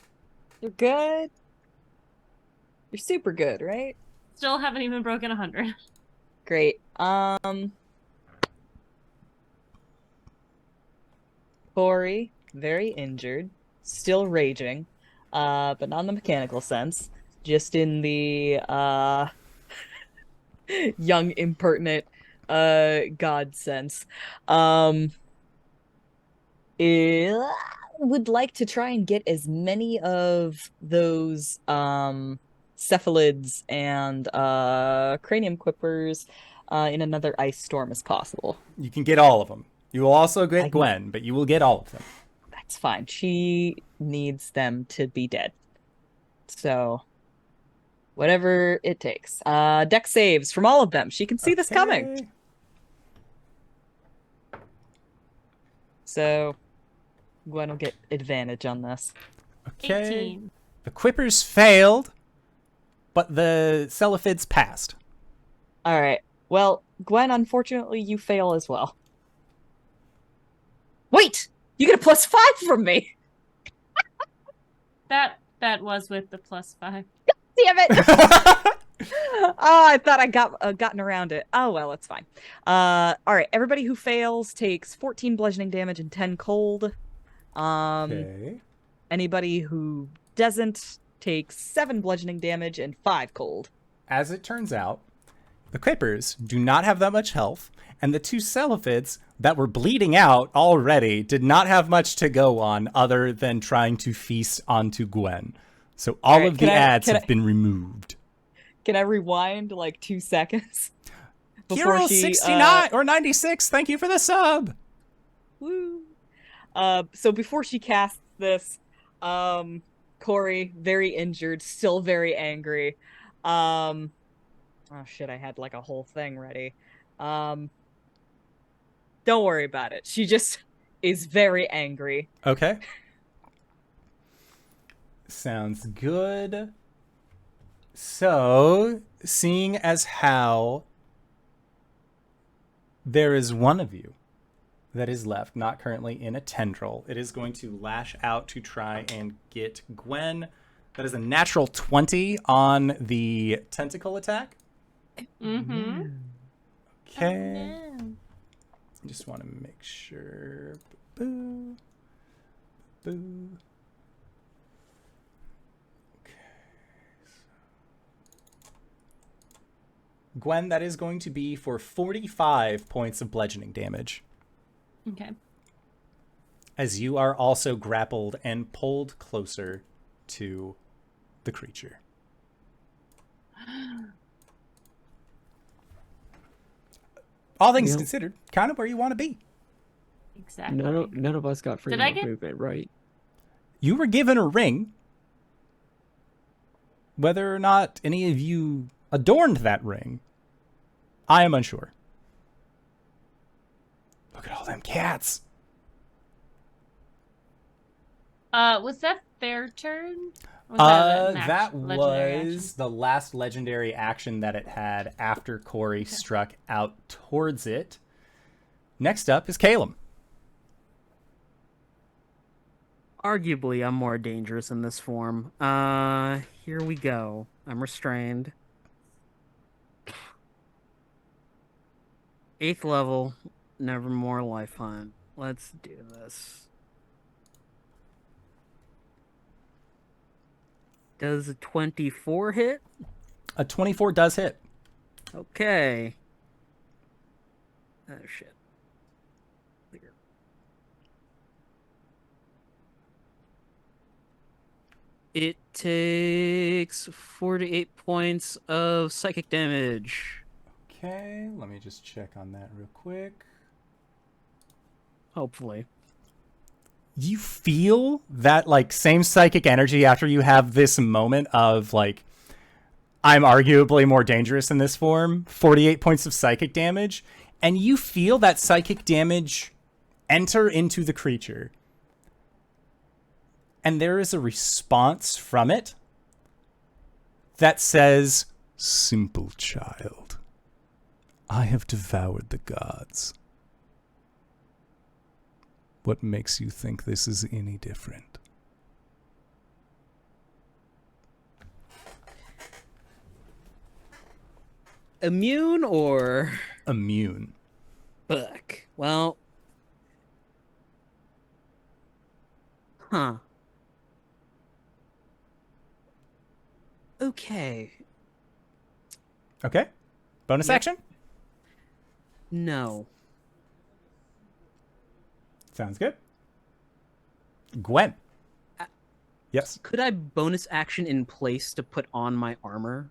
You're good? You're super good, right? Still haven't even broken 100. Great. Cori, very injured, still raging, but not in the mechanical sense, just in the young impertinent god sense. Would like to try and get as many of those cephalids and cranium quippers in another ice storm as possible. You can get all of them. You will also get Gwen, but you will get all of them. That's fine. She needs them to be dead. So, whatever it takes. Deck saves from all of them. She can see this coming. So, Gwen will get advantage on this. Okay. 18. The quippers failed, but the celiphids passed. All right. Well, Gwen, unfortunately, you fail as well. Wait! You get a +5 from me! That was with the +5. Damn it! Oh, I thought I gotten around it. Oh well, it's fine. All right. Everybody who fails takes 14 bludgeoning damage and 10 cold. Okay. Anybody who doesn't takes 7 bludgeoning damage and 5 cold. As it turns out, the Quippers do not have that much health, and the 2 Celiphids that were bleeding out already did not have much to go on other than trying to feast onto Gwen. So all right, of the ads have been removed. Can I rewind like 2 seconds? Hero 69 or 96, thank you for the sub. Woo. So before she casts this, Cori, very injured, still very angry. Oh shit, I had like a whole thing ready. Don't worry about it. She just is very angry. Okay. Sounds good. So, seeing as how there is one of you that is left, not currently in a tendril, it is going to lash out to try and get Gwen. That is a natural 20 on the tentacle attack. Mm-hmm. Okay. I just want to make sure. Boo. Boo. Gwen, that is going to be for 45 points of bludgeoning damage. Okay. As you are also grappled and pulled closer to the creature. All things considered, kind of where you want to be. Exactly. None of us got free movement, right? You were given a ring. Whether or not any of you adorned that ring, I am unsure. Look at all them cats. Was that their turn? Was that was the last legendary action that it had after Cori struck out towards it. Next up is Caelum. Arguably, I'm more dangerous in this form. Here we go. I'm restrained. 8th level, Nevermore Life Hunt. Let's do this. Does a 24 hit? A 24 does hit. Okay. Oh, shit. Here. It takes 48 points of psychic damage. Okay, let me just check on that real quick. Hopefully. You feel that like same psychic energy after you have this moment of like, I'm arguably more dangerous in this form, 48 points of psychic damage, and you feel that psychic damage enter into the creature. And there is a response from it that says, "Simple child, I have devoured the gods. What makes you think this is any different?" Immune or... Immune. Fuck. Well... Huh. Okay. Okay. Bonus action? No. Sounds good. Gwen. Yes. Could I bonus action in place to put on my armor?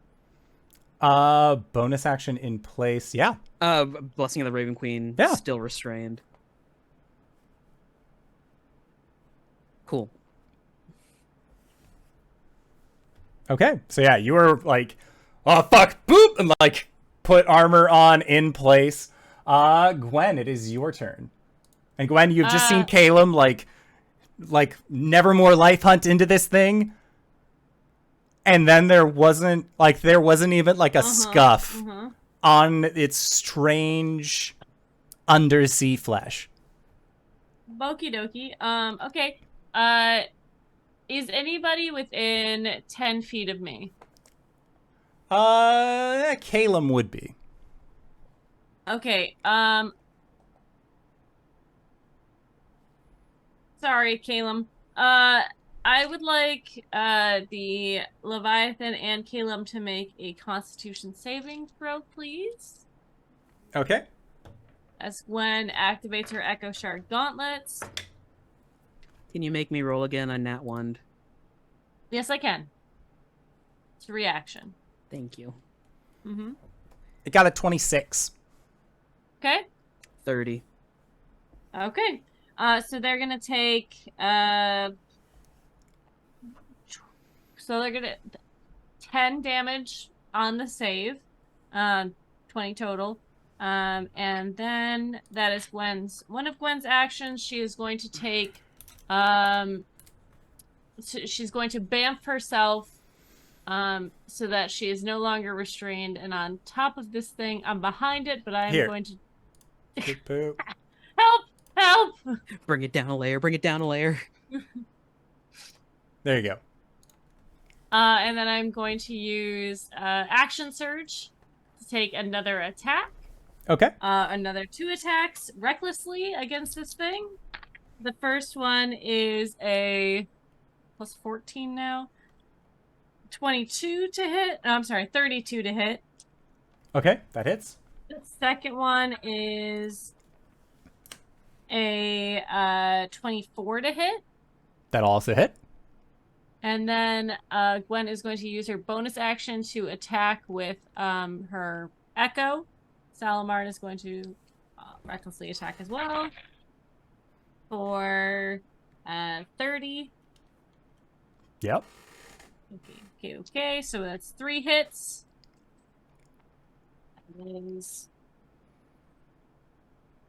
Bonus action in place. Yeah. Blessing of the Raven Queen. Yeah. Still restrained. Cool. Okay. So yeah, you were like, oh fuck, boop, and like put armor on in place. Gwen, it is your turn. And Gwen, you've just seen Caelum like Nevermore Life Hunt into this thing. And then there wasn't even like a scuff on its strange undersea flesh. Okie dokie. Okay. Is anybody within 10 feet of me? Caelum would be. Okay, sorry, Caelum. I would like the Leviathan and Caelum to make a Constitution saving throw, please. Okay. As Gwen activates her Echo Shard gauntlets. Can you make me roll again on Nat 1? Yes, I can. It's a reaction. Thank you. Mm-hmm. It got a 26. Okay. 30. Okay. So they're gonna take so they're gonna 10 damage on the save. 20 total. And then that is one of Gwen's actions. She is going to take she's going to bamf herself so that she is no longer restrained, and on top of this thing, I'm behind it, but I'm going to Poop, poop. help. Bring it down a layer. Bring it down a layer. There you go. And then I'm going to use Action Surge to take another attack. Okay. Another 2 attacks recklessly against this thing. The first one is a plus 14 now. 22 to hit. Oh, I'm sorry, 32 to hit. Okay, that hits. The second one is a 24 to hit. That'll also hit. And then Gwen is going to use her bonus action to attack with her Echo. Salamard is going to recklessly attack as well for 30. Yep. Okay. So that's 3 hits.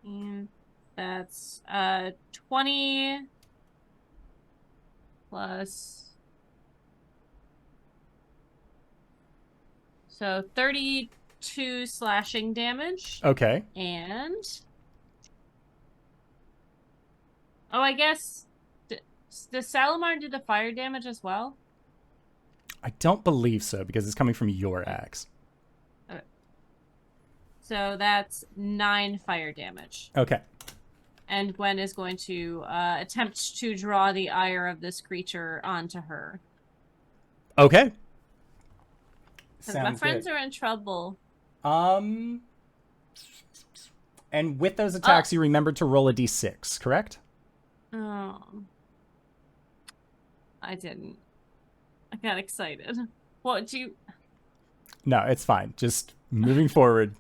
And that's 20 plus. So 32 slashing damage. Okay. And I guess does Salamar do the fire damage as well? I don't believe so, because it's coming from your axe. Okay. So that's 9 fire damage. Okay. And Gwen is going to attempt to draw the ire of this creature onto her. Okay. Because my friends are in trouble. And with those attacks, you remembered to roll a d6, correct? Oh. I didn't. I got excited. What do you... No, it's fine. Just moving forward.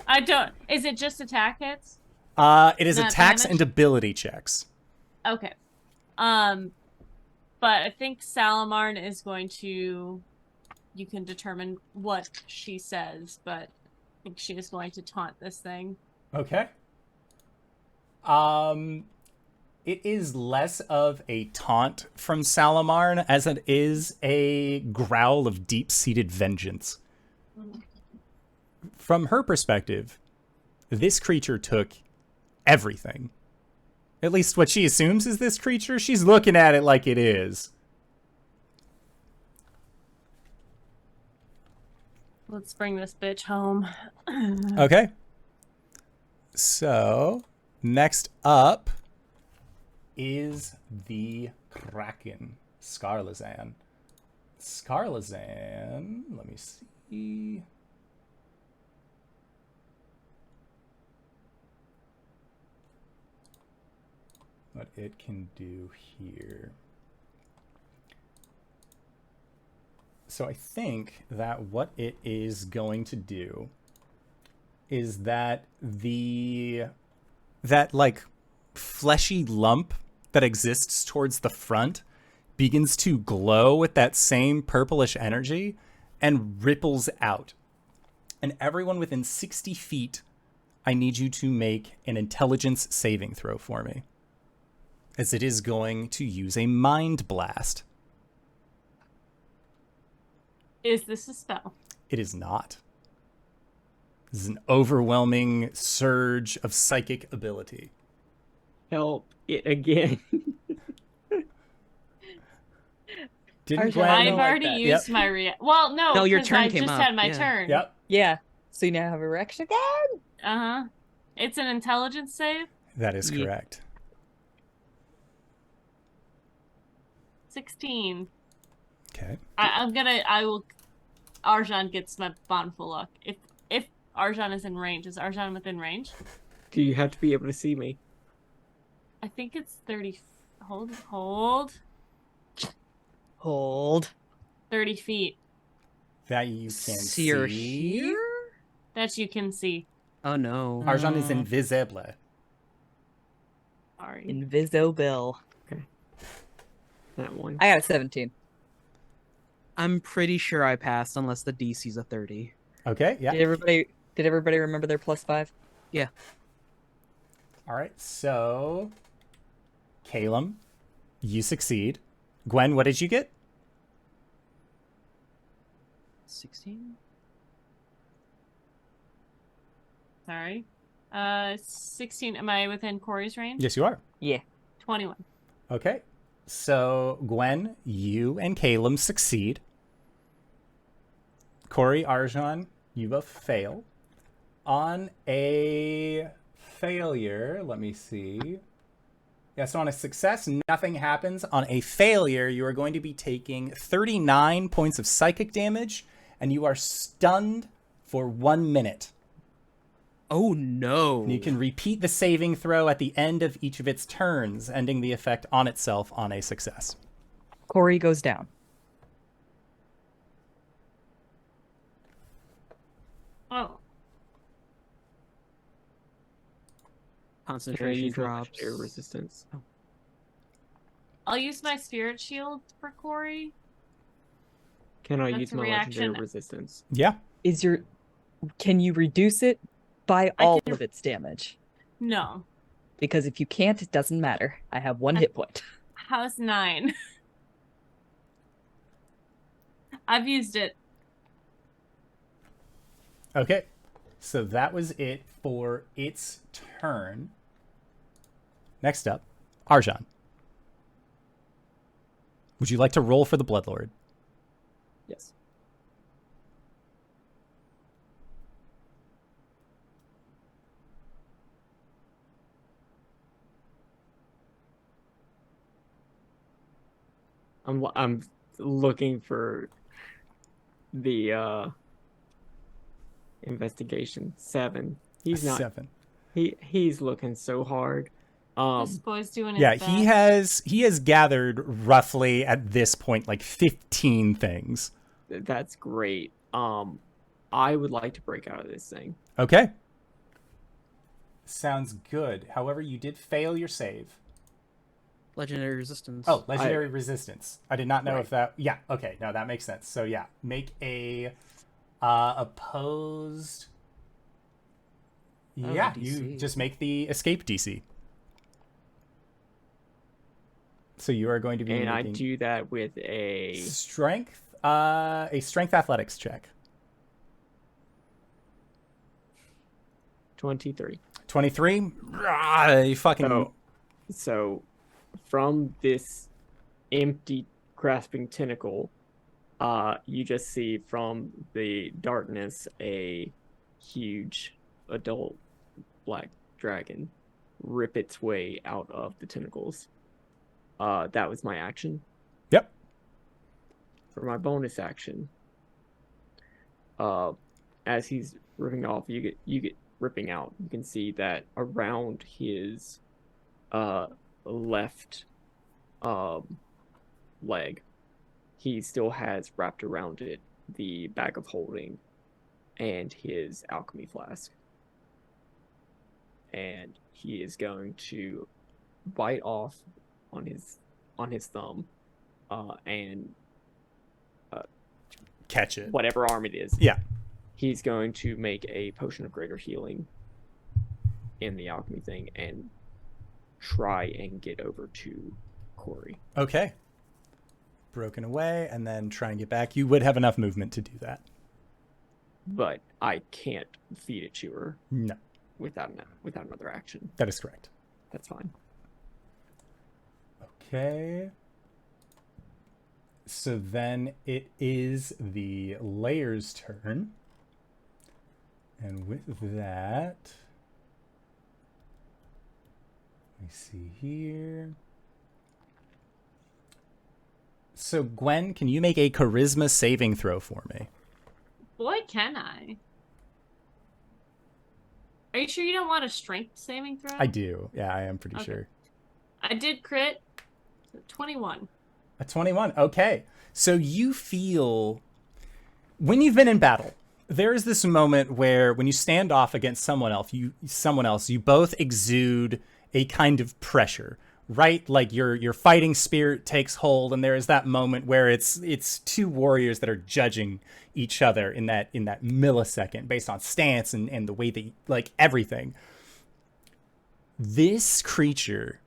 I don't... Is it just attack hits? It is Not attacks damage? and ability checks. Okay. But I think Salamarn is going to... You can determine what she says, but I think she is going to taunt this thing. Okay. It is less of a taunt from Salamarn as it is a growl of deep-seated vengeance. From her perspective, this creature took everything. At least what she assumes is this creature. She's looking at it like it is. Let's bring this bitch home. Okay. So, next up is the Kraken, Skarlazan. Skarlazan, let me see. What it can do here. So I think that what it is going to do is that that like fleshy lump that exists towards the front begins to glow with that same purplish energy and ripples out. And everyone within 60 feet, I need you to make an intelligence saving throw for me, as it is going to use a mind blast. Is this a spell? It is not. This is an overwhelming surge of psychic ability. Help it again. Didn't Arjhan, Gwen? I I've don't like already that. used my Well, no, No, your 'cause turn I came just up, had my yeah. turn. Yep, Yeah. So you now have a reaction again. Uh-huh. It's an intelligence save. that is Yeah. correct. 16. Okay. I will Arjhan gets my bountiful luck. If Arjhan is in range. Is Arjhan within range? Do you have to be able to see me? I think it's 30. Hold. Hold. 30 feet. That you can See her see. here? That you can see. Oh no. Arjhan is invisible. Sorry. Invisible. That one. I got a 17. I'm pretty sure I passed unless the DC's a 30. Okay, yeah. Did everybody remember their +5? All right, so Caelum, you succeed. Gwen, what did you get? 16? Sorry. 16. Am I within Cori's range? Yes, you are. Yeah. 21. Okay, so Gwen, you and Caelum succeed. Cori, Arjhan, you both fail. On a failure, let me see. Yeah, so on a success, nothing happens. On a failure, you are going to be taking 39 points of psychic damage, and you are stunned for 1 minute. Oh no. And you can repeat the saving throw at the end of each of its turns, ending the effect on itself on a success. Cori goes down. Oh. Can I Concentration use my drops. legendary resistance? Oh. I'll use my spirit shield for Cori. Can I That's use a my reaction. legendary resistance? Yeah. Can you reduce it by I all can- of its damage? No. Because if you can't, it doesn't matter. I have 1 hit point. How's 9? I've used it. Okay. So that was it for its turn. Next up, Arjhan. Would you like to roll for the Bloodlord? Yes. I'm looking for the investigation 7. He's not 7. he's looking so hard. This boy's doing his Yeah, best. he has gathered roughly at this point like 15 things. That's great. I would like to break out of this thing. Okay. Sounds good. However, you did fail your save. Legendary resistance. Oh, legendary resistance. I did not know Right. if that. Yeah. Okay. No, that makes sense. So yeah, make a opposed. Oh, Yeah, DC. you just make the escape DC. So you are going to be And I making do that with a strength athletics check. 23. 23. You fucking. So from this empty grasping tentacle, you just see from the darkness a huge adult black dragon rip its way out of the tentacles. That was my action. Yep. For my bonus action, as he's ripping off, you get ripping out. You can see that around his left leg, he still has wrapped around it the bag of holding and his alchemy flask. And he is going to bite off on his thumb and Catch it. whatever arm it is. Yeah. He's going to make a potion of greater healing in the alchemy thing and try and get over to Cori. Okay. Broken away and then try and get back. You would have enough movement to do that. But I can't feed it to her No, without another action. that is correct. That's fine. Okay. So then it is the layer's turn. And with that, let me see here. So Gwen, can you make a charisma saving throw for me? Boy, can I. Are you sure you don't want a strength saving throw? I do. Yeah, I am pretty Okay. sure. I did crit. 21. A 21. Okay. So you feel, when you've been in battle, there is this moment where when you stand off against someone else, you both exude a kind of pressure, right? Like your fighting spirit takes hold, and there is that moment where it's two warriors that are judging each other in that millisecond based on stance and the way they like everything. This creature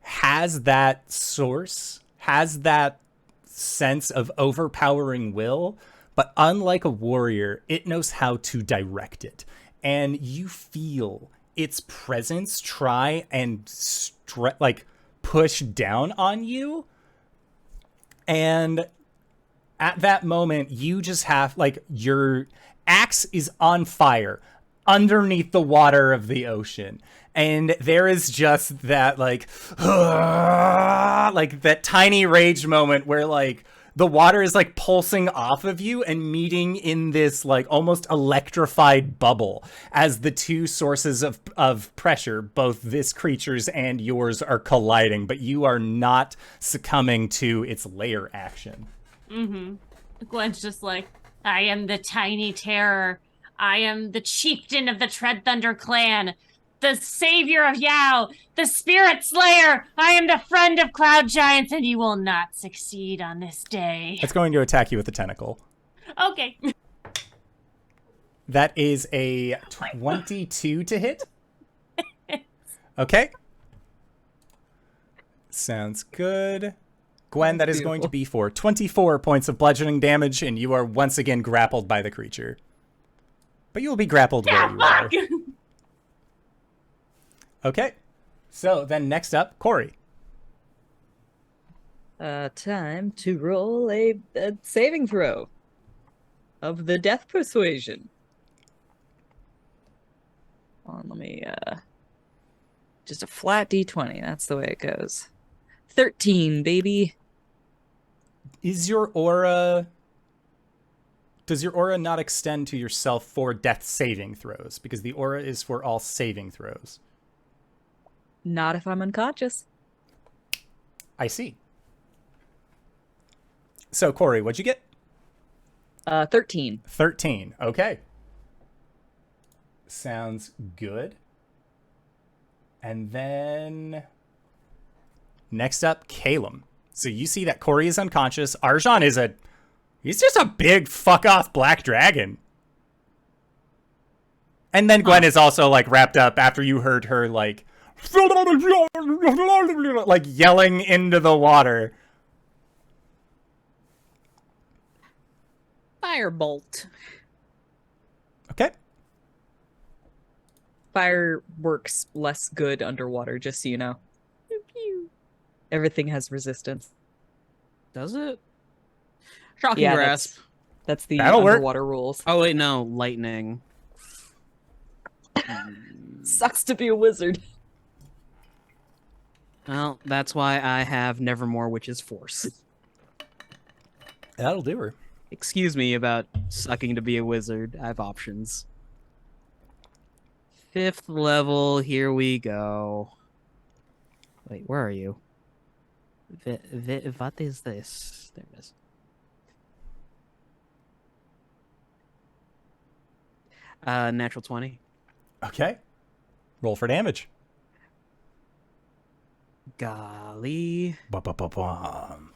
has that source, has that sense of overpowering will, but unlike a warrior, it knows how to direct it. And you feel its presence try and push down on you. And at that moment, you just have, your axe is on fire underneath the water of the ocean. And there is just that, that tiny rage moment where, the water is, pulsing off of you and meeting in this, almost electrified bubble as the two sources of pressure, both this creature's and yours, are colliding. But you are not succumbing to its layer action. Mm-hmm. Gwen's just like, I am the tiny terror. I am the chieftain of the Tread Thunder clan. The savior of Yao, the spirit slayer. I am the friend of cloud giants, and you will not succeed on this day. It's going to attack you with a tentacle. Okay. That is a 22 to hit. Okay. Sounds good. Gwen, that is going to be for 24 points of bludgeoning damage, and you are once again grappled by the creature. But you will be grappled where you are. Okay, so then next up, Cori. Time to roll a saving throw of the death persuasion. Let me, just a flat d20. That's the way it goes. 13, baby. Does your aura not extend to yourself for death saving throws? Because the aura is for all saving throws. Not if I'm unconscious. I see. So, Cori, what'd you get? 13. 13. Okay. Sounds good. And then next up, Caelum. So you see that Cori is unconscious. Arjhan he's just a big fuck off black dragon. And then Gwen is also wrapped up after you heard her yelling into the water. Firebolt. Okay. Fire works less good underwater, just so you know. Pew, pew. Everything has resistance. Does it? Shocking Yeah, grasp. That's the That'll work. underwater rules. Oh wait, no, lightning. Sucks to be a wizard. Well, that's why I have Nevermore Witch's Force. That'll do her. Excuse me about sucking to be a wizard. I have options. 5th level, here we go. Wait, where are you? What is this? There it is. Natural 20. Okay. Roll for damage. Golly. Ba-ba-ba-bum.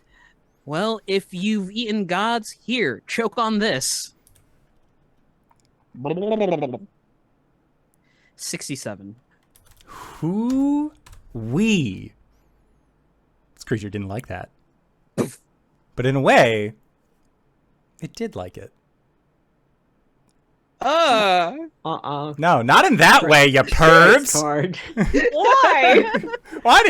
Well, if you've eaten gods, here, choke on this. 67. This creature didn't like that. But in a way, it did like it. Uh-uh. No, not in that way, you pervs. Card. Why?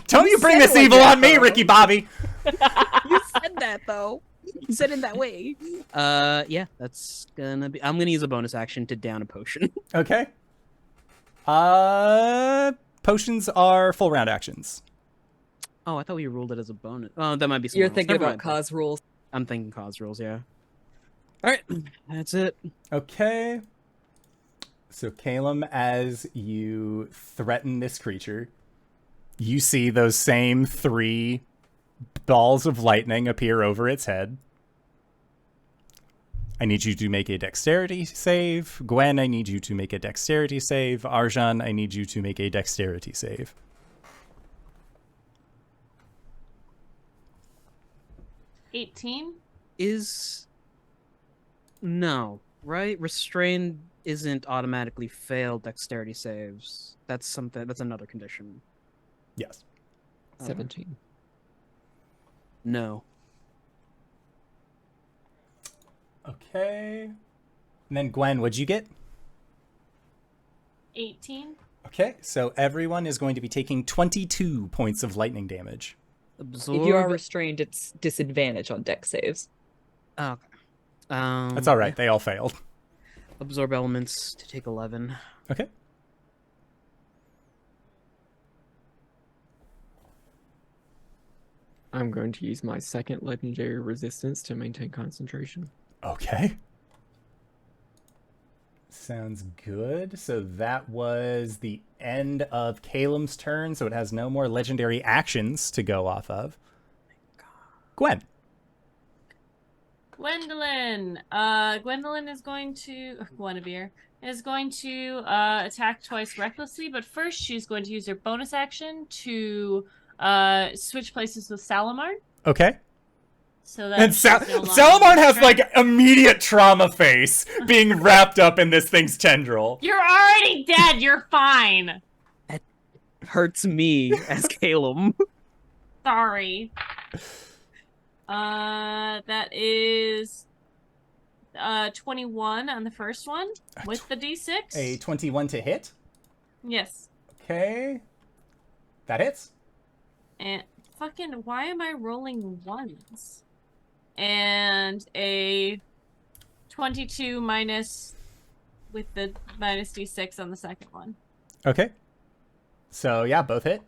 Don't you bring this evil on me, Ricky Bobby. You said that though. You said it that way. Yeah, that's gonna be. I'm gonna use a bonus action to down a potion. Okay. Potions are full round actions. Oh, I thought we ruled it as a bonus. Oh, that might be. You're Else. thinking Never about mind. cause rules. I'm thinking cause rules. Yeah. All right, that's it. Okay. So, Caelum, as you threaten this creature, you see those same 3 balls of lightning appear over its head. I need you to make a dexterity save. Gwen, I need you to make a dexterity save. Arjhan, I need you to make a dexterity save. No, right? Restrained isn't automatically failed dexterity saves. That's another condition. Yes. 17. No. Okay. And then Gwen, what'd you get? 18. Okay, so everyone is going to be taking 22 points of lightning damage. Absorb. If you are restrained, it's disadvantage on dex saves. Oh, okay. That's all right. They all failed. Absorb elements to take 11. Okay. I'm going to use my second legendary resistance to maintain concentration. Okay. Sounds good. So that was the end of Caelum's turn, so it has no more legendary actions to go off of. Gwen. Gwendolyn is going to Guinevere is going to attack twice recklessly, but first she's going to use her bonus action to switch places with Salamar. Okay. So that And Salamar has like immediate trauma face being wrapped up in this thing's tendril. You're already dead. You're fine. Hurts me as Caelum. Sorry. That is 21 on the first one with the D6. A 21 to hit. Yes. Okay. That hits. And fucking, why am I rolling ones? And a 22 minus with the minus D6 on the second one. Okay. So yeah, both hit.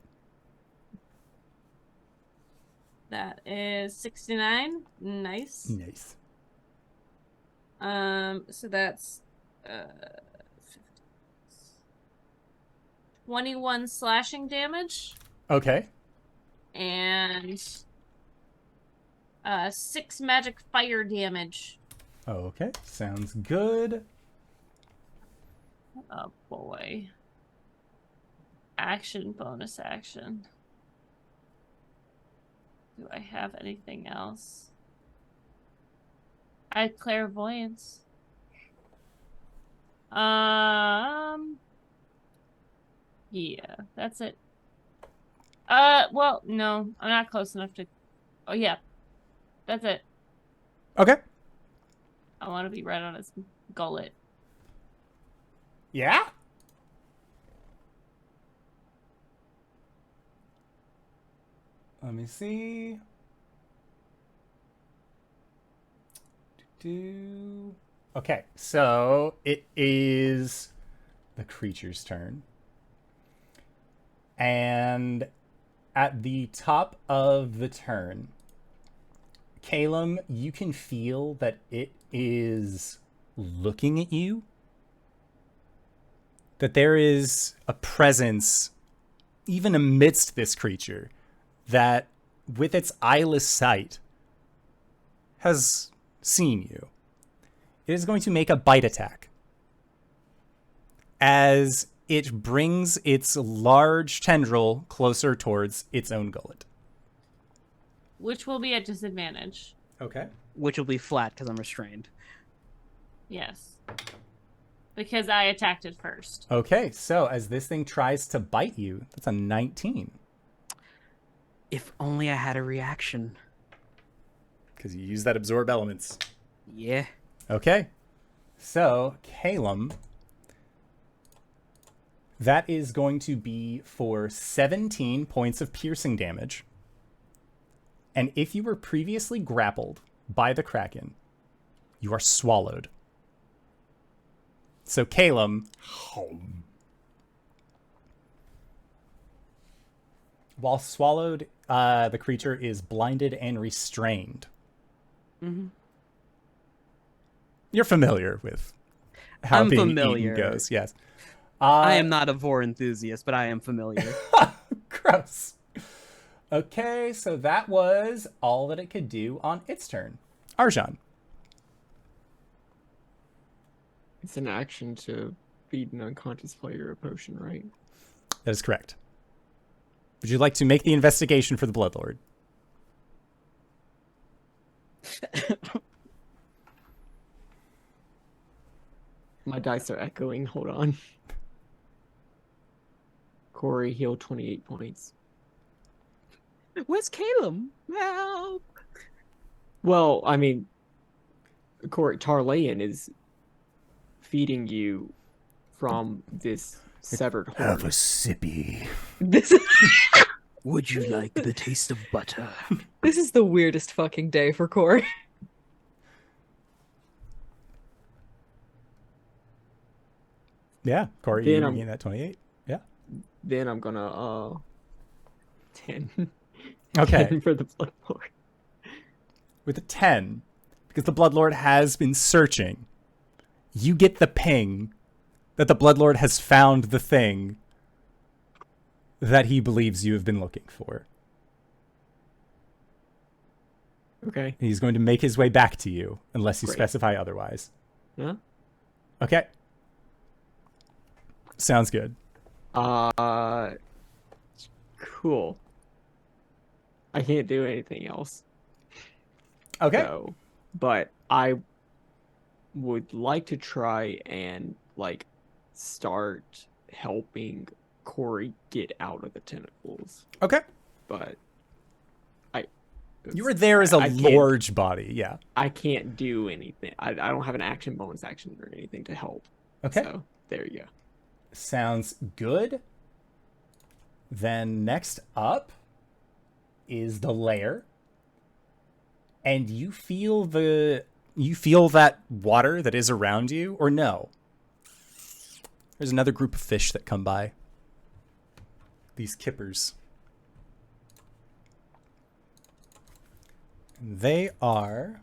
That is 69. Nice. Nice. So that's 21 slashing damage Okay. and 6 magic fire damage. Okay. Sounds good. Oh boy. Action, bonus action. Do I have anything else? I had clairvoyance. Yeah, that's it. Well, no, I'm not close enough to. Oh yeah, that's it. Okay. I want to be right on his gullet. Yeah? Let me see. Okay, so it is the creature's turn. And at the top of the turn, Caelum, you can feel that it is looking at you. That there is a presence, even amidst this creature, that with its eyeless sight has seen you. It is going to make a bite attack as it brings its large tendril closer towards its own gullet. Which will be at disadvantage. Okay. Which will be flat because I'm restrained. Yes. Because I attacked it first. Okay, so as this thing tries to bite you, that's a 19. If only I had a reaction. Because you use that absorb elements. Yeah. Okay. So, Caelum, that is going to be for 17 points of piercing damage. And if you were previously grappled by the Kraken, you are swallowed. So Caelum, while swallowed, the creature is blinded and restrained. Mm-hmm. You're familiar with how I'm being familiar. eaten goes, yes. I am not a vor enthusiast, but I am familiar. Gross. Okay, so that was all that it could do on its turn. Arjhan. It's an action to feed an unconscious player a potion, right? That is correct. Would you like to make the investigation for the Bloodlord? My dice are echoing. Hold on. Cori healed 28 points. Where's Caelum? Help! Well, I mean, Cori, Tarlayan is feeding you from this severed horn. Have a sippy. This Would you like the taste of butter? this is the weirdest fucking day for Cori. Yeah, Cori, Then you I'm- gain that 28. Yeah. Then I'm gonna 10. Okay. 10 for the Bloodlord. With a 10, because the Bloodlord has been searching, you get the ping that the Bloodlord has found the thing that he believes you have been looking for. Okay. He's going to make his way back to you, unless you Great. specify otherwise. Yeah. Okay. Sounds good. Cool. I can't do anything else. Okay. So, but I would like to try and like start helping Cori get out of the tentacles, Okay. but You were there as a I can't- large body, yeah. I can't do anything. I don't have an action, bonus action, or anything to help. Okay. So there you go. Sounds good. Then next up is the lair. And you feel that water that is around you, or no? There's another group of fish that come by. These kippers. They are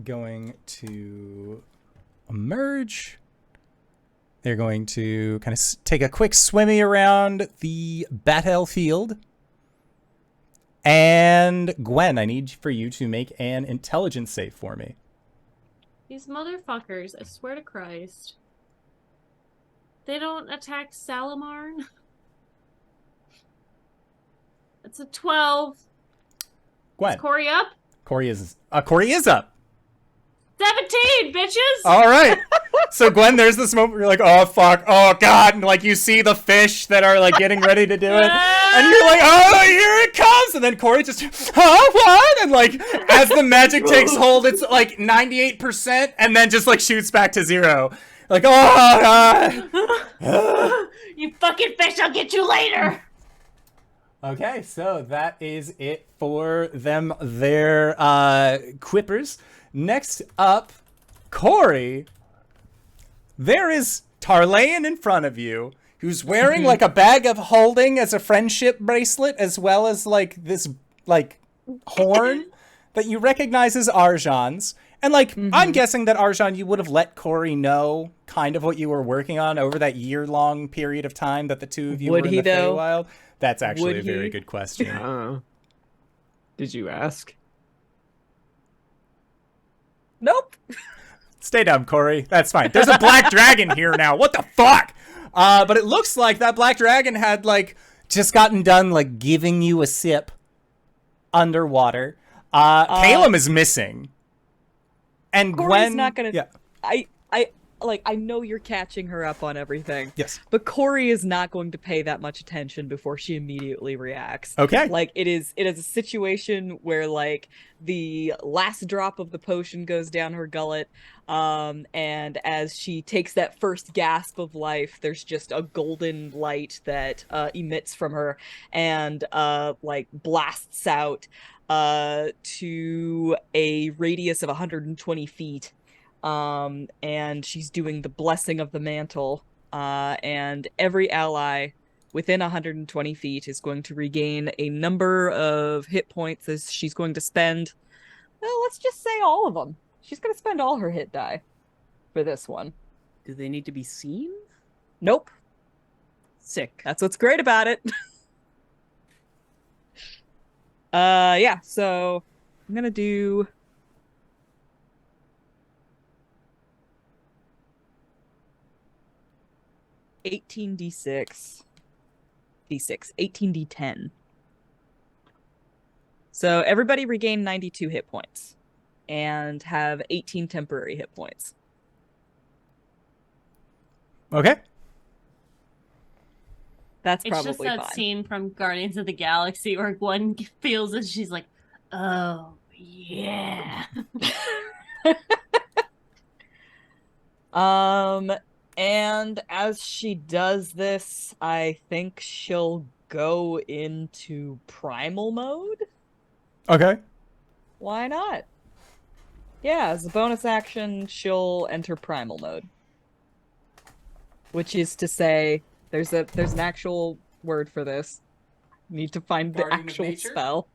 going to emerge. They're going to kind of take a quick swimmy around the Battle field. And Gwen, I need for you to make an intelligence save for me. These motherfuckers, I swear to Christ. They don't attack Salamarn? It's a 12. Gwen, Is Cori up? Cori is up. 17, bitches! All right. So Gwen, there's this moment where you're like, oh fuck, oh god, and like you see the fish that are like getting ready to do it, and you're like, oh, here it comes, and then Cori just, huh, what? And like as the magic takes hold, it's like 98%, and then just like shoots back to 0. Like, oh god. You fucking fish, I'll get you later! Okay, so that is it for them, their quippers. Next up, Cori. There is Tarlayan in front of you, who's wearing like a bag of holding as a friendship bracelet, as well as like this like horn that you recognize as Arjhan's. And like, I'm guessing that Arjhan, you would have let Cori know kind of what you were working on over that year-long period of time that the two of you Would were in he, the though? Feywild. That's actually Would a very he? good question. Did you ask? Nope. Stay down, Cori. That's fine. There's a black dragon here now. What the fuck? But it looks like that black dragon had like just gotten done like giving you a sip underwater. Caelum is missing. And Cori's Gwen not gonna. Yeah. like, I know you're catching her up on everything. Yes. But Cori is not going to pay that much attention before she immediately reacts. Okay. Like, it is a situation where, like, the last drop of the potion goes down her gullet, and as she takes that first gasp of life, there's just a golden light that emits from her and like blasts out to a radius of 120 feet. And she's doing the blessing of the mantle, and every ally within 120 feet is going to regain a number of hit points as she's going to spend, well, let's just say all of them. She's going to spend all her hit die for this one. Do they need to be seen? Nope. Sick. That's what's great about it. Yeah, so I'm going to do... d6, 18d10. So everybody regain 92 hit points and have 18 temporary hit points. Okay. That's It's probably just that fine. scene from Guardians of the Galaxy where Gwen feels it. She's like, oh, yeah. And as she does this, I think she'll go into primal mode. Okay. Why not? Yeah, as a bonus action, she'll enter primal mode. Which is to say, there's an actual word for this. Need to find the Guardian of actual Nature? spell.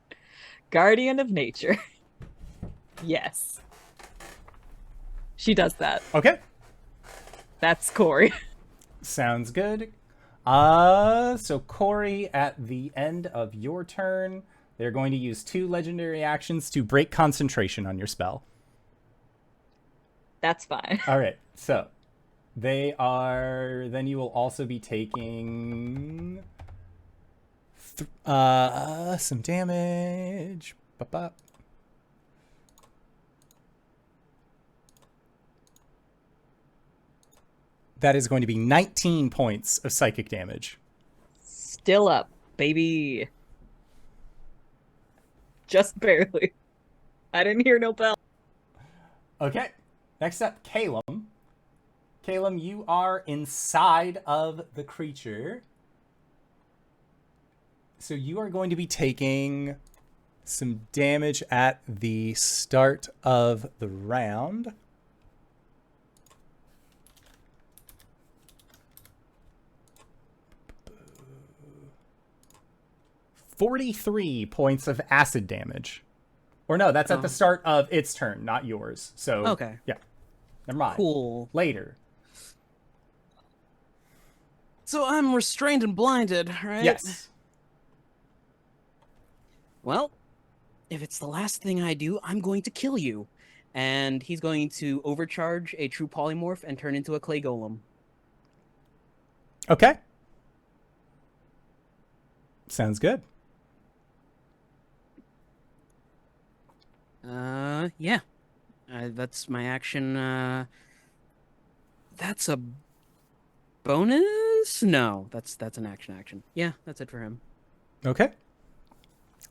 Guardian of Nature. Yes. She does that. Okay. That's Cori. Sounds good. So Cori, at the end of your turn, they're going to use 2 legendary actions to break concentration on your spell. That's fine. All right. So then you will also be taking some damage. Ba-ba. That is going to be 19 points of psychic damage. Still up, baby. Just barely. I didn't hear no bell. Okay. Next up, Caelum. Caelum, you are inside of the creature. So you are going to be taking some damage at the start of the round. $43 points of acid damage. Or no, that's at the start of its turn, not yours. So Okay. yeah. Never mind. Cool. Later. So I'm restrained and blinded, right? Yes. Well, if it's the last thing I do, I'm going to kill you. And he's going to overcharge a true polymorph and turn into a clay golem. Okay. Sounds good. Yeah. That's my action. That's a bonus? No, that's an action. Yeah, that's it for him. Okay.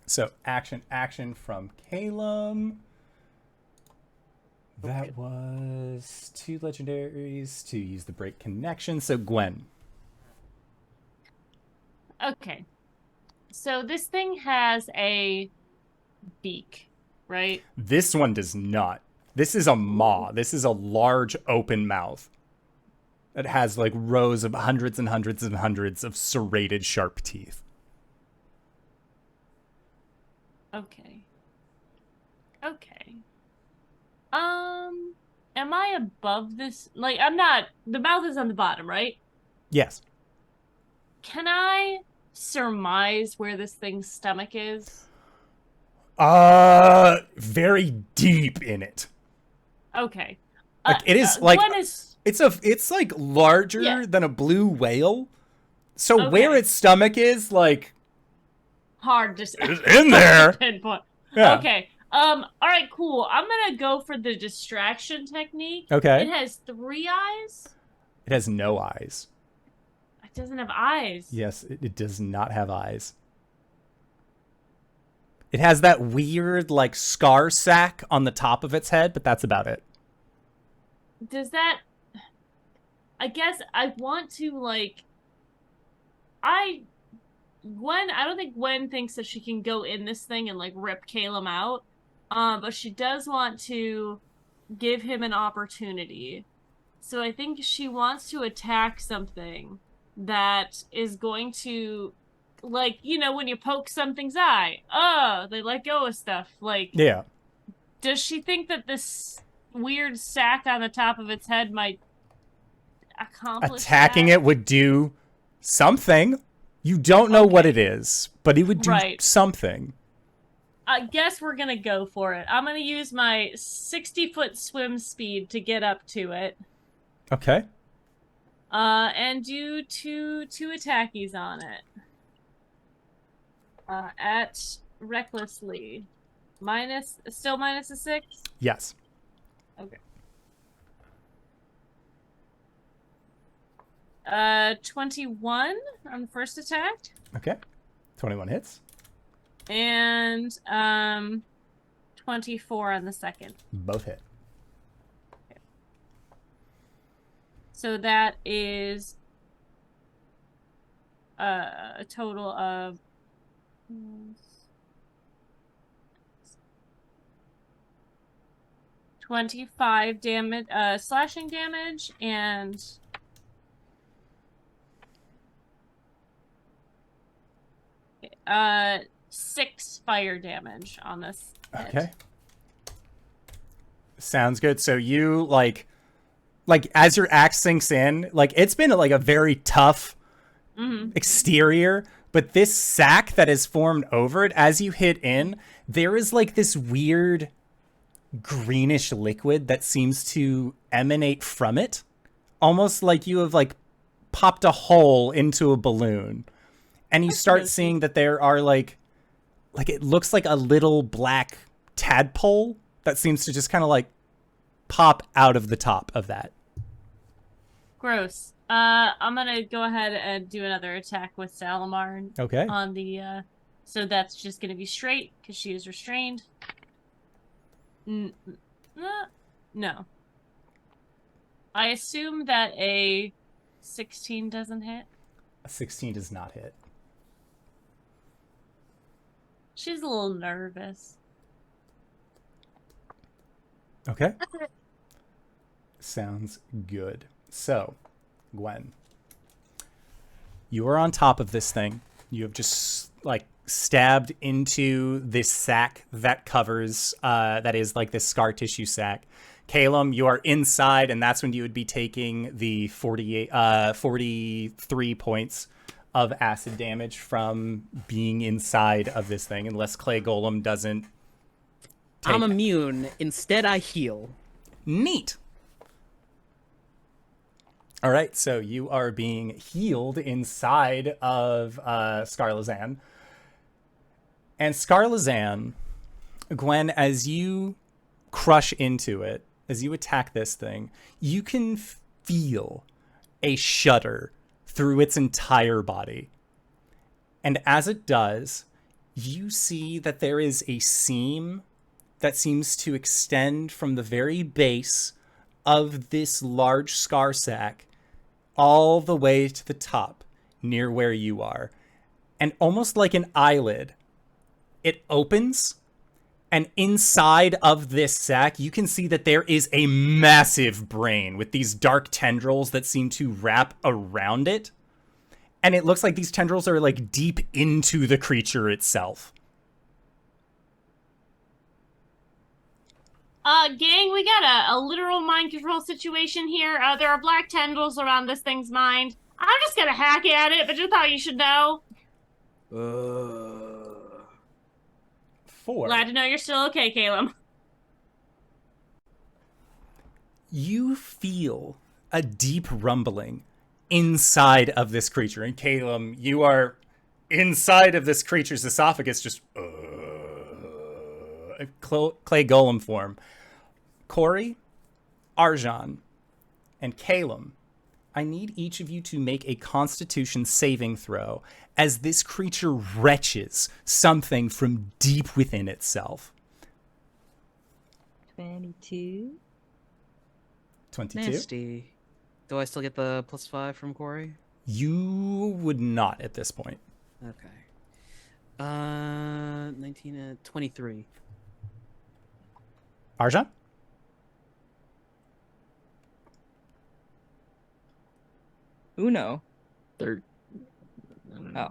So action from Caelum. That was 2 legendaries to use the break connection. So Gwen. Okay. So this thing has a beak, right? This one does not. This is a maw. This is a large open mouth. It has like rows of hundreds and hundreds and hundreds of serrated sharp teeth. Okay. Am I above this? Like, I'm not. The mouth is on the bottom, right? Yes. Can I surmise where this thing's stomach is? Very deep in it. Okay. Like it is like Gwen is... it's like larger Yeah. than a blue whale. So Okay. where its stomach is, like, hard to it's in there. pinpoint. Yeah. Okay. All right, cool. I'm gonna go for the distraction technique. Okay. It has 3 eyes. It has no eyes. It doesn't have eyes. Yes, it does not have eyes. It has that weird, like, scar sack on the top of its head, but that's about it. Does that... I guess I want to, like... Gwen, I don't think Gwen thinks that she can go in this thing and, like, rip Caelum out. But she does want to give him an opportunity. So I think she wants to attack something that is going to, like, you know, when you poke something's eye. Oh, they let go of stuff. Like, Yeah. does she think that this weird sack on the top of its head might accomplish Attacking that? it would do something. You don't know what it is, but it would do Right. something. I guess we're gonna go for it. I'm gonna use my 60-foot swim speed to get up to it. Okay. And do two attackies on it. At recklessly. Still minus a 6? Yes. Okay. 21 on the first attack. Okay. 21 hits. And 24 on the second. Both hit. So that is a total of 25 damage, slashing damage, and 6 fire damage on this hit. Okay. Sounds good. So you, like as your axe sinks in, like, it's been like a very tough exterior, but this sack that is formed over it, as you hit in, there is like this weird greenish liquid that seems to emanate from it, almost like you have like popped a hole into a balloon, and you start seeing that there are like it looks like a little black tadpole that seems to just kind of like pop out of the top of that. Gross. I'm gonna go ahead and do another attack with Salamar. Okay. On the, so that's just gonna be straight, because she is restrained. No. I assume that a 16 doesn't hit. A 16 does not hit. She's a little nervous. Okay. Sounds good. So, Gwen, you are on top of this thing. You have just like stabbed into this sack that covers, that is like this scar tissue sack. Caelum, you are inside, and that's when you would be taking the 43 points of acid damage from being inside of this thing, unless Clay Golem doesn't take I'm it. immune. Instead, I heal. Neat. All right, so you are being healed inside of Scarlazan. And Scarlazan, Gwen, as you crush into it, as you attack this thing, you can feel a shudder through its entire body. And as it does, you see that there is a seam that seems to extend from the very base of this large scar sac all the way to the top, near where you are. And almost like an eyelid, it opens, and inside of this sac, you can see that there is a massive brain with these dark tendrils that seem to wrap around it. And it looks like these tendrils are like deep into the creature itself. Gang, we got a literal mind control situation here. There are black tendrils around this thing's mind. I'm just gonna hack at it, but just thought you should know. 4. Glad to know you're still okay, Caelum. You feel a deep rumbling inside of this creature. And Caelum, you are inside of this creature's esophagus, just clay golem form. Cori, Arjhan, and Caelum, I need each of you to make a Constitution saving throw as this creature retches something from deep within itself. 22. 22. Nasty. Do I still get the +5 from Cori? You would not at this point. Okay. 19, 23. Arjhan? Uno. No. Oh.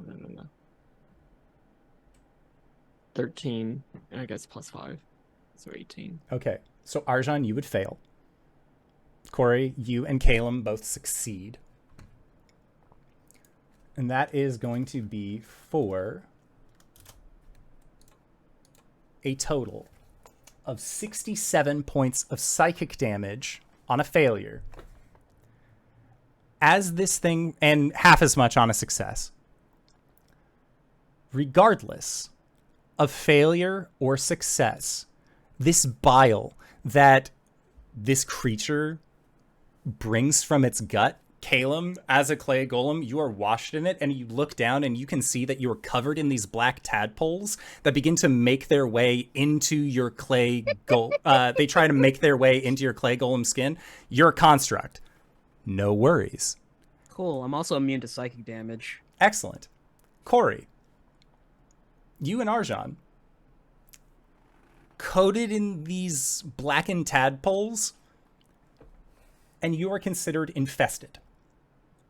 13, and I guess +5, so 18. Okay, so Arjhan, you would fail. Cori, you and Caelum both succeed. And that is going to be for a total of 67 points of psychic damage on a failure. As this thing, and half as much on a success. Regardless of failure or success, this bile that this creature brings from its gut, Caelum, as a clay golem, you are washed in it, and you look down and you can see that you are covered in these black tadpoles that begin to make their way into your clay they try to make their way into your clay golem skin. You're a construct. No worries. Cool. I'm also immune to psychic damage. Excellent. Cori, you and Arjhan, coated in these blackened tadpoles, and you are considered infested.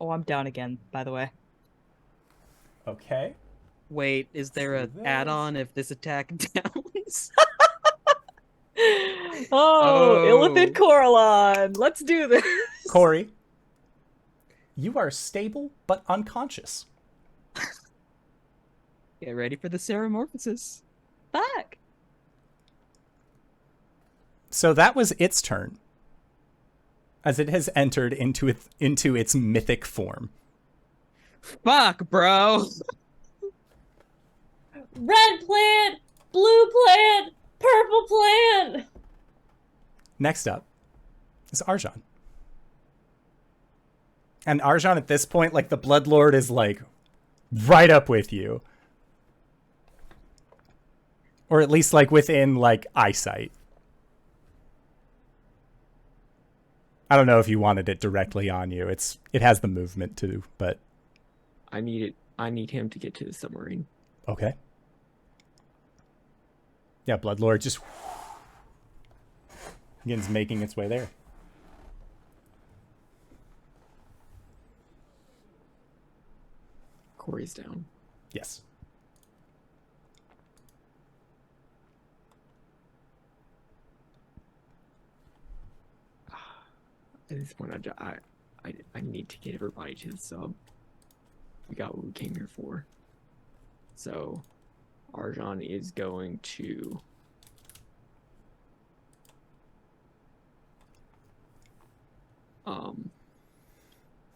Oh, I'm down again, by the way. Okay. Wait, is there So an this- add-on if this attack downs? Oh, Illithid Coraline. Let's do this. Cori, you are stable but unconscious. Get ready for the Ceramorphosis. Fuck. So that was its turn, as it has entered into its mythic form. Fuck, bro. Red plant, blue plant, purple plant. Next up is Arjhan. And Arjhan, at this point, like, the Bloodlord is, like, right up with you. Or at least, like, within, like, eyesight. I don't know if you wanted it directly on you. It has the movement, too, but... I need him to get to the submarine. Okay. Yeah, Bloodlord just... begins making its way there. Cori's down. Yes. At this point, I need to get everybody to the sub. We got what we came here for. So, Arjhan is going to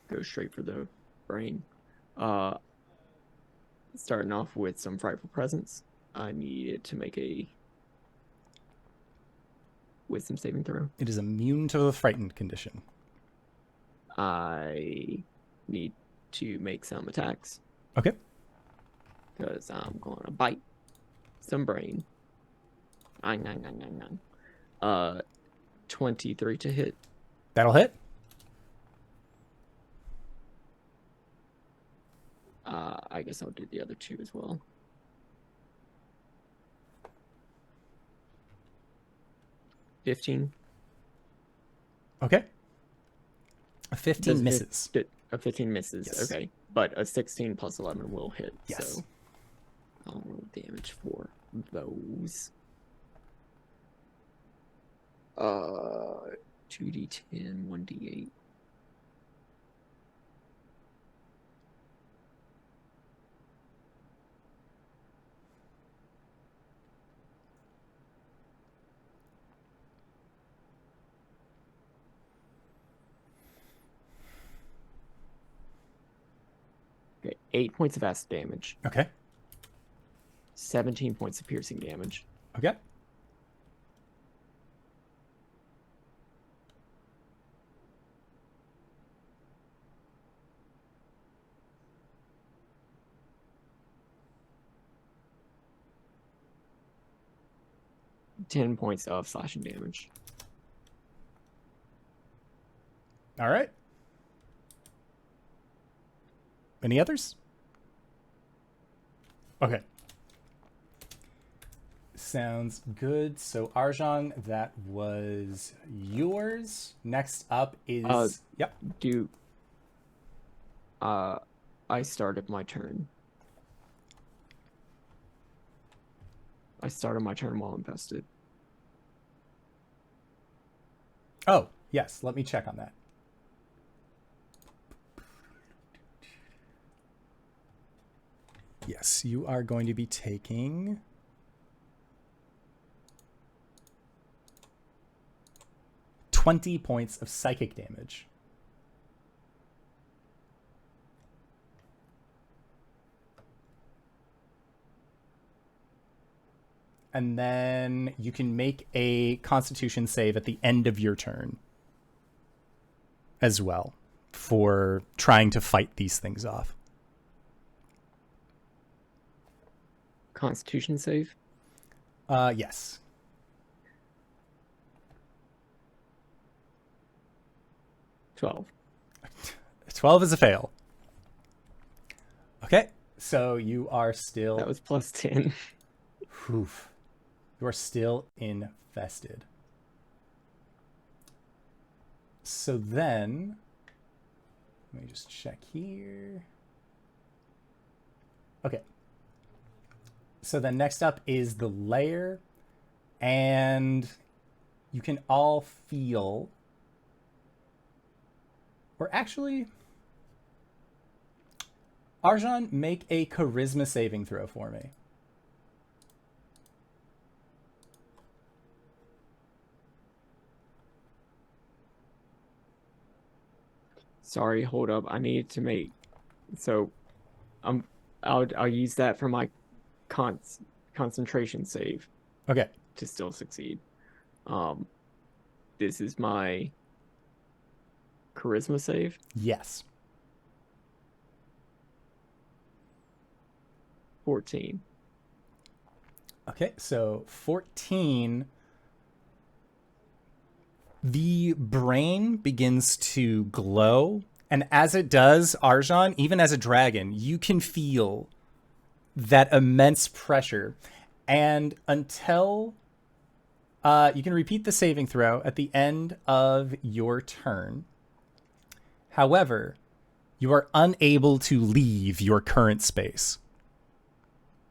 go straight for the brain. Starting off with some frightful presence. I need it to make a wisdom saving throw. It is immune to the frightened condition. I need to make some attacks. Okay. Because I'm going to bite some brain. 23 to hit. That'll hit. I guess I'll do the other two as well. $15. Okay. A 15 Does it- misses. A 15 misses. Yes. Okay. But a 16 plus 11 will hit. Yes. So I'll roll damage for those. 2d10, 1d8. Okay, 8 points of acid damage, Okay. 17 points of piercing damage, Okay. 10 points of slashing damage. All right. Any others? Okay. Sounds good. So Arjhan, that was yours. Next up is yep. I started my turn. I started my turn while invested. Oh, yes. Let me check on that. Yes, you are going to be taking 20 points of psychic damage. And then you can make a Constitution save at the end of your turn as well for trying to fight these things off. Constitution save? Yes. 12. 12 is a fail. Okay, so you are still... That was plus 10. Oof. You are still infested. So then... Let me just check here. Okay. So then next up is the lair. And you can all feel... Or actually... Arjhan, make a charisma saving throw for me. Sorry, hold up. I need to make... So, I'll use that for my concentration save Okay. to still succeed. This is my charisma save. Yes. 14. Okay, so 14. The brain begins to glow, and as it does, Arjhan, even as a dragon, you can feel that immense pressure. And until you can repeat the saving throw at the end of your turn. However, you are unable to leave your current space.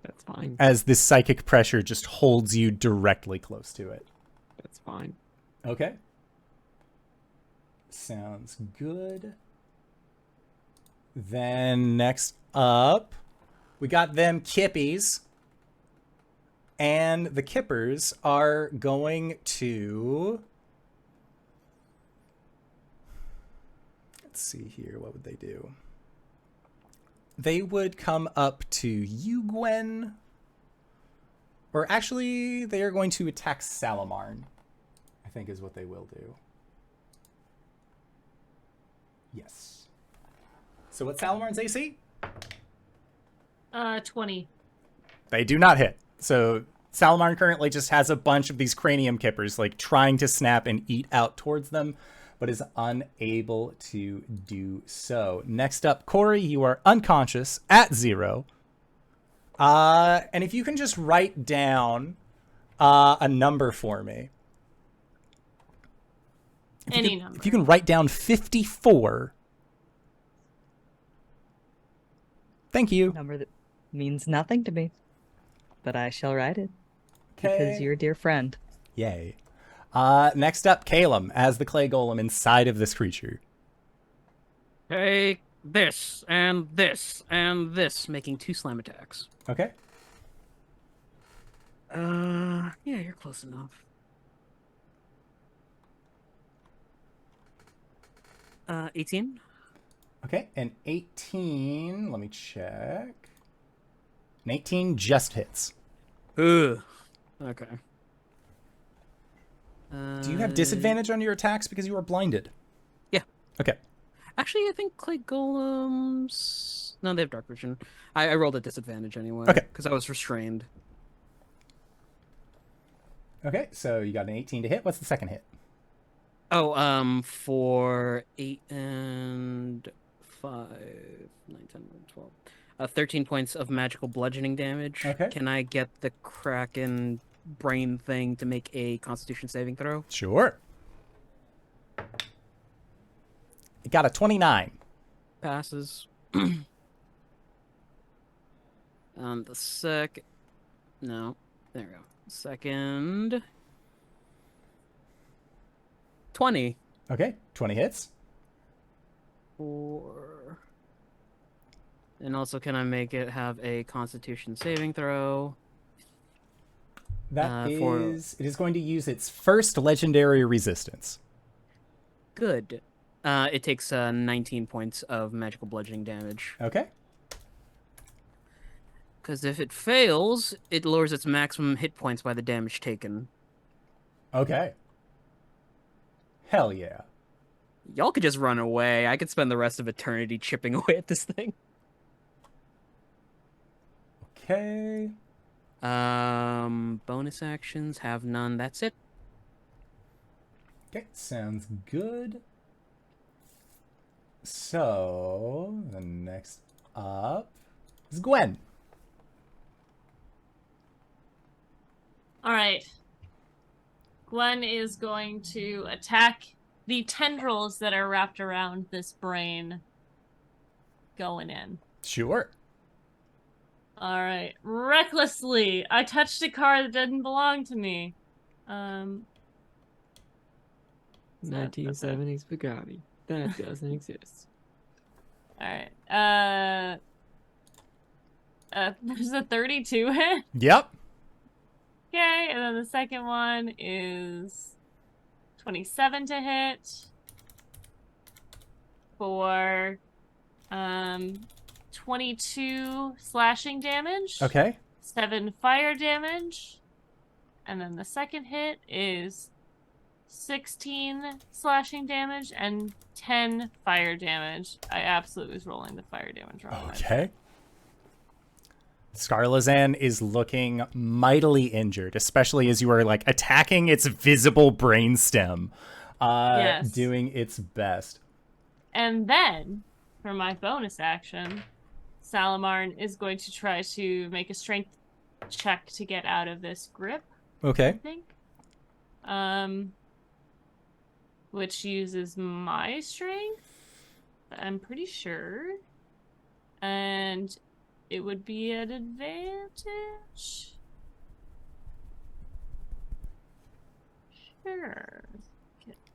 That's fine. As this psychic pressure just holds you directly close to it. That's fine. Okay. Sounds good. Then next up, we got them kippies. And the kippers are going to... Let's see here. What would they do? They would come up to you, Gwen. Or actually, they are going to attack Salamarn, I think is what they will do. Yes. So what's Salamarn's AC? 20. They do not hit. So Salamarn currently just has a bunch of these cranium kippers, like trying to snap and eat out towards them, but is unable to do so. Next up, Cori, you are unconscious at 0. And if you can just write down a number for me. Any number. If you can write down 54. Thank you. Number that means nothing to me, but I shall write it because Okay. you're a dear friend. Yay. Next up, Caelum as the clay golem inside of this creature. Take this, and this, and this, making 2 slam attacks. Okay. Yeah, you're close enough. 18. Okay, and 18, let me check. An 18 just hits. Ugh. Okay. Do you have disadvantage on your attacks because you are blinded? Yeah. Okay. Actually, I think clay golems... No, they have dark vision. I rolled a disadvantage anyway. Okay. Because I was restrained. Okay, so you got an 18 to hit. What's the second hit? Oh, for 8 and 5, 9, 10, 12. 13 points of magical bludgeoning damage. Okay. Can I get the Kraken brain thing to make a Constitution saving throw? Sure. It got a 29. Passes. The second... No. There we go. Second... 20. Okay, 20 hits. 4... And also, can I make it have a Constitution saving throw? That for- is... It is going to use its first legendary resistance. Good. It takes 19 points of magical bludgeoning damage. Okay. Because if it fails, it lowers its maximum hit points by the damage taken. Okay. Hell yeah. Y'all could just run away. I could spend the rest of eternity chipping away at this thing. Okay. Bonus actions, have none. That's it. Okay, sounds good. So, the next up is Gwen. All right. Gwen is going to attack the tendrils that are wrapped around this brain going in. Sure. All right. Recklessly, I touched a car that didn't belong to me. 1970s Bugatti. That doesn't exist. All right. There's a 32 hit. Yep. Okay, and then the second one is 27 to hit for 22 slashing damage. Okay. 7 fire damage. And then the second hit is 16 slashing damage and 10 fire damage. I absolutely was rolling the fire damage wrong. Okay. Scarlazan is looking mightily injured, especially as you are like attacking its visible brainstem, Yes. doing its best. And then, for my bonus action, Salamarn is going to try to make a strength check to get out of this grip, I Okay. think. Which uses my strength, I'm pretty sure. And it would be an advantage. Sure.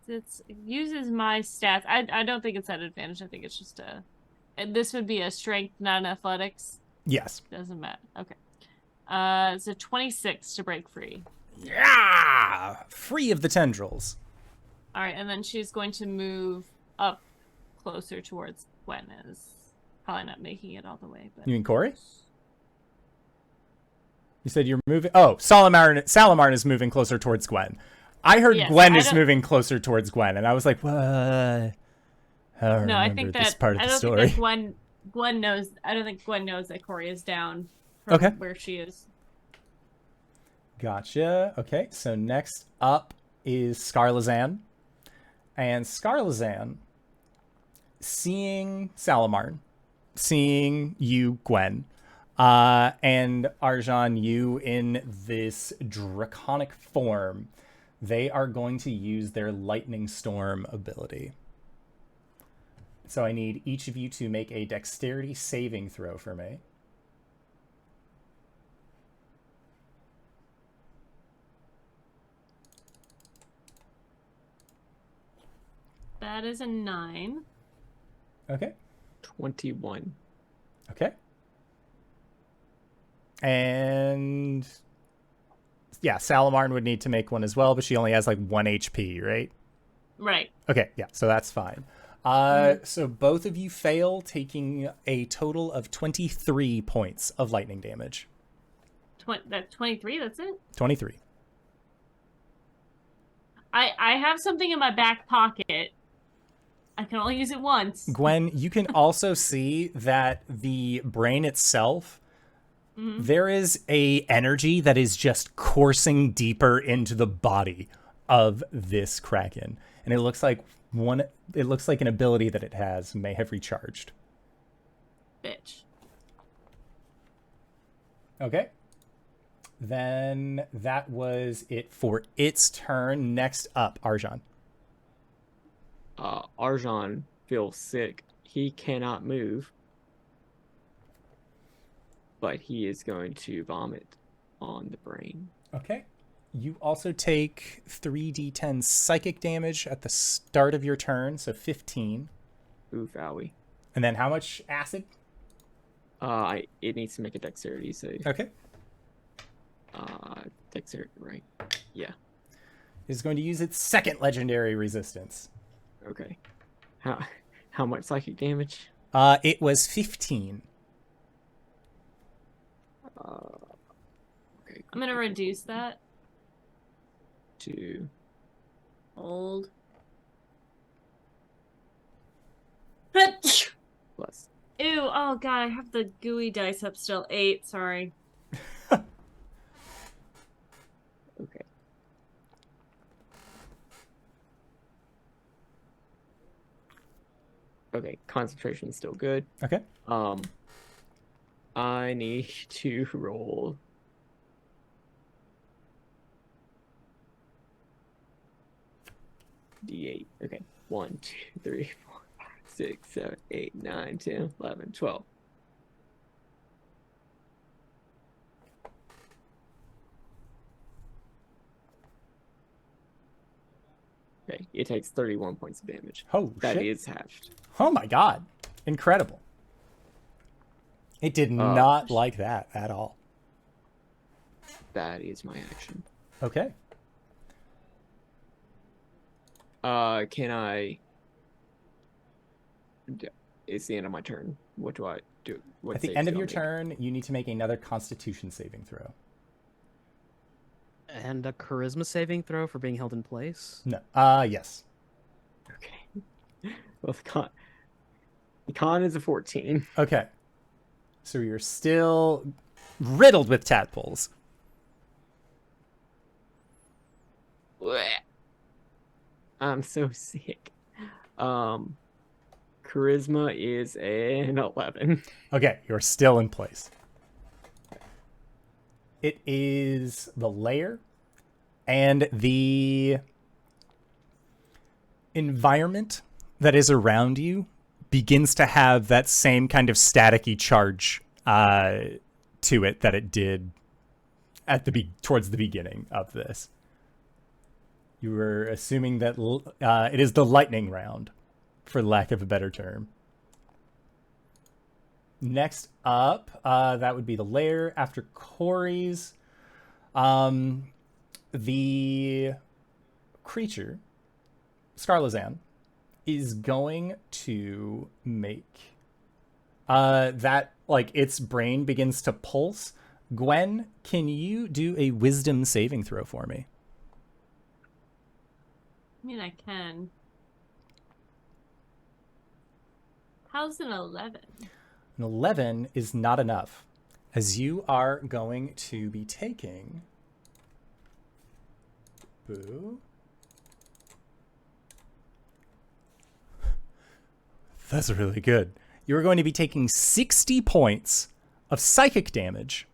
It uses my stats. I don't think it's at advantage. I think it's just a... And this would be a strength, not an athletics. Yes. Doesn't matter. Okay. It's a 26 to break free. Yeah! Free of the tendrils. All right, and then she's going to move up closer towards Gwen. Is probably not making it all the way, but You mean Cori? You said you're moving... Oh, Salamarn is moving closer towards Gwen. I heard Yes, Gwen I is don't- moving closer towards Gwen, and I was like, what? I don't no, I remember think this that part of I the don't story. think that Gwen knows. I don't think Gwen knows that Cori is down from Okay. where she is. Gotcha. Okay, so next up is Scarlazan. And Scarlazan, seeing Salamarn, seeing you, Gwen, and Arjhan, you in this draconic form, they are going to use their Lightning Storm ability. So I need each of you to make a dexterity saving throw for me. That is a 9. Okay. 21. Okay. And yeah, Salamarn would need to make one as well, but she only has like 1 HP, right? Right. Okay, yeah, so that's fine. So both of you fail, taking a total of 23 points of lightning damage. That 23. That's it. 23. I have something in my back pocket. I can only use it once. Gwen, you can also see that the brain itself there is a energy that is just coursing deeper into the body of this kraken, and it looks like an ability that it has may have recharged. Bitch. Okay. Then that was it for its turn. Next up, Arjhan. Arjhan feels sick. He cannot move, but he is going to vomit on the brain. Okay. You also take 3d10 psychic damage at the start of your turn, so 15. Oof, owie. And then how much acid? It needs to make a dexterity save. Okay. Dexterity, right? Yeah. It's going to use its second legendary resistance. Okay. How much psychic damage? It was 15. Okay. I'm gonna reduce that. To Hold. plus. Ew, oh god, I have the gooey dice up still. 8, sorry. Okay. Okay, concentration's still good. Okay. I need to roll. D8. Okay. 1, 2, 3, 4, 5, 6, 7, 8, 9, 10, 11, 12. Okay, it takes 31 points of damage. Oh, That shit. is halved. Oh my god. Incredible. It did not like that at all. That is my action. Okay. Can I... It's the end of my turn. What do I do? What At the saves end of do I your make? turn, you need to make another Constitution saving throw. And a charisma saving throw for being held in place. No. Yes. Okay. Well, the con is a 14. Okay. So you're still riddled with tadpoles. I'm so sick. Charisma is an 11. Okay, you're still in place. It is the layer and the environment that is around you begins to have that same kind of staticky charge to it that it did at towards the beginning of this. You were assuming that it is the lightning round, for lack of a better term. Next up, that would be the lair. After Cori's, the creature, Scarlazan, is going to make that, like, its brain begins to pulse. Gwen, can you do a wisdom saving throw for me? I mean, I can. How's an 11? An 11 is not enough, as you are going to be taking... Boo. That's really good. You're going to be taking 60 points of psychic damage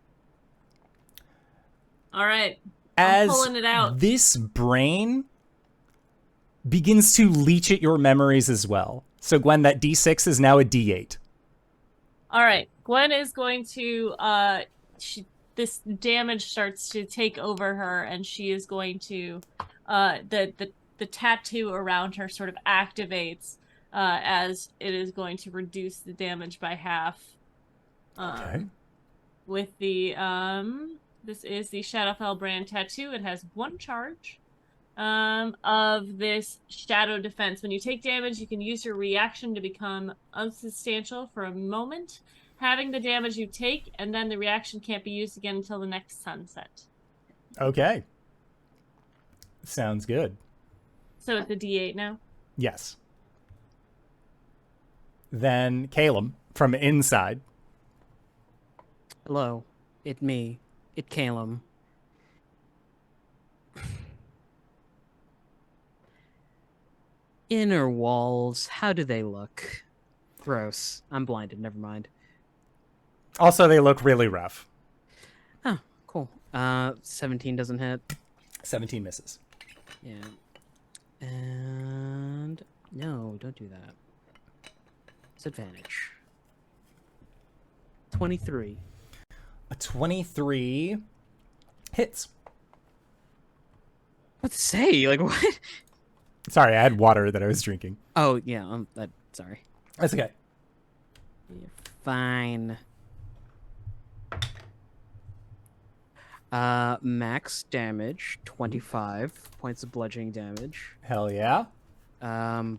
All right. as pulling it out. this brain begins to leech at your memories as well. So, Gwen, that D6 is now a D8. All right. Gwen is going to this damage starts to take over her, and she is going to the tattoo around her sort of activates as it is going to reduce the damage by half. Okay. With the this is the Shadowfell brand tattoo. It has 1 charge of this shadow defense. When you take damage, you can use your reaction to become unsubstantial for a moment, having the damage you take, and then the reaction can't be used again until the next sunset. Okay. Sounds good. So it's a D8 now. Yes. Then Caelum from inside. Hello. It me. It Caelum. Inner walls, how do they look? Gross. I'm blinded, never mind. Also, they look really rough. Oh, cool. 17 doesn't hit. 17 misses. Yeah. And no, don't do that. Disadvantage. 23. A 23 hits. What to say? Like what? Sorry, I had water that I was drinking. Oh yeah, sorry. That's okay. You're fine. Max damage, 25 points of bludgeoning damage. Hell yeah.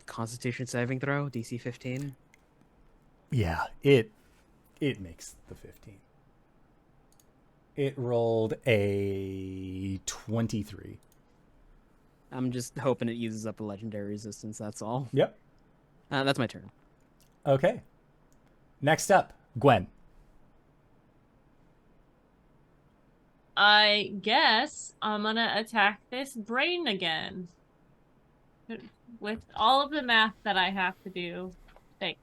Constitution saving throw, DC 15. Yeah, it makes the 15. It rolled a 23. I'm just hoping it uses up a legendary resistance, that's all. Yep. That's my turn. Okay. Next up, Gwen. I guess I'm gonna attack this brain again. With all of the math that I have to do. Thanks.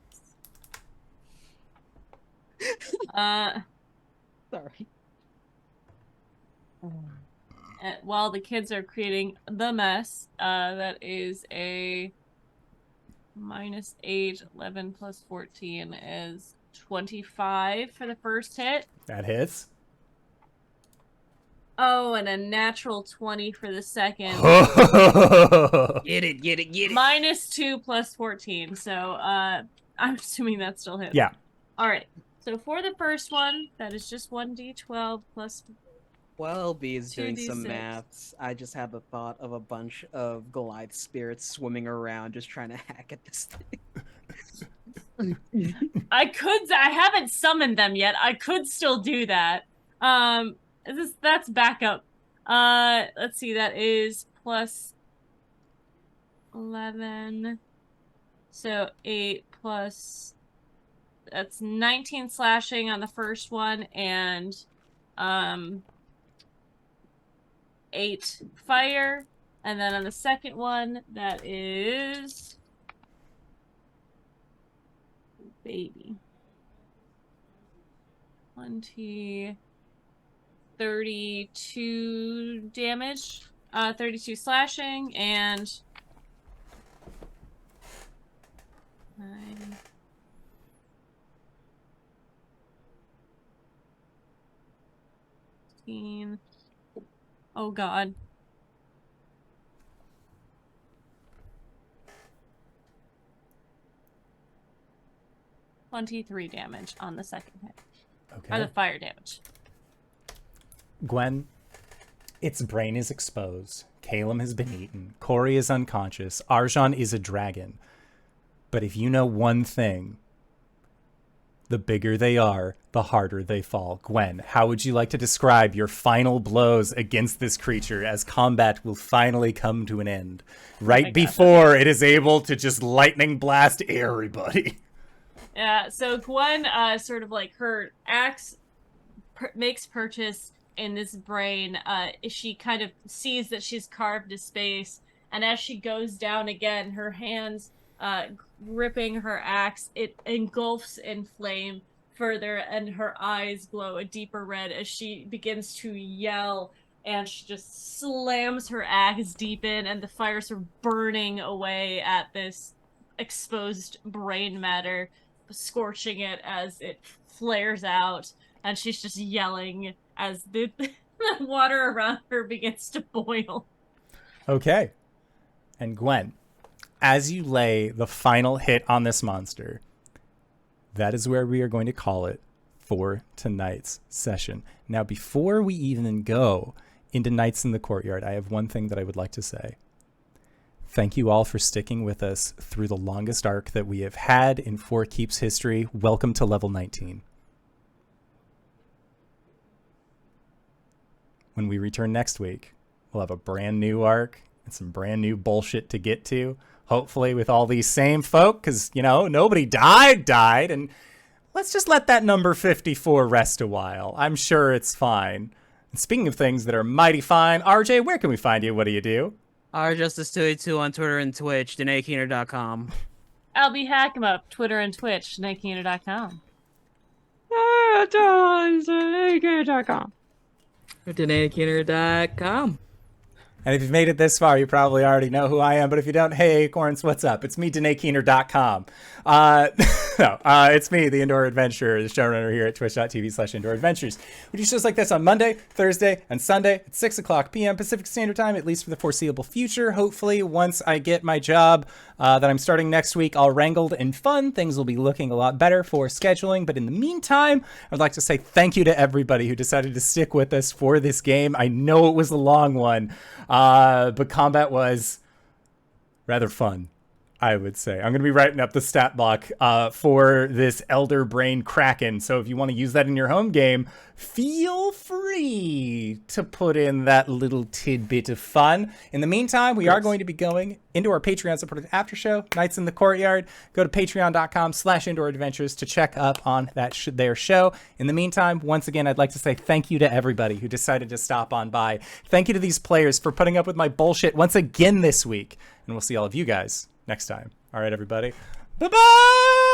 Sorry. While the kids are creating the mess, that is a -8, 11 plus 14 is 25 for the first hit. That hits. Oh, and a natural 20 for the second. Get it. -2 plus 14. So, I'm assuming that still hits. Yeah. All right. So for the first one, that is just 1d12 plus. While B is doing some 2d6. maths, I just have the thought of a bunch of Goliath spirits swimming around just trying to hack at this thing. I haven't summoned them yet. I could still do that. That's backup. Let's see, that is plus 11. So 8 plus, that's 19 slashing on the first one, and 8 fire. And then on the second one, that is baby 20, 32 damage, 32 slashing, and 9, 15. Oh god. 23 damage on the second hit. Okay. Or the fire damage. Gwen, its brain is exposed. Caelum has been eaten. Cori is unconscious. Arjhan is a dragon. But if you know one thing, the bigger they are, the harder they fall. Gwen, how would you like to describe your final blows against this creature as combat will finally come to an end? Right before it is able to just lightning blast everybody. Yeah, so Gwen, sort of like her axe makes purchase in this brain. She kind of sees that she's carved a space, and as she goes down again, her hands gripping her axe, it engulfs in flame further, and her eyes glow a deeper red as she begins to yell, and she just slams her axe deep in, and the fires are burning away at this exposed brain matter, scorching it as it flares out, and she's just yelling as the water around her begins to boil. Okay. And Gwen, as you lay the final hit on this monster, that is where we are going to call it for tonight's session. Now, before we even go into Nights in the Courtyard, I have one thing that I would like to say. Thank you all for sticking with us through the longest arc that we have had in Four Keeps history. Welcome to level 19. When we return next week, we'll have a brand new arc and some brand new bullshit to get to. Hopefully with all these same folk, because, you know, nobody died, and let's just let that number 54 rest a while. I'm sure it's fine. And speaking of things that are mighty fine, RJ, where can we find you? What do you do? RJustice282 on Twitter and Twitch, DanaeKeener.com. LBHackEmUp, Twitter and Twitch, DanaeKeener.com. RJustice.com. DanaeKeener.com. And if you've made it this far, you probably already know who I am. But if you don't, hey, Acorns, what's up? It's me, DanaeKeener.com. It's me, the Indoor Adventurer, the showrunner here at twitch.tv/Indoor Adventures. We do shows like this on Monday, Thursday, and Sunday at 6 o'clock p.m. Pacific Standard Time, at least for the foreseeable future. Hopefully, once I get my job that I'm starting next week all wrangled and fun, things will be looking a lot better for scheduling. But in the meantime, I'd like to say thank you to everybody who decided to stick with us for this game. I know it was a long one. But combat was rather fun, I would say. I'm going to be writing up the stat block for this Elder Brain Kraken. So if you want to use that in your home game, feel free to put in that little tidbit of fun. In the meantime, we are going to be going into our Patreon supported after show, Nights in the Courtyard. Go to patreon.com/Indoor Adventures to check up on that their show. In the meantime, once again, I'd like to say thank you to everybody who decided to stop on by. Thank you to these players for putting up with my bullshit once again this week. And we'll see all of you guys next time. All right, everybody. Bye-bye!